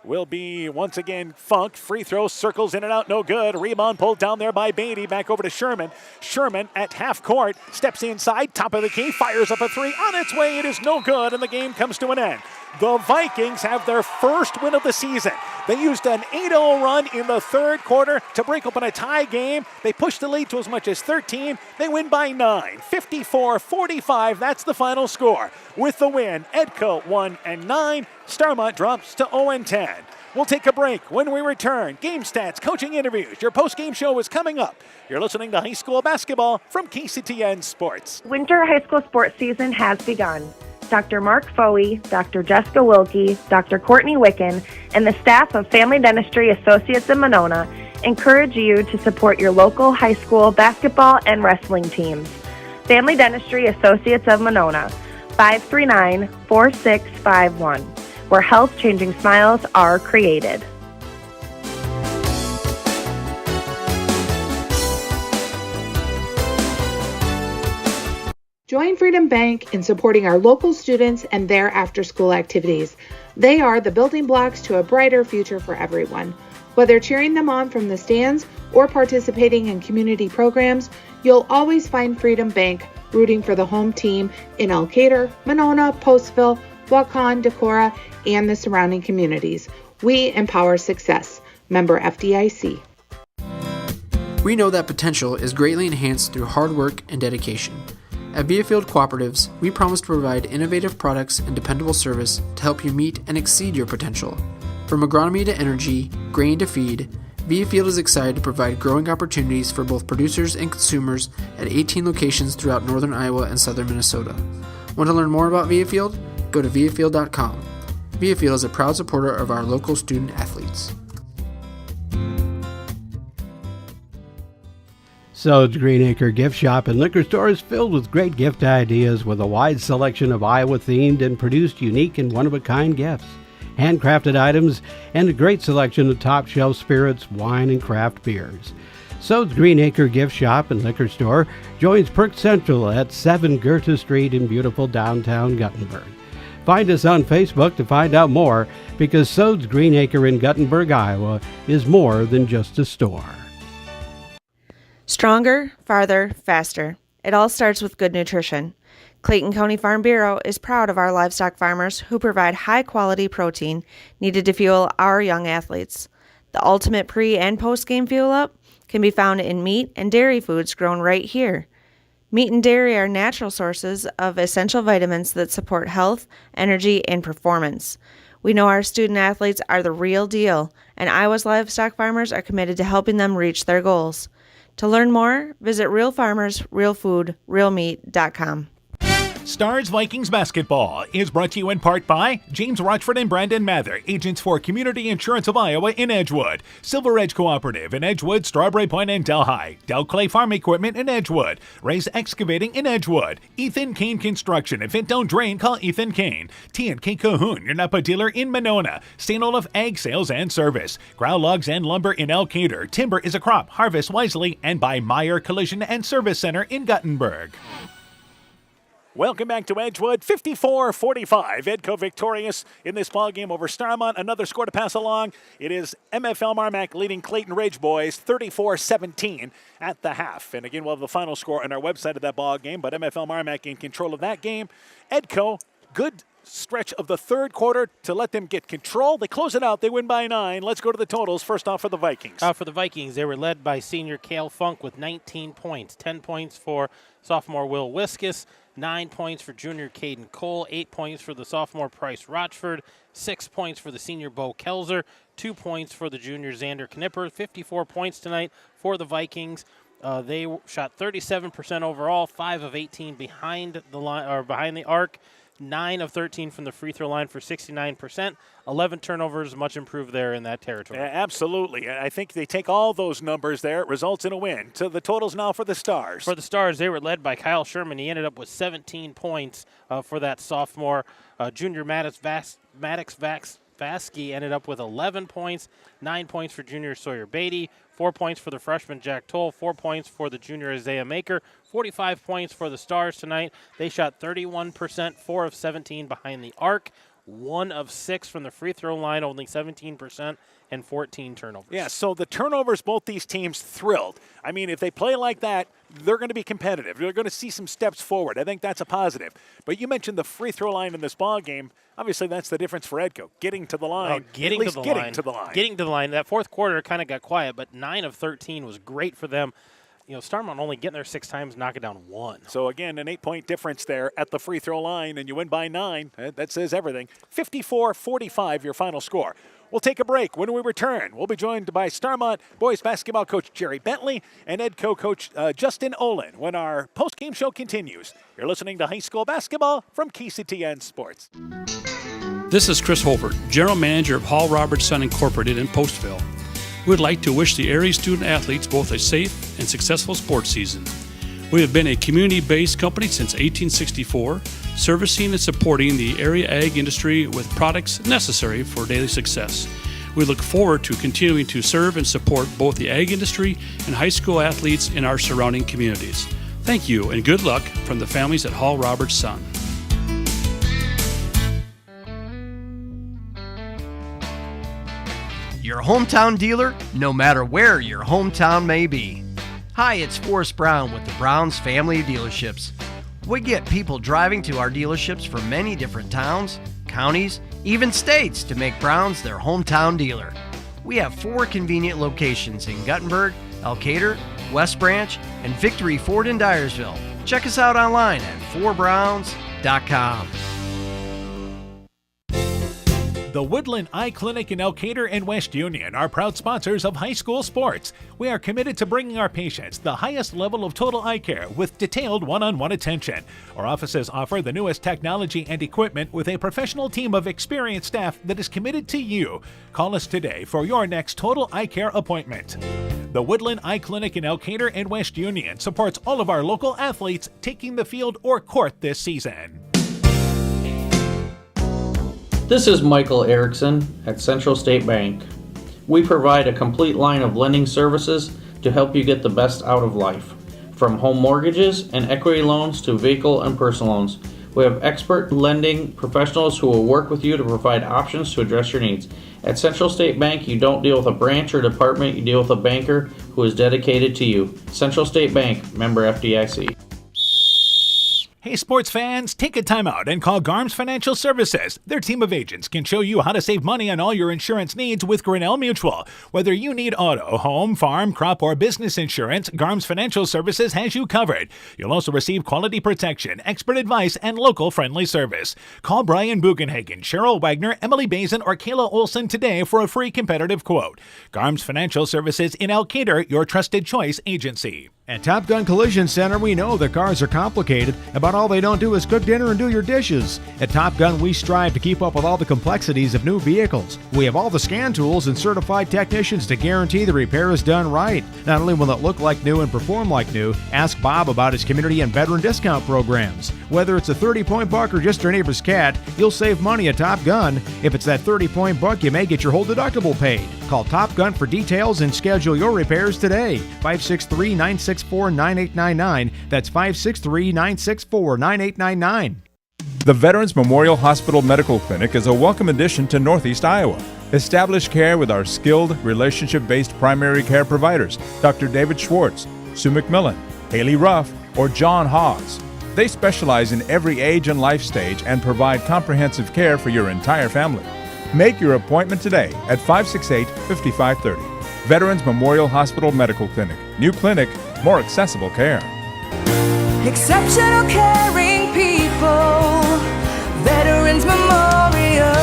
will be once again Funk. Free throw circles in and out, no good. Rebound pulled down there by Beatty. Back over to Sherman. Sherman at half court, steps inside, top of the key, fires up a three. On its way, it is no good, and the game comes to an end. The Vikings have their first win of the season. They used an 8-0 run in the third quarter to break open a tie game. They pushed the lead to as much as 13. They win by 9, 54-45. That's the final score. With the win, Edco 1-9. Starmont drops to 0-10. We'll take a break. When we return, game stats, coaching interviews. Your post-game show is coming up. You're listening to high school basketball from KCTN Sports. Winter high school sports season has begun. Dr. Mark Foey, Dr. Jessica Wilkie, Dr. Courtney Wicken, and the staff of Family Dentistry Associates in Monona encourage you to support your local high school basketball and wrestling teams. Family Dentistry Associates of Monona, 539-4651, where health-changing smiles are created. Join Freedom Bank in supporting our local students and their after-school activities. They are the building blocks to a brighter future for everyone. Whether cheering them on from the stands or participating in community programs, you'll always find Freedom Bank rooting for the home team in Elkader, Monona, Postville, Waukon, Decorah, and the surrounding communities. We empower success. Member FDIC. We know that potential is greatly enhanced through hard work and dedication. At Viafield Cooperatives, we promise to provide innovative products and dependable service to help you meet and exceed your potential. From agronomy to energy, grain to feed, Viafield is excited to provide growing opportunities for both producers and consumers at 18 locations throughout northern Iowa and southern Minnesota. Want to learn more about Viafield? Go to viafield.com. Viafield is a proud supporter of our local student athletes. Sode's Greenacre Gift Shop and Liquor Store is filled with great gift ideas with a wide selection of Iowa-themed and produced unique and one-of-a-kind gifts, handcrafted items, and a great selection of top-shelf spirits, wine, and craft beers. Sode's Greenacre Gift Shop and Liquor Store joins Perk Central at 7 Goethe Street in beautiful downtown Guttenberg. Find us on Facebook to find out more, because Sode's Greenacre in Guttenberg, Iowa is more than just a store. Stronger, farther, faster. It all starts with good nutrition. Clayton County Farm Bureau is proud of our livestock farmers who provide high-quality protein needed to fuel our young athletes. The ultimate pre- and post-game fuel-up can be found in meat and dairy foods grown right here. Meat and dairy are natural sources of essential vitamins that support health, energy, and performance. We know our student athletes are the real deal, and Iowa's livestock farmers are committed to helping them reach their goals. To learn more, visit realfarmersrealfoodrealmeat.com. Stars Vikings Basketball is brought to you in part by James Rochford and Brandon Mather, agents for Community Insurance of Iowa in Edgewood, Silver Edge Cooperative in Edgewood, Strawberry Point and Delhi, Del Clay Farm Equipment in Edgewood, Ray's Excavating in Edgewood, Ethan Kane Construction. If it don't drain, call Ethan Kane. T&K Cahoon, your Napa dealer in Monona, St. Olaf Ag Sales and Service, Grow Logs and Lumber in Elkader, Timber is a Crop, Harvest Wisely, and by Meyer Collision and Service Center in Guttenberg. Welcome back to Edgewood, 54-45. Edco victorious in this ballgame over Starmont. Another score to pass along. It is MFL Marmac leading Clayton Ridge boys 34-17 at the half. And again, we'll have the final score on our website of that ballgame, but MFL Marmac in control of that game. Edco, good stretch of the third quarter to let them get control. They close it out. They win by 9. Let's go to the totals. First off for the Vikings. For the Vikings, they were led by senior Cale Funk with 19 points. 10 points for sophomore Will Wiskus. 9 points for junior Caden Cole, 8 points for the sophomore Price Rochford, 6 points for the senior Bo Kelzer, 2 points for the junior Xander Knipper, 54 points tonight for the Vikings. They shot 37% overall, 5 of 18 behind the line or behind the arc, 9 of 13 from the free throw line for 69%. 11 turnovers, much improved there in that territory. Absolutely. I think they take all those numbers there. It results in a win. So the totals now for the Stars. For the Stars, they were led by Kyle Sherman. He ended up with 17 points for that sophomore. Junior Maddox Vasky ended up with 11 points, 9 points for junior Sawyer Beatty, 4 points for the freshman Jack Toll, 4 points for the junior Isaiah Maker, 45 points for the Stars tonight. They shot 31%, 4 of 17 behind the arc, 1 of 6 from the free throw line, only 17%, and 14 turnovers. Yeah, so the turnovers, both these teams thrilled. I mean, if they play like that, they're going to be competitive. They're going to see some steps forward. I think that's a positive. But you mentioned the free throw line in this ball game. Obviously, that's the difference for Edco, getting to the line. Getting to the line. Getting to the line. That fourth quarter kind of got quiet, but 9 of 13 was great for them. You know, Starmont only getting there 6 times, knocking down 1. So, again, an 8-point difference there at the free throw line, and you win by 9. That says everything. 54-45, your final score. We'll take a break. When we return, we'll be joined by Starmont boys basketball coach Jerry Bentley and Edco coach Justin Olin when our post-game show continues. You're listening to high school basketball from KCTN Sports. This is Chris Holbert, General Manager of Hall Robertson Incorporated in Postville. We would like to wish the area student athletes both a safe and successful sports season. We have been a community-based company since 1864, servicing and supporting the area ag industry with products necessary for daily success. We look forward to continuing to serve and support both the ag industry and high school athletes in our surrounding communities. Thank you and good luck from the families at Hall Robertson. Your hometown dealer, no matter where your hometown may be. Hi, it's Forrest Brown with the Browns Family Dealerships. We get people driving to our dealerships from many different towns, counties, even states to make Browns their hometown dealer. We have 4 convenient locations in Guttenberg, Elkader, West Branch, and Victory Ford in Dyersville. Check us out online at 4browns.com. The Woodland Eye Clinic in Elkader and West Union are proud sponsors of high school sports. We are committed to bringing our patients the highest level of total eye care with detailed one-on-one attention. Our offices offer the newest technology and equipment with a professional team of experienced staff that is committed to you. Call us today for your next total eye care appointment. The Woodland Eye Clinic in Elkader and West Union supports all of our local athletes taking the field or court this season. This is Michael Erickson at Central State Bank. We provide a complete line of lending services to help you get the best out of life. From home mortgages and equity loans to vehicle and personal loans, we have expert lending professionals who will work with you to provide options to address your needs. At Central State Bank, you don't deal with a branch or department, you deal with a banker who is dedicated to you. Central State Bank, member FDIC. Hey sports fans, take a time out and call Garms Financial Services. Their team of agents can show you how to save money on all your insurance needs with Grinnell Mutual. Whether you need auto, home, farm, crop, or business insurance, Garms Financial Services has you covered. You'll also receive quality protection, expert advice, and local friendly service. Call Brian Bugenhagen, Cheryl Wagner, Emily Bazin, or Kayla Olson today for a free competitive quote. Garms Financial Services in Elkader, your trusted choice agency. At Top Gun Collision Center, we know that cars are complicated. About all they don't do is cook dinner and do your dishes. At Top Gun, we strive to keep up with all the complexities of new vehicles. We have all the scan tools and certified technicians to guarantee the repair is done right. Not only will it look like new and perform like new, ask Bob about his community and veteran discount programs. Whether it's a 30-point buck or just your neighbor's cat, you'll save money at Top Gun. If it's that 30-point buck, you may get your whole deductible paid. Call Top Gun for details and schedule your repairs today. 563-964-9899. That's 563-964-9899. The Veterans Memorial Hospital Medical Clinic is a welcome addition to Northeast Iowa. Establish care with our skilled, relationship-based primary care providers, Dr. David Schwartz, Sue McMillan, Haley Ruff, or John Hawes. They specialize in every age and life stage and provide comprehensive care for your entire family. Make your appointment today at 568-5530. Veterans Memorial Hospital Medical Clinic. New clinic, more accessible care. Exceptional caring people, Veterans Memorial.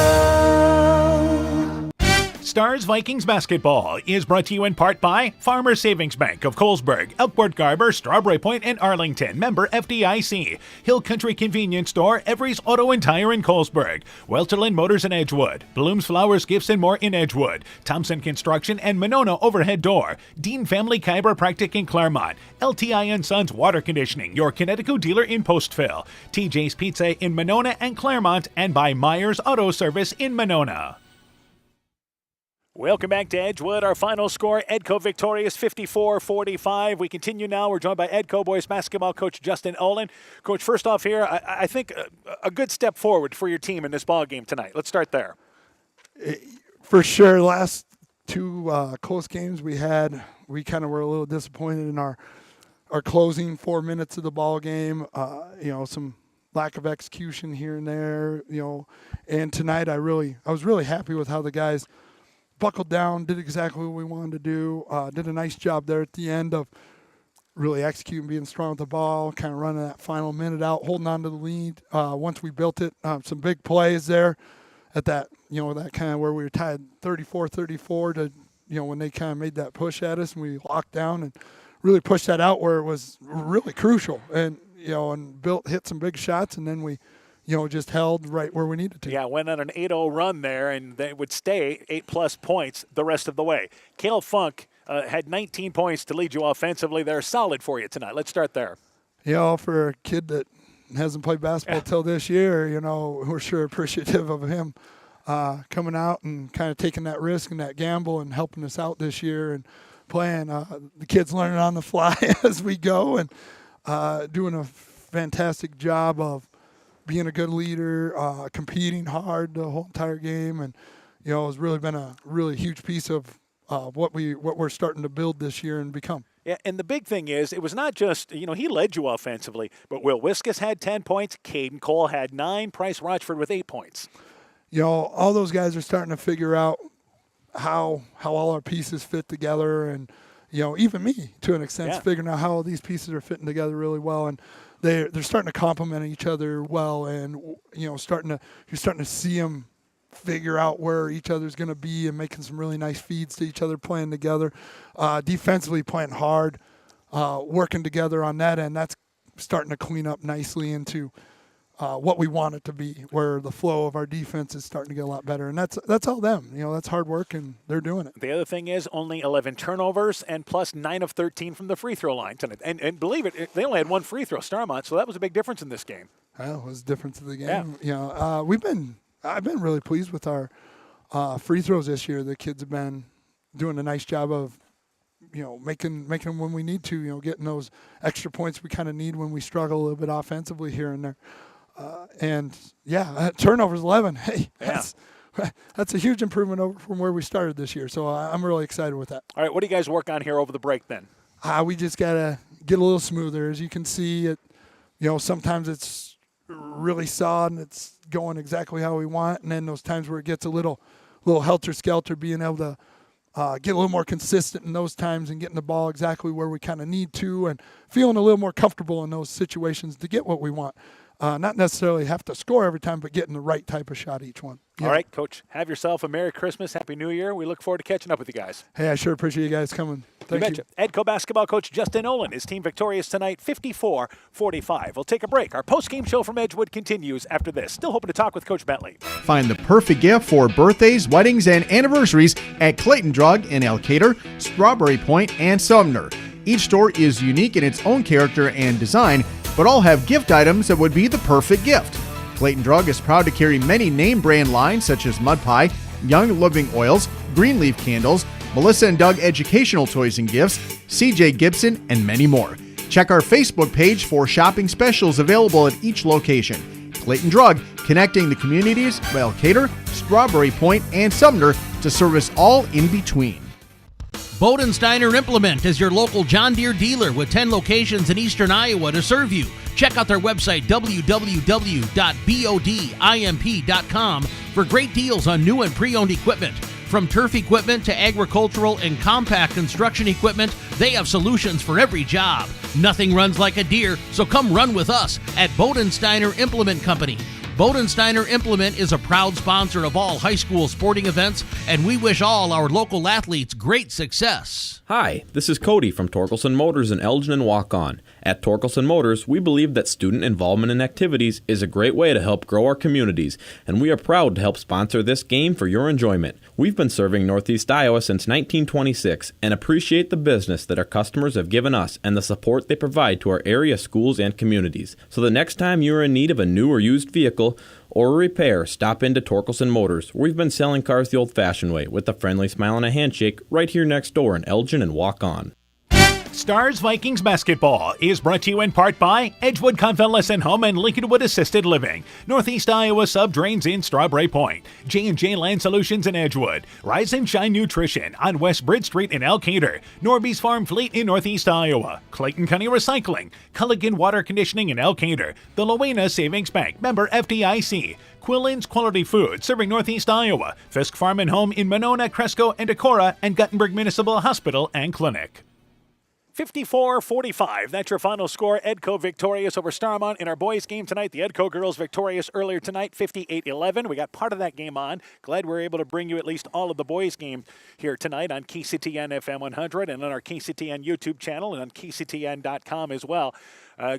Stars Vikings Basketball is brought to you in part by Farmers Savings Bank of Colesburg, Elkport Garber, Strawberry Point, and Arlington, member FDIC. Hill Country Convenience Store, Every's Auto and Tire in Colesburg, Welterland Motors in Edgewood, Bloom's Flowers Gifts and More in Edgewood, Thompson Construction and Monona Overhead Door, Dean Family Chiropractic in Claremont, LTI & Sons Water Conditioning, your Connecticut dealer in Postville, TJ's Pizza in Monona and Claremont, and by Myers Auto Service in Monona. Welcome back to Edgewood. Our final score, Edco victorious 54-45. We continue now. We're joined by Edco boys basketball coach Justin Olin. Coach, first off here, I think a good step forward for your team in this ball game tonight. Let's start there. For sure, last two close games we had, we kind of were a little disappointed in our closing 4 minutes of the ball game. Some lack of execution here and there, and tonight I was really happy with how the guys buckled down, did exactly what we wanted to do, did a nice job there at the end of really executing, being strong with the ball, kind of running that final minute out, holding on to the lead. Once we built it, some big plays there at that, that kind of where we were tied 34-34 to, when they kind of made that push at us and we locked down and really pushed that out where it was really crucial and, and hit some big shots, and then we just held right where we needed to. Yeah, went on an 8-0 run there, and they would stay 8+ points the rest of the way. Cale Funk had 19 points to lead you offensively. They're solid for you tonight. Let's start there. For a kid that hasn't played basketball till this year, we're sure appreciative of him coming out and kind of taking that risk and that gamble and helping us out this year and playing. The kid's learning on the fly as we go and doing a fantastic job of being a good leader, competing hard the whole entire game, and it's really been a really huge piece of what we're starting to build this year and become. Yeah, and the big thing is, it was not just, he led you offensively, but Will Wiskus had 10 points, Caden Cole had 9, Price Rochford with 8 points. All those guys are starting to figure out how all our pieces fit together, and even me to an extent, figuring out how all these pieces are fitting together really well, and they're starting to complement each other well, and you're starting to see them figure out where each other's going to be and making some really nice feeds to each other, playing together, defensively playing hard, working together on that end. That's starting to clean up nicely into what we want it to be, where the flow of our defense is starting to get a lot better, and that's all them. That's hard work, and they're doing it. The other thing is only 11 turnovers and plus 9 of 13 from the free throw line tonight. And believe it, they only had one free throw, Starmont, so that was a big difference in this game. Well, it was a difference in the game. Yeah. I've been really pleased with our free throws this year. The kids have been doing a nice job of making them when we need to. Getting those extra points we kind of need when we struggle a little bit offensively here and there. Turnovers 11. Hey, that's a huge improvement over from where we started this year. So I'm really excited with that. All right, what do you guys work on here over the break then? We just gotta get a little smoother. As you can see, it. Sometimes it's really solid and it's going exactly how we want, and then those times where it gets a little helter-skelter, being able to get a little more consistent in those times and getting the ball exactly where we kind of need to, and feeling a little more comfortable in those situations to get what we want. Not necessarily have to score every time, but getting the right type of shot each one. Yeah. All right, Coach, have yourself a Merry Christmas, Happy New Year. We look forward to catching up with you guys. Hey, I sure appreciate you guys coming. Thank you. Edco basketball coach Justin Olin, his team victorious tonight, 54-45. We'll take a break. Our post-game show from Edgewood continues after this. Still hoping to talk with Coach Bentley. Find the perfect gift for birthdays, weddings, and anniversaries at Clayton Drug in Elkader, Strawberry Point, and Sumner. Each store is unique in its own character and design, but all have gift items that would be the perfect gift. Clayton Drug is proud to carry many name brand lines such as Mud Pie, Young Living Oils, Greenleaf Candles, Melissa and Doug Educational Toys and Gifts, CJ Gibson, and many more. Check our Facebook page for shopping specials available at each location. Clayton Drug, connecting the communities of Elkader, Strawberry Point, and Sumner to service all in between. Bodensteiner Implement is your local John Deere dealer with 10 locations in eastern Iowa to serve you. Check out their website, www.bodimp.com, for great deals on new and pre-owned equipment. From turf equipment to agricultural and compact construction equipment, they have solutions for every job. Nothing runs like a Deere, so come run with us at Bodensteiner Implement Company. Bodensteiner Implement is a proud sponsor of all high school sporting events, and we wish all our local athletes great success. Hi, this is Cody from Torkelson Motors in Elgin and Waukon. At Torkelson Motors, we believe that student involvement in activities is a great way to help grow our communities, and we are proud to help sponsor this game for your enjoyment. We've been serving Northeast Iowa since 1926 and appreciate the business that our customers have given us and the support they provide to our area schools and communities. So the next time you are in need of a new or used vehicle or a repair, stop into Torkelson Motors, where we've been selling cars the old-fashioned way with a friendly smile and a handshake right here next door in Elgin and Walk On. Stars Vikings basketball is brought to you in part by Edgewood Convalescent Home and Lincolnwood Assisted Living, Northeast Iowa Sub Drains in Strawberry Point, J&J Land Solutions in Edgewood, Rise and Shine Nutrition on West Bridge Street in Elkader, Norby's Farm Fleet in Northeast Iowa, Clayton County Recycling, Culligan Water Conditioning in Elkader, the Lowena Savings Bank, member FDIC, Quillen's Quality Food, serving Northeast Iowa, Fisk Farm and Home in Monona, Cresco, and Decorah, and Guttenberg Municipal Hospital and Clinic. 54-45. That's your final score. Edco victorious over Starmont in our boys game tonight. The Edco girls victorious earlier tonight, 58-11. We got part of that game on. Glad we're able to bring you at least all of the boys game here tonight on KCTN FM 100 and on our KCTN YouTube channel and on KCTN.com as well.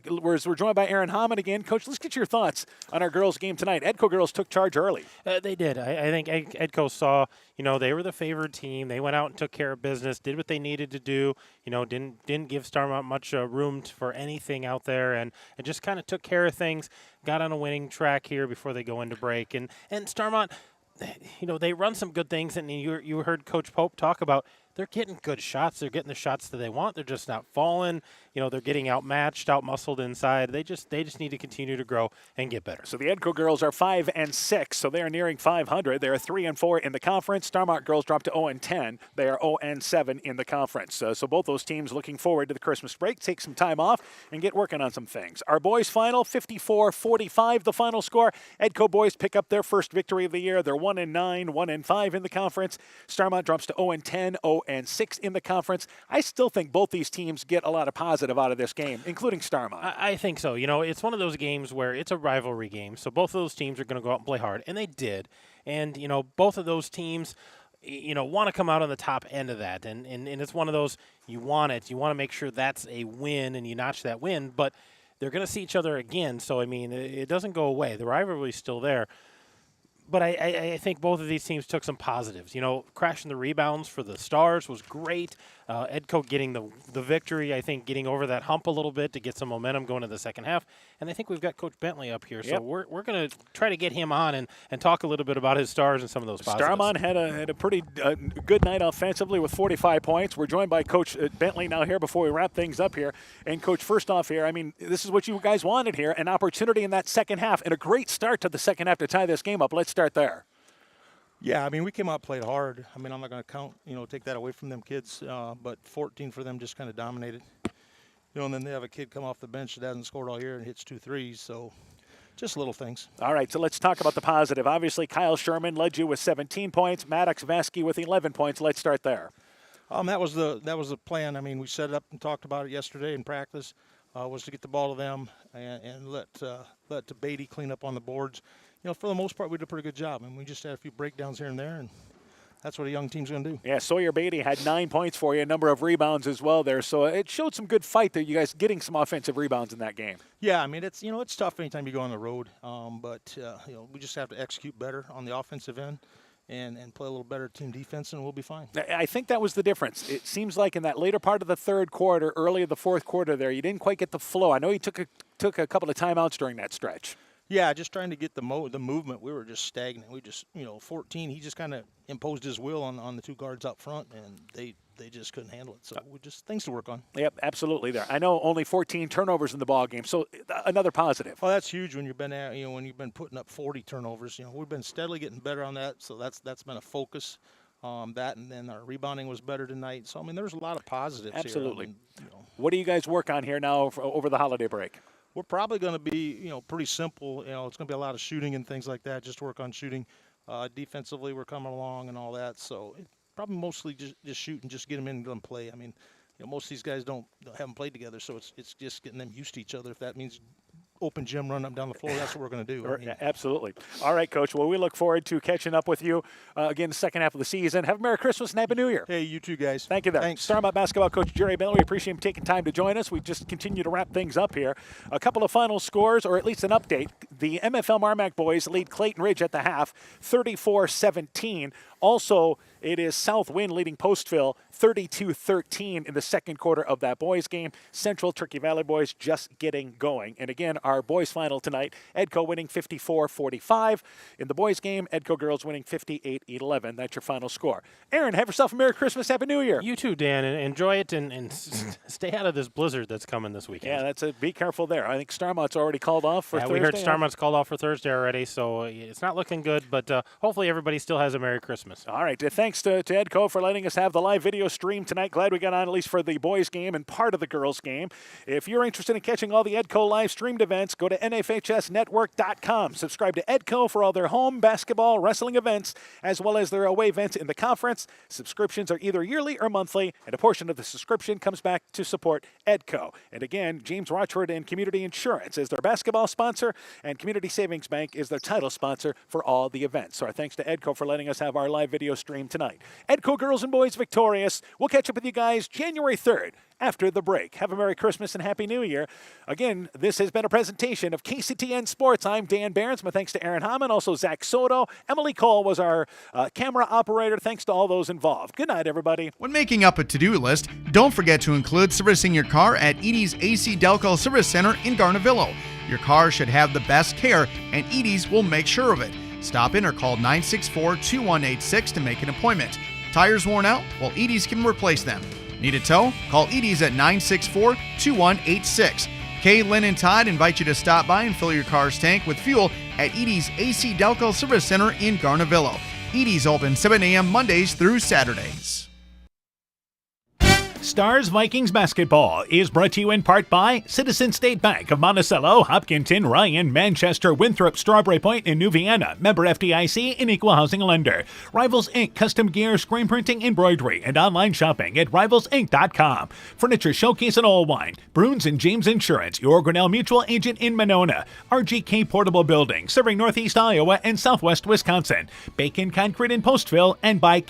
We're joined by Aaron Hammond again. Coach, let's get your thoughts on our girls' game tonight. Edco girls took charge early. They did. I think Edco saw, they were the favored team. They went out and took care of business, did what they needed to do. Didn't give Starmont much room for anything out there, and it just kind of took care of things. Got on a winning track here before they go into break, and Starmont, they run some good things, and you heard Coach Pope talk about. They're getting good shots. They're getting the shots that they want. They're just not falling. They're getting outmatched, outmuscled inside. They just need to continue to grow and get better. So the Edco girls are 5-6, so they are nearing 500. They are 3-4 in the conference. Starmont girls dropped to 0-10. They are 0-7 in the conference. So both those teams looking forward to the Christmas break, take some time off, and get working on some things. Our boys final, 54-45, the final score. Edco boys pick up their first victory of the year. They're 1-9, 1-5 in the conference. Starmont drops to 0-10, 0-6 in the conference. I still think both these teams get a lot of positive out of this game, including Starmont. I think so. It's one of those games where it's a rivalry game, so both of those teams are going to go out and play hard, and they did. And, both of those teams, want to come out on the top end of that. And it's one of those, you want it. You want to make sure that's a win, and you notch that win. But they're going to see each other again, so, it doesn't go away. The rivalry is still there. But I think both of these teams took some positives. Crashing the rebounds for the Stars was great. Edco getting the victory, I think getting over that hump a little bit to get some momentum going into the second half. And I think we've got Coach Bentley up here. So we're going to try to get him on and talk a little bit about his Stars and some of those positives. Starmont had a pretty good night offensively with 45 points. We're joined by Coach Bentley now here before we wrap things up here. And, Coach, first off here, this is what you guys wanted here, an opportunity in that second half and a great start to the second half to tie this game up. Let's start there. Yeah, we came out, played hard. I'm not going to count, take that away from them kids. But 14 for them just kind of dominated. And then they have a kid come off the bench that hasn't scored all year and hits 2 threes. So just little things. All right, so let's talk about the positive. Obviously, Kyle Sherman led you with 17 points. Maddox Vasky with 11 points. Let's start there. That was the plan. We set it up and talked about it yesterday in practice. Was to get the ball to them and let Beatty clean up on the boards. For the most part, we did a pretty good job. We just had a few breakdowns here and there, and that's what a young team's going to do. Yeah, Sawyer Beatty had 9 points for you, a number of rebounds as well there. So it showed some good fight there, you guys getting some offensive rebounds in that game. Yeah, it's it's tough anytime you go on the road, but we just have to execute better on the offensive end. And play a little better team defense, and we'll be fine. I think that was the difference. It seems like in that later part of the third quarter, early in the fourth quarter there, you didn't quite get the flow. I know you took a couple of timeouts during that stretch. Yeah, just trying to get the movement. We were just stagnant. We just, 14, he just kind of imposed his will on the two guards up front, and they just couldn't handle it. So we just things to work on. Yep, absolutely there. I know only 14 turnovers in the ball game, so another positive. Well, that's huge when you've been when you've been putting up 40 turnovers. We've been steadily getting better on that, so that's been a focus. That and then our rebounding was better tonight. So there's a lot of positives. Absolutely. Here. What do you guys work on here now over the holiday break? We're probably going to be, pretty simple. It's going to be a lot of shooting and things like that. Just work on shooting. Defensively, we're coming along and all that. So probably mostly just shoot and just get them in and let them play. Most of these guys haven't played together, so it's just getting them used to each other. If that means open gym running up and down the floor. That's what we're going to do. I mean, Absolutely. All right, Coach. Well, we look forward to catching up with you again the second half of the season. Have a Merry Christmas and Happy New Year. Hey, you too, guys. Thank you there. Thanks. Starmont basketball coach Jerry Miller, we appreciate him taking time to join us. We just continue to wrap things up here. A couple of final scores, or at least an update. The MFL Marmac boys lead Clayton Ridge at the half, 34-17. Also, it is Southwind leading Postville 32-13 in the second quarter of that boys game. Central Turkey Valley boys just getting going. And again, our boys final tonight, Edco winning 54-45. In the boys game, Edco girls winning 58-11. That's your final score. Aaron, have yourself a Merry Christmas, Happy New Year. You too, Dan, and enjoy it and stay out of this blizzard that's coming this weekend. Yeah, be careful there. I think Starmont's already called off for Thursday. We heard Starmont's called off for Thursday already, so it's not looking good, but hopefully everybody still has a Merry Christmas. All right. Thanks to Edco for letting us have the live video stream tonight. Glad we got on at least for the boys game and part of the girls game. If you're interested in catching all the Edco live streamed events, go to NFHSnetwork.com. Subscribe to Edco for all their home basketball, wrestling events, as well as their away events in the conference. Subscriptions are either yearly or monthly, and a portion of the subscription comes back to support Edco. And again, James Rochford and Community Insurance is their basketball sponsor, and Community Savings Bank is their title sponsor for all the events. So our thanks to Edco for letting us have our live video stream tonight. Edco girls and boys victorious. We'll catch up with you guys January 3rd after the break. Have a Merry Christmas and Happy New Year. Again, this has been a presentation of KCTN Sports. I'm Dan Behrens. My thanks to Aaron Hammond, also Zach Soto. Emily Cole was our camera operator. Thanks to all those involved. Good night, everybody. When making up a to-do list, don't forget to include servicing your car at Edie's AC Delco Service Center in Garnavillo. Your car should have the best care, and Edie's will make sure of it. Stop in or call 964-2186 to make an appointment. Tires worn out? Well, Edie's can replace them. Need a tow? Call Edie's at 964-2186. Kay, Lynn, and Todd invite you to stop by and fill your car's tank with fuel at Edie's AC Delco Service Center in Garnavillo. Edie's open 7 a.m. Mondays through Saturdays. Stars Vikings basketball is brought to you in part by Citizen State Bank of Monticello, Hopkinton, Ryan, Manchester, Winthrop, Strawberry Point, and New Vienna. Member FDIC and Equal Housing Lender. Rivals Inc. Custom gear, screen printing, embroidery, and online shopping at rivalsinc.com. Furniture Showcase and Allwine. Bruins and James Insurance, your Grinnell Mutual agent in Monona. RGK Portable Building, serving Northeast Iowa and Southwest Wisconsin. Bacon Concrete in Postville, and by